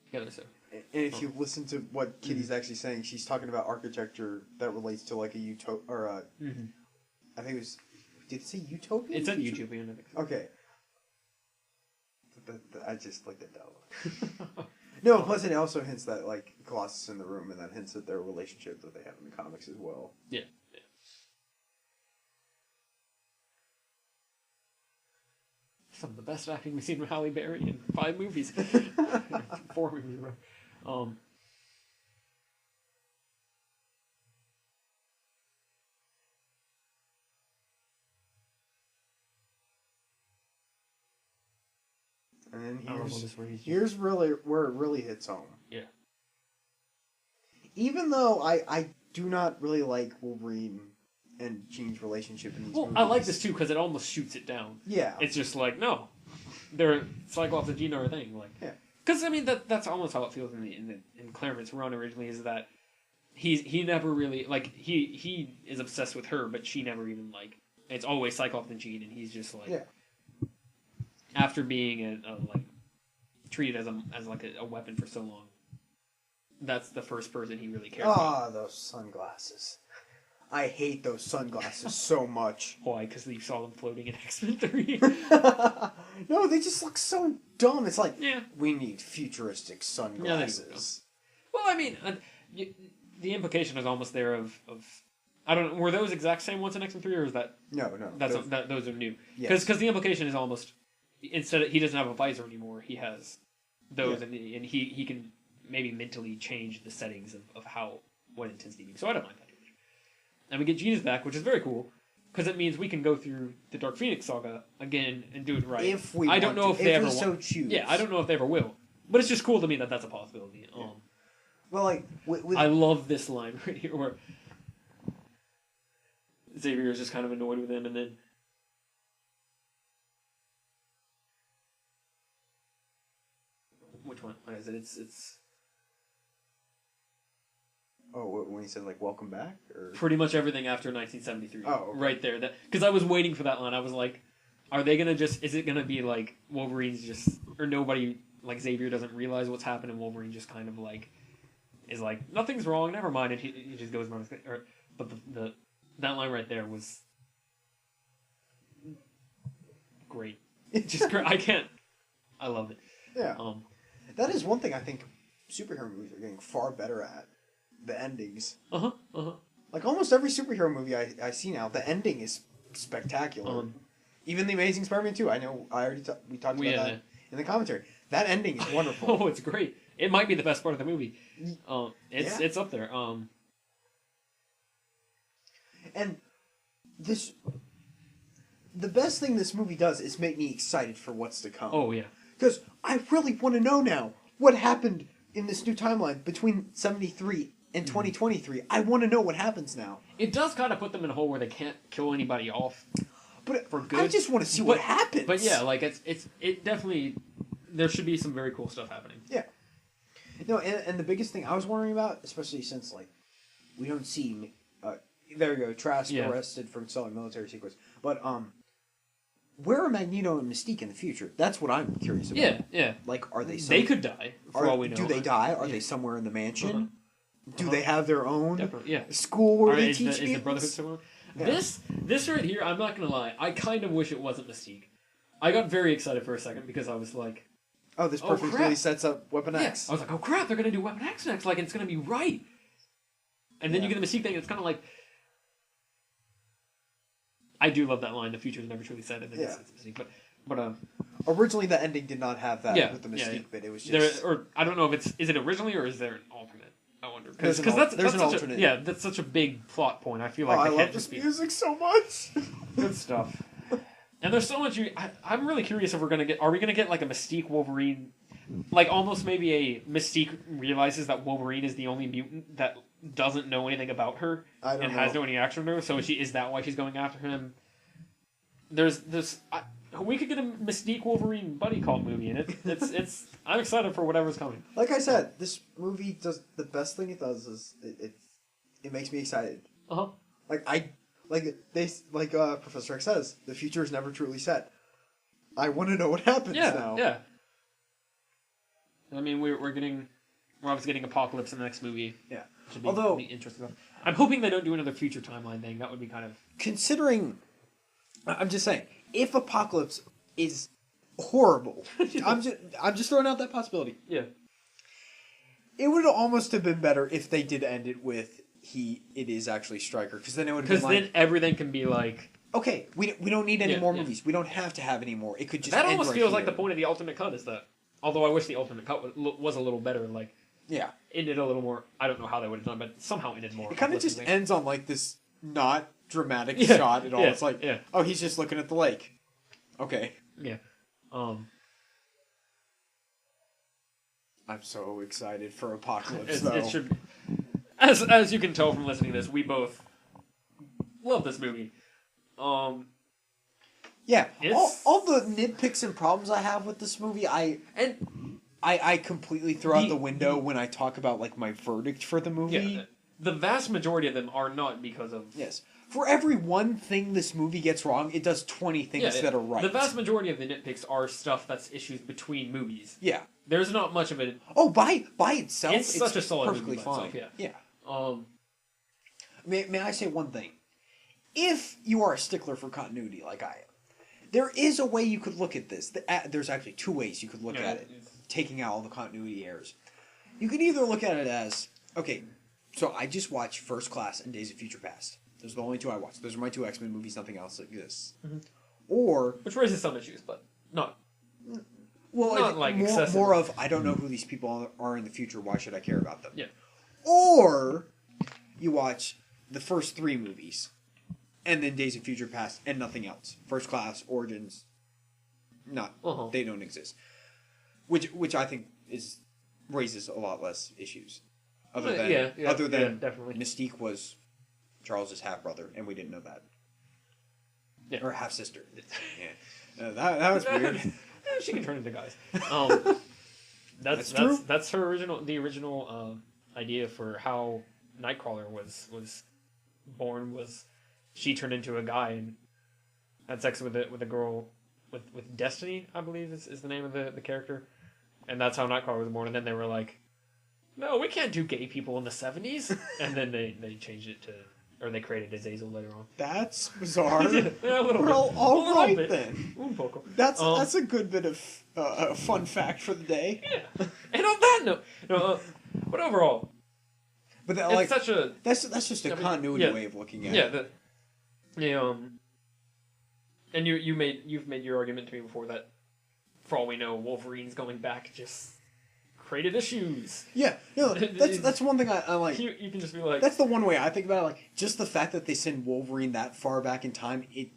together. So. And if you listen to what Kitty's actually saying, she's talking about architecture that relates to like a utopia or a. I think it was. Did it say utopia? It's a utopian. I think so. Okay. I just looked at that one. No, plus it also hints that, like, Colossus is in the room, and that hints at their relationship that they have in the comics as well. Yeah. Some of the best acting we've seen from Halle Berry in 5 movies. 4 movies, right? And then here's really where it really hits home. Yeah. Even though I do not really like Wolverine and Jean's relationship in these movies. I like this too because it almost shoots it down. Yeah. It's just like, no, they're Cyclops and Jean are a thing. Like, yeah. Because I mean that's almost how it feels in Claremont's run originally, is that he never really, like, he is obsessed with her, but she never even, like, it's always Cyclops and Jean, and he's just like, yeah. After being like treated as a weapon for so long, that's the first person he really cares about. Ah, those sunglasses. I hate those sunglasses so much. Why? Because you saw them floating in X-Men 3? No, they just look so dumb. It's like, yeah. We need futuristic sunglasses. Well, I mean, the implication is almost there of I don't know, were those exact same ones in X-Men 3, or is that... No. Those are new. Yes. Because the implication is almost, instead of, he doesn't have a visor anymore, he has those, and he can maybe mentally change the settings of what intensity means. So I don't mind that. And we get Jean's back, which is very cool, because it means we can go through the Dark Phoenix saga again and do it right. If we I don't know if they ever so choose. Yeah, I don't know if they ever will. But it's just cool to me that that's a possibility. Yeah. Well, like... I love this line right here where Xavier is just kind of annoyed with him, and then... Which one? What is it? It's... Oh, when he said, like, welcome back? Or... Pretty much everything after 1973. Oh, okay. Right there. Because I was waiting for that line. I was like, are they going to just... Is it going to be like Wolverine's just... Or nobody... Like, Xavier doesn't realize what's happened, and Wolverine just kind of, like... Is like, nothing's wrong, never mind. And he just goes... But that line right there was... Great. Just great. I can't... I love it. Yeah. That is one thing I think superhero movies are getting far better at. The endings. Like almost every superhero movie I see now, the ending is spectacular. Even The Amazing Spider-Man 2, I know we talked about that in the commentary. That ending is wonderful. Oh, it's great. It might be the best part of the movie. It's up there. And the best thing this movie does is make me excited for what's to come. Oh, yeah. Because I really want to know now what happened in this new timeline between 73 and 2023. I want to know what happens now. It does kind of put them in a hole where they can't kill anybody off, but for good. I just want to see what happens. But yeah, like it definitely, there should be some very cool stuff happening. Yeah. No, and the biggest thing I was wondering about, especially since like we don't see, there we go, Trask arrested for selling military secrets, but where are Magneto and Mystique in the future? That's what I'm curious about. Yeah. Like, are they? They could die. For all we know. Do they die? Are they somewhere in the mansion? Do they have their own school where they teach Is the Brotherhood somewhere? Yeah. This right here, I'm not gonna lie. I kind of wish it wasn't Mystique. I got very excited for a second because I was like, "Oh, this perfectly sets up Weapon X." I was like, "Oh crap, they're gonna do Weapon X next! Like, it's gonna be right." And then you get the Mystique thing. It's kind of like. I do love that line. The future is never truly said, and then it's Mystique. But originally the ending did not have that with the Mystique bit. It was just or I don't know if is it originally or is there an alternate? I wonder because there's an alternate. That's such a big plot point. I feel like I love this music so much. Good stuff. And there's so much. I'm really curious if we're gonna get. Are we gonna get like a Mystique Wolverine? Like almost maybe a Mystique realizes that Wolverine is the only mutant that doesn't know anything about her and has no interaction with her. So is that why she's going after him? There's this. We could get a Mystique Wolverine buddy cop movie, and it's. I'm excited for whatever's coming. Like I said, this movie does the best thing it does is it makes me excited. Like Professor X says, the future is never truly set. I want to know what happens now. Yeah. I mean, we're obviously getting Apocalypse in the next movie. Yeah. Although be interesting stuff. I'm hoping they don't do another future timeline thing. That would be kind of considering. I'm just saying, if Apocalypse is horrible, I'm just throwing out that possibility. Yeah. It would almost have been better if they did end it with it is actually Stryker, because then it would have been like... Because then everything can be like... Okay, we don't need any more movies. We don't have to have any more. It could just end almost right feels here. like the point of the ultimate cut is that... Although I wish the ultimate cut was a little better, like... Yeah. Ended a little more... I don't know how they would have done, but somehow ended more. It kind of just ends on like this not dramatic shot at all. It's like, oh, he's just looking at the lake. Okay. Yeah. I'm so excited for Apocalypse, though. It should be. As you can tell from listening to this, we both love this movie. Yeah, all the nitpicks and problems I have with this movie, I completely throw out the window when I talk about like my verdict for the movie. Yeah, the vast majority of them are not because of... Yes. For every one thing this movie gets wrong, it does 20 things that are right. The vast majority of the nitpicks are stuff that's issues between movies. Yeah. There's not much of it. Oh, by itself, it's such a solid perfectly movie fine. Itself, yeah. May I say one thing? If you are a stickler for continuity like I am, there is a way you could look at this. There's actually two ways you could look at it, taking out all the continuity errors. You could either look at it as, okay, so I just watched First Class and Days of Future Past. Those are the only two I watched. Those are my two X-Men movies. Nothing else exists. Mm-hmm. Or... Which raises some issues, but not... Well, not like more of, I don't know who these people are in the future. Why should I care about them? Yeah. Or you watch the first three movies, and then Days of Future Past, and nothing else. First Class, Origins, they don't exist. Which I think raises a lot less issues. Other than definitely. Mystique was Charles's half brother, and we didn't know that. Yeah. Or half sister. Yeah. That was weird. She can turn into guys. That's true. That's her original idea for how Nightcrawler was born. Was she turned into a guy and had sex with a girl with Destiny, I believe is the name of the character, and that's how Nightcrawler was born. And then they were like, no, we can't do gay people in the 70s, and then they changed it to. Or they created Azazel later on. That's bizarre. Yeah, a little bit. All right bit. then. Un poco. That's a good bit of a fun fact for the day. Yeah. And on that note, but overall, but it's such a that's just a continuity way of looking at it. And you've made your argument to me before that, for all we know, Wolverine's going back just created issues. Yeah, that's one thing I like. You can just be like... That's the one way I think about it. Like, just the fact that they send Wolverine that far back in time, it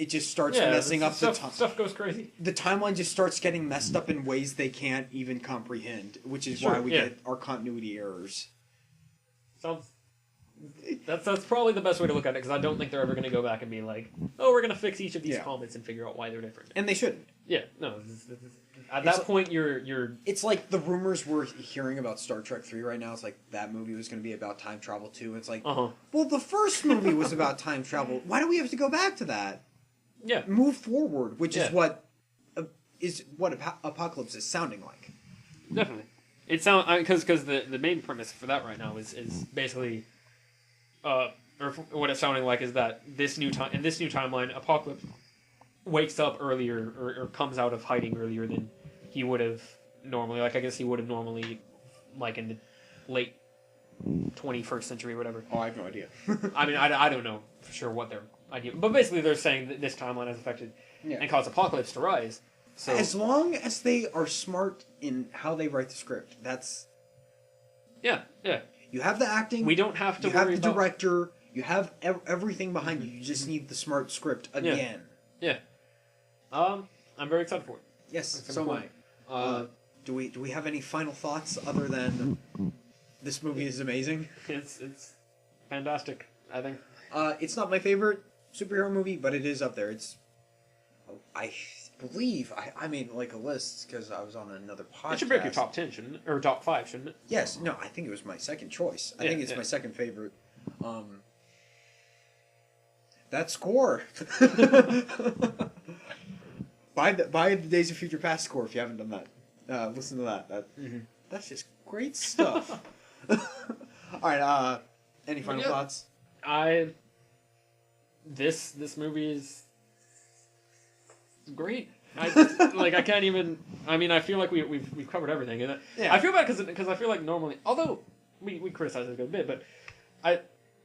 just starts messing up the time. Stuff goes crazy. The timeline just starts getting messed up in ways they can't even comprehend, which is why we get our continuity errors. That's probably the best way to look at it, because I don't think they're ever going to go back and be like, oh, we're going to fix each of these comments and figure out why they're different. And they shouldn't. Yeah, no. At that point, you're... It's like the rumors we're hearing about Star Trek 3 right now. It's like that movie was going to be about time travel too. It's like, well, the first movie was about time travel. Why do we have to go back to that? Yeah. Move forward, which is what Apocalypse is sounding like. Definitely. It sounds... Because the main premise for that right now is basically... or what it's sounding like is that in this new timeline, Apocalypse wakes up earlier or comes out of hiding earlier than he would have normally. Like, I guess he would have normally, like, in the late 21st century or whatever. Oh, I have no idea. I mean, I don't know for sure what their idea... But basically they're saying that this timeline has affected and caused Apocalypse to rise. So as long as they are smart in how they write the script, that's... Yeah. You have the acting. We don't have to worry about... You have the director. You have everything behind you. You just need the smart script again. Yeah. I'm very excited for it. Yes, so am I. Do we have any final thoughts other than this movie is amazing? It's fantastic, I think. It's not my favorite superhero movie, but it is up there. I believe I made like a list because I was on another podcast. It should break your top 10, shouldn't it? Or top 5, shouldn't it? Yes. No, I think it was my second choice. I think it's my second favorite. That score. Buy the Days of Future Past score if you haven't done that. Listen to that. That's just great stuff. All right. Any final thoughts? This movie is great. I can't even. I mean, I feel like we've covered everything. And Yeah. I feel bad because I feel like normally, although we criticize it a good bit, but I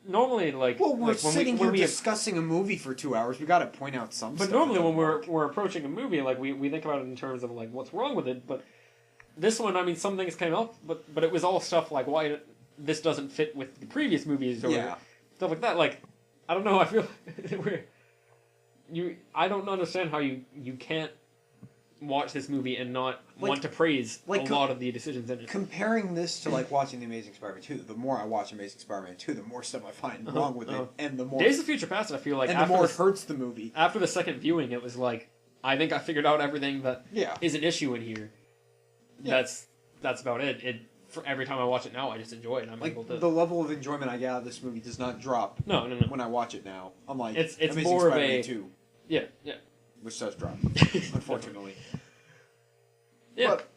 normally like. Well, we're like sitting here discussing a movie for 2 hours. We got to point out some. But stuff normally that when doesn't work. we're approaching a movie, like we think about it in terms of like what's wrong with it. But this one, I mean, some things came up, but it was all stuff like why this doesn't fit with the previous movies or stuff like that. Like I don't know. I feel I don't understand how you can't watch this movie and not want to praise a lot of the decisions in it. Comparing this to like watching The Amazing Spider-Man 2, the more I watch Amazing Spider-Man 2, the more stuff I find wrong with it, and the more Days of Future Past, I feel like, and the more it hurts the movie. After the second viewing, it was like I think I figured out everything that is an issue in here. Yeah. That's about it. For every time I watch it now, I just enjoy it. I'm like able to. The level of enjoyment I get out of this movie does not drop. No. When I watch it now, I'm like, it's Amazing more Spider-Man of a 2. Yeah. Which does drop, unfortunately. Yeah. But,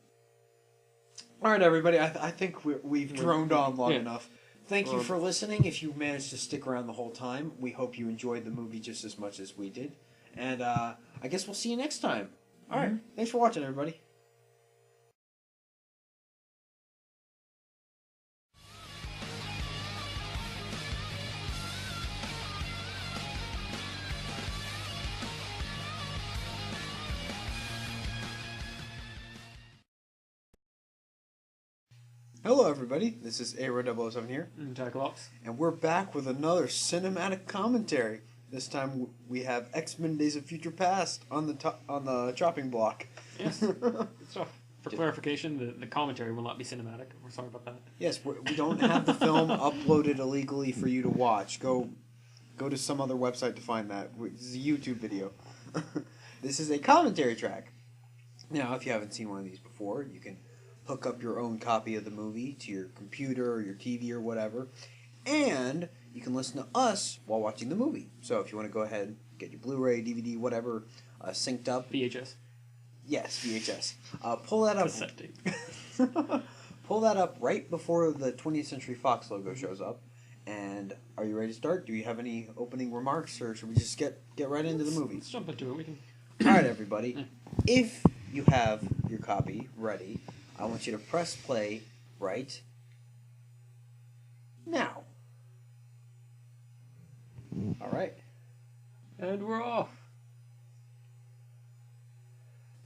all right, everybody. I think we've droned on long enough. Thank you for listening. If you managed to stick around the whole time, we hope you enjoyed the movie just as much as we did. And I guess we'll see you next time. All right. Thanks for watching, everybody. Hello, everybody. This is A-Row007 here. And Cyclops. And we're back with another cinematic commentary. This time we have X-Men Days of Future Past on the chopping block. Yes. So, for clarification, the commentary will not be cinematic. We're sorry about that. Yes, we don't have the film uploaded illegally for you to watch. Go to some other website to find that. This is a YouTube video. This is a commentary track. Now, if you haven't seen one of these before, you can hook up your own copy of the movie to your computer or your TV or whatever, and you can listen to us while watching the movie. So if you want to go ahead and get your Blu-ray, DVD, whatever, synced up. VHS. Yes, VHS. Pull that up. Pull that up right before the 20th Century Fox logo shows up. And are you ready to start? Do you have any opening remarks, or should we just get right into the movie? Let's jump into it. We can. All right, everybody. If you have your copy ready, I want you to press play right now. All right. And we're off.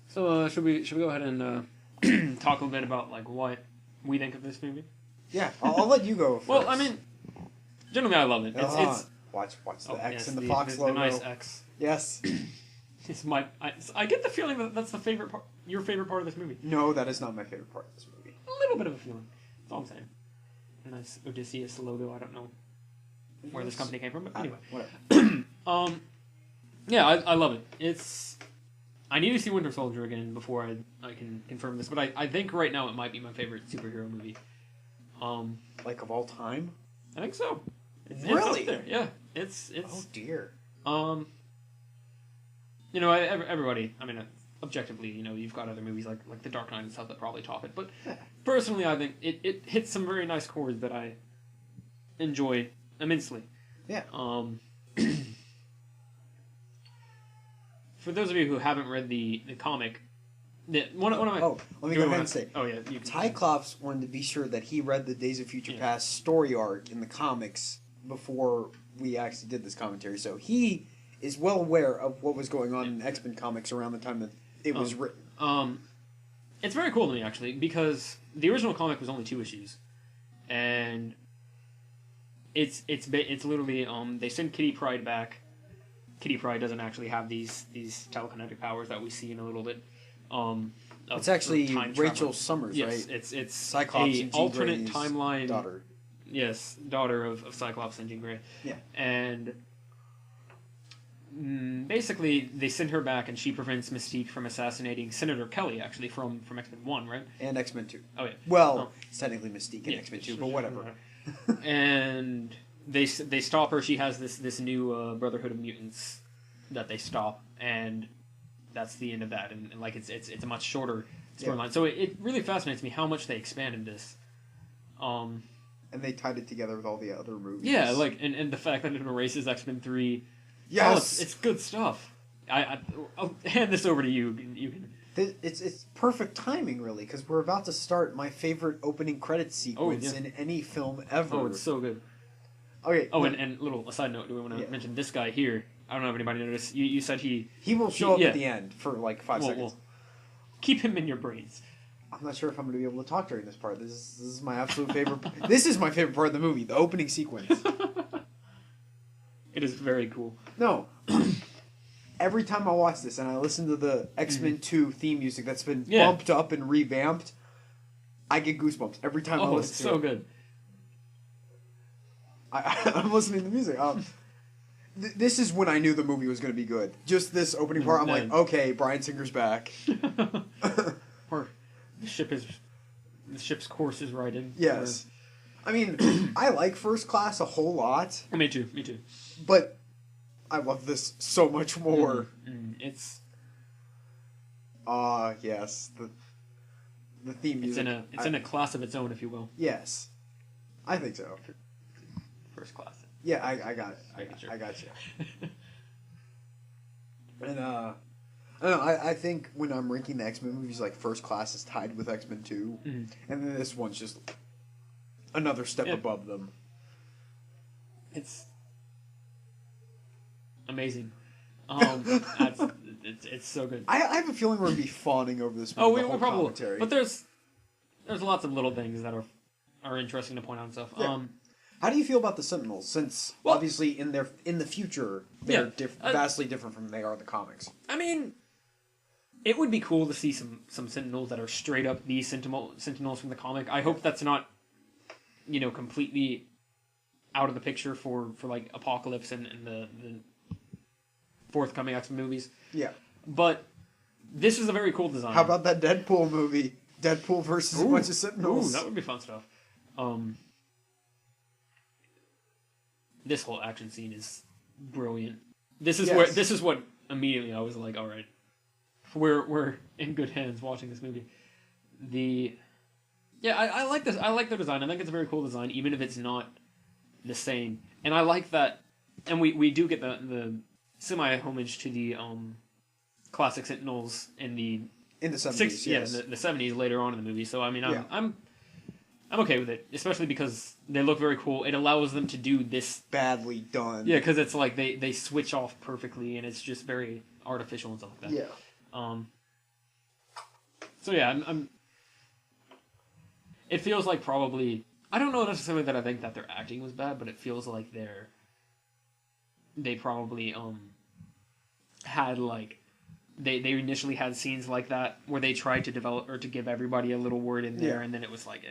So should we go ahead and talk a little bit about like what we think of this movie? Yeah, I'll let you go first. Well, I mean, generally I love it. It's watch the X and the Fox logo. The nice X. Yes. It's I get the feeling that that's the favorite part. Your favorite part of this movie? No, that is not my favorite part of this movie. A little bit of a feeling. That's all I'm saying. A nice Odysseus logo. I don't know where this company came from, but anyway. Whatever. Yeah, I love it. It's. I need to see Winter Soldier again before I can confirm this, but I think right now it might be my favorite superhero movie. Like of all time? I think so. Really? It's up there. Yeah. It's. Oh dear. You know, everybody. I mean, objectively, you know, you've got other movies like The Dark Knight and stuff that probably top it. But personally, I think it hits some very nice chords that I enjoy immensely. Yeah. For those of you who haven't read the comic, one of my let me go ahead and say. Oh yeah, Cyclops wanted to be sure that he read the Days of Future Past story arc in the comics before we actually did this commentary, so he is well aware of what was going on in X-Men comics around the time that it was written. It's very cool to me actually because the original comic was only 2 issues, and it's literally they send Kitty Pryde back. Kitty Pryde doesn't actually have these telekinetic powers that we see in a little bit. It's actually Rachel Summers, yes, right? It's Cyclops and alternate timeline daughter. Yes, daughter of Cyclops and Jean Grey. Yeah, and basically they send her back, and she prevents Mystique from assassinating Senator Kelly, actually from X-Men 1, right? And X-Men 2. Oh yeah. Well, it's technically Mystique in X-Men 2, but whatever. And they stop her. She has this new Brotherhood of Mutants that they stop, and that's the end of that. And like it's a much shorter storyline. So it really fascinates me how much they expanded this. And they tied it together with all the other movies. Yeah, like and the fact that it erases X-Men 3. Yes, it's good stuff. I'll hand this over to you. You can. It's perfect timing, really, because we're about to start my favorite opening credits sequence in any film ever. Oh, it's so good. Okay. Oh, and little aside note, do we want to mention this guy here? I don't know if anybody noticed. You said he will show up at the end for like 5 seconds. Well, keep him in your brains. I'm not sure if I'm going to be able to talk during this part. This is my absolute favorite. This is my favorite part of the movie, the opening sequence. It is very cool. No. Every time I watch this and I listen to the X-Men 2 theme music that's been bumped up and revamped, I get goosebumps every time I listen to it. Oh, it's so good. I'm listening to the music. This is when I knew the movie was going to be good. Just this opening part, I'm like, okay, Bryan Singer's back. Or the ship's course is right in. Yes. I mean, I like First Class a whole lot. Me too. But I love this so much more. It's... yes. The theme music. It's in a class of its own, if you will. Yes. I think so. First Class. Yeah, I got it. I got you. And, I don't know, I think when I'm ranking the X-Men movies, like, First Class is tied with X-Men 2. And then this one's just another step above them. It's amazing. It's so good. I have a feeling we're going to be fawning over this movie. Oh, we probably will. But there's lots of little things that are interesting to point out and stuff. Yeah. How do you feel about the Sentinels? Since obviously in the future they're vastly different from they are in the comics. I mean, it would be cool to see some Sentinels that are straight up the Sentinels from the comic. I hope that's not, completely out of the picture for like Apocalypse and the forthcoming X-Men movies. Yeah. But this is a very cool design. How about that Deadpool movie? Deadpool versus a bunch of Sentinels. Ooh, that would be fun stuff. This whole action scene is brilliant. This is what immediately I was like, all right, we're in good hands watching this movie. I like this. I like the design. I think it's a very cool design, even if it's not the same. And I like that. And we do get the semi homage to the classic Sentinels in the 70s. Yes. the 70s later on in the movie. So I mean, I'm okay with it, especially because they look very cool. It allows them to do this badly done. Yeah, because it's like they switch off perfectly, and it's just very artificial and stuff like that. Yeah. So yeah, I'm. It feels like probably I don't know necessarily that I think that their acting was bad, but it feels like they probably had like they initially had scenes like that where they tried to develop or to give everybody a little word in there, and then it was like,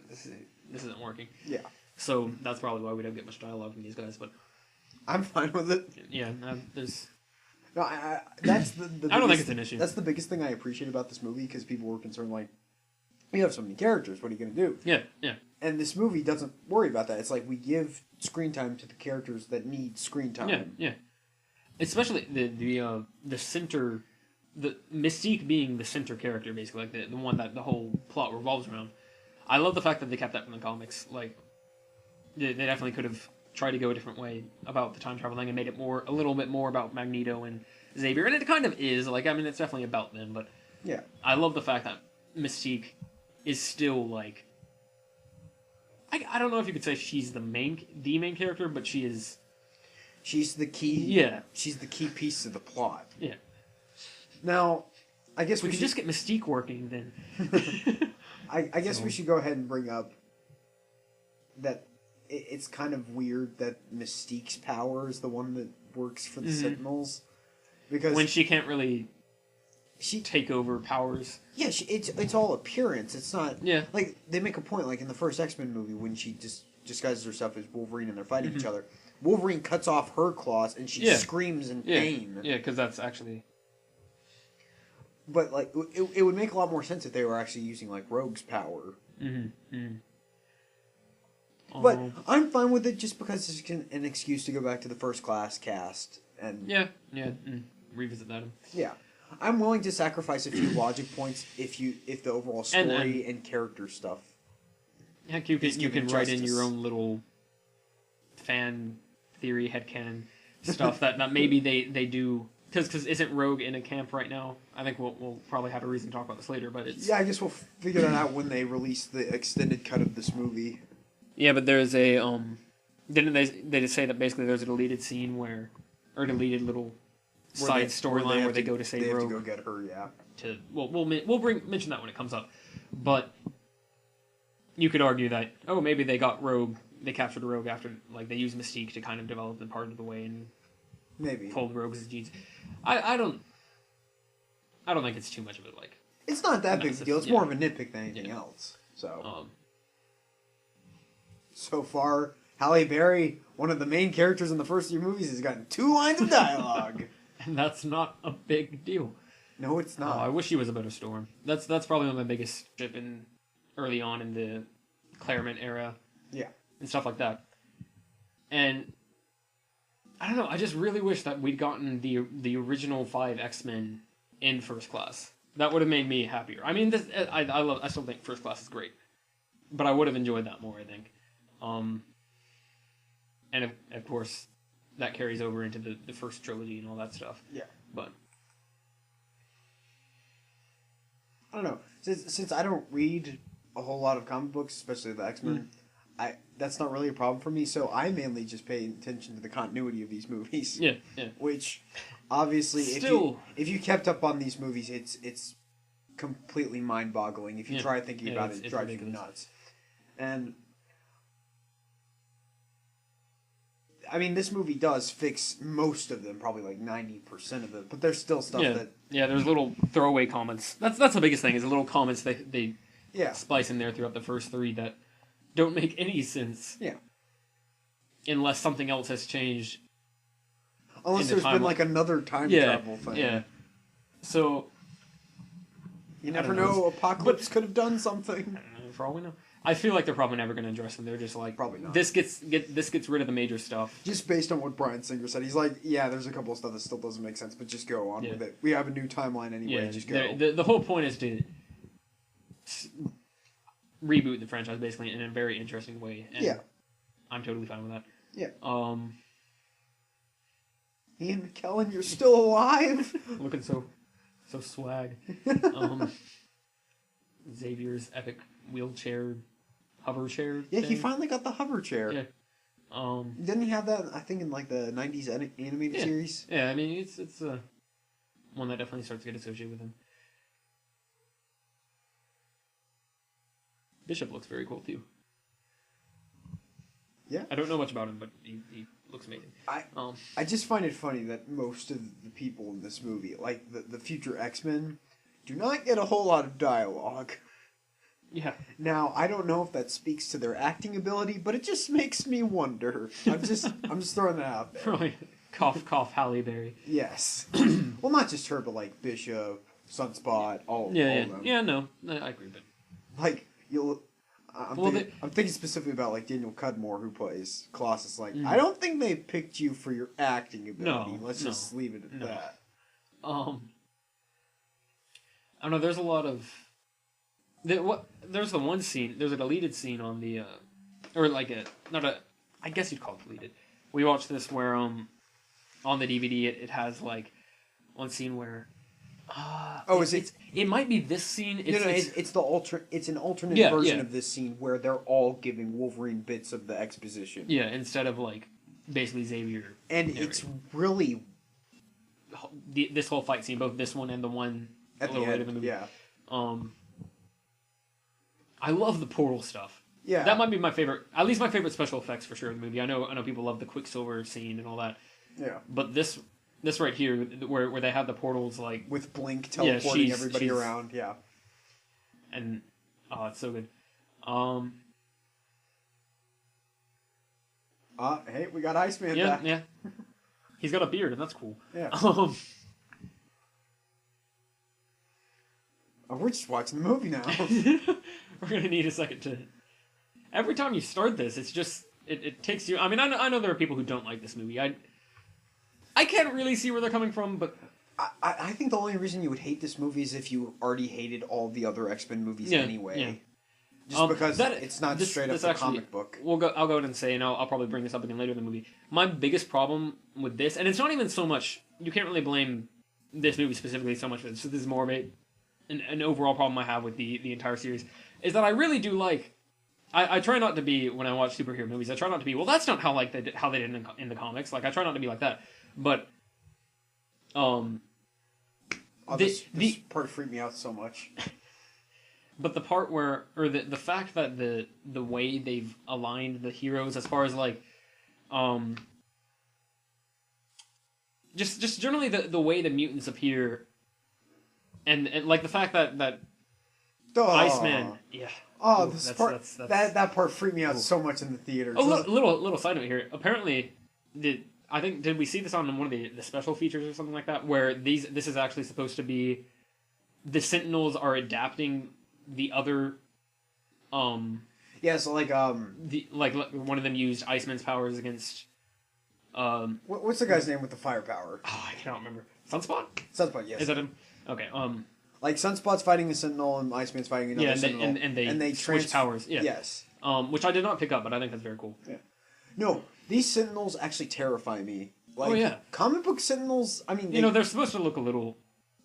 this isn't working. Yeah. So that's probably why we don't get much dialogue from these guys, but I'm fine with it. Yeah, there's. No, that's the I don't think it's an issue. That's the biggest thing I appreciate about this movie because people were concerned like, we have so many characters. What are you going to do? Yeah. And this movie doesn't worry about that. It's like we give screen time to the characters that need screen time. Yeah. Especially the center, the Mystique being the center character, basically, like the one that the whole plot revolves around. I love the fact that they kept that from the comics. Like, they definitely could have tried to go a different way about the time traveling and made it a little bit more about Magneto and Xavier, and it kind of is. Like, I mean, it's definitely about them, but yeah, I love the fact that Mystique is still like. I don't know if you could say she's the main character, but she is. She's the key. Yeah. She's the key piece of the plot. Yeah. Now, I guess we could just get Mystique working then. I guess we should go ahead and bring up that it's kind of weird that Mystique's power is the one that works for the Sentinels. Because when she can't really take over powers. Yeah, it's all appearance. It's not... Yeah. Like, they make a point, like in the first X-Men movie, when she disguises herself as Wolverine and they're fighting each other. Wolverine cuts off her claws and she screams in pain. Yeah, because that's actually... But, like, it would make a lot more sense if they were actually using, like, Rogue's power. But I'm fine with it just because it's an excuse to go back to the First Class cast. And revisit that. Yeah. I'm willing to sacrifice a few logic points if the overall story and character stuff. Heck, you can write in your own little fan theory, headcanon stuff that maybe they do because isn't Rogue in a camp right now? I think we'll probably have a reason to talk about this later, but it's... Yeah, I guess we'll figure that out when they release the extended cut of this movie. Yeah, but there's a, didn't they just say that basically there's a deleted scene where, or deleted little side storyline where they go to save Rogue. They have to go get her, yeah. We'll mention that when it comes up. But you could argue that, maybe they got Rogue, they captured Rogue after, like, they used Mystique to kind of develop them part of the way and maybe pulled Rogue's genes. I don't think it's too much of it, like... It's not that big a deal. It's more of a nitpick than anything else. So... So far, Halle Berry, one of the main characters in the first few movies, has gotten 2 lines of dialogue. And that's not a big deal. No, it's not. I wish he was a better Storm. That's probably one of my biggest ship in early on in the Claremont era. Yeah. And stuff like that. And I don't know, I just really wish that we'd gotten the original 5 X-Men in First Class. That would have made me happier. I mean, I still think First Class is great. But I would have enjoyed that more, I think. And of course, that carries over into the first trilogy and all that stuff. Yeah. But I don't know. Since I don't read a whole lot of comic books, especially the X-Men, that's not really a problem for me. So I mainly just pay attention to the continuity of these movies. Yeah. Which, obviously, if you kept up on these movies, it's completely mind-boggling. If you try thinking about it, it drives you nuts. And I mean, this movie does fix most of them, probably like 90% of it, but there's still stuff that... Yeah, there's little throwaway comments. That's the biggest thing, is the little comments they splice in there throughout the first 3 that don't make any sense. Yeah. Unless something else has changed. Unless there's been like another time travel thing. Yeah. So... You never know, Apocalypse could have done something. I don't know, for all we know. I feel like they're probably never going to address them. They're just like, probably not. This gets rid of the major stuff. Just based on what Bryan Singer said, he's like, yeah, there's a couple of stuff that still doesn't make sense, but just go on with it. We have a new timeline anyway. Just go. The whole point is to reboot the franchise basically in a very interesting way. And I'm totally fine with that. Yeah. Ian McKellen, you're still alive. Looking so swag. Xavier's epic wheelchair. Hover chair. Yeah, he finally got the hover chair. Yeah. Didn't he have that? I think in like the '90s animated series. Yeah, I mean it's one that definitely starts to get associated with him. Bishop looks very cool too. Yeah. I don't know much about him, but he looks amazing. I just find it funny that most of the people in this movie, like the future X-Men, do not get a whole lot of dialogue. Yeah. Now, I don't know if that speaks to their acting ability, but it just makes me wonder. I'm just throwing that out there. Right. Cough, cough, Halle Berry. Yes. Well, not just her, but like Bishop, Sunspot, all of them. Yeah, no, I agree, but like I'm thinking specifically about like Daniel Cudmore, who plays Colossus. Like, I don't think they picked you for your acting ability. Let's just leave it at that. I don't know. There's a lot of there's the one scene. There's a deleted scene on the or like I guess you'd call it deleted. We watched this where on the DVD it has like one scene where it might be this scene. It's an alternate version of this scene where they're all giving Wolverine bits of the exposition. Yeah, instead of like basically Xavier. And it's really this whole fight scene, both this one and the one at a little later in the movie. Yeah. I love the portal stuff. Yeah. That might be my favorite, at least my favorite special effects for sure in the movie. I know people love the Quicksilver scene and all that. Yeah. But this right here, where they have the portals like with Blink teleporting everybody around, yeah. And it's so good. Hey, we got Iceman back. Yeah. He's got a beard, and that's cool. Yeah. We're just watching the movie now. We're gonna need a second to. Every time you start this, it's just it takes you. I mean, I know there are people who don't like this movie. I can't really see where they're coming from, but I think the only reason you would hate this movie is if you already hated all the other X-Men movies anyway. Yeah. Just because it's not straight up the comic book. I'll go ahead and say, and I'll probably bring this up again later in the movie. My biggest problem with this, and it's not even so much you can't really blame this movie specifically so much for this. So this is more of an overall problem I have with the entire series, is that I really do like. I try not to be, when I watch superhero movies, I try not to be, well, that's not how they did in the comics. Like, I try not to be like that. But, this part freaked me out so much. But the part where, or the fact that the way they've aligned the heroes as far as, like, just generally the way the mutants appear, and like the fact that Iceman, yeah. Oh, that part freaked me out so much in the theater. Oh, little side note here. Apparently, did we see this on one of the special features or something like that, where this is actually supposed to be the Sentinels are adapting the other. Yeah, so like like one of them used Iceman's powers against. What's the guy's name with the firepower? Oh, I cannot remember. Sunspot. Sunspot, yes. Is that him? Okay. Like Sunspot's fighting a Sentinel and Iceman's fighting another Sentinel. and they switch powers. Yeah. Yes. Which I did not pick up, but I think that's very cool. Yeah. No, these Sentinels actually terrify me. Like, oh yeah. Comic book Sentinels. I mean, they're supposed to look a little.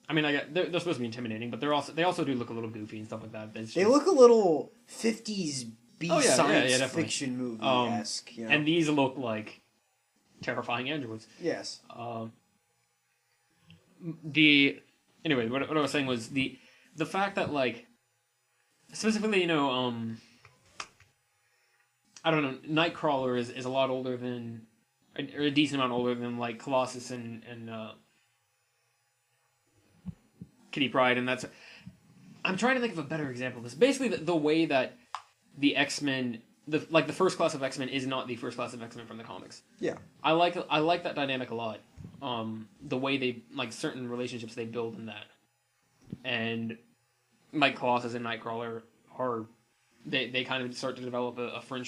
I mean, they're supposed to be intimidating, but they also do look a little goofy and stuff like that. They look a little 50s science definitely. fiction movie-esque. You know? And these look like terrifying androids. Yes. Anyway, what I was saying was the fact that, like, specifically, I don't know, Nightcrawler is a lot older than, or a decent amount older than, like, Colossus and Kitty Pryde, and that's, I'm trying to think of a better example of this. Basically, the way that the X-Men, the first class of X-Men is not the first class of X-Men from the comics. Yeah. I like that dynamic a lot. The way they, like, certain relationships they build in that. And, like, Colossus and Nightcrawler they kind of start to develop a friendship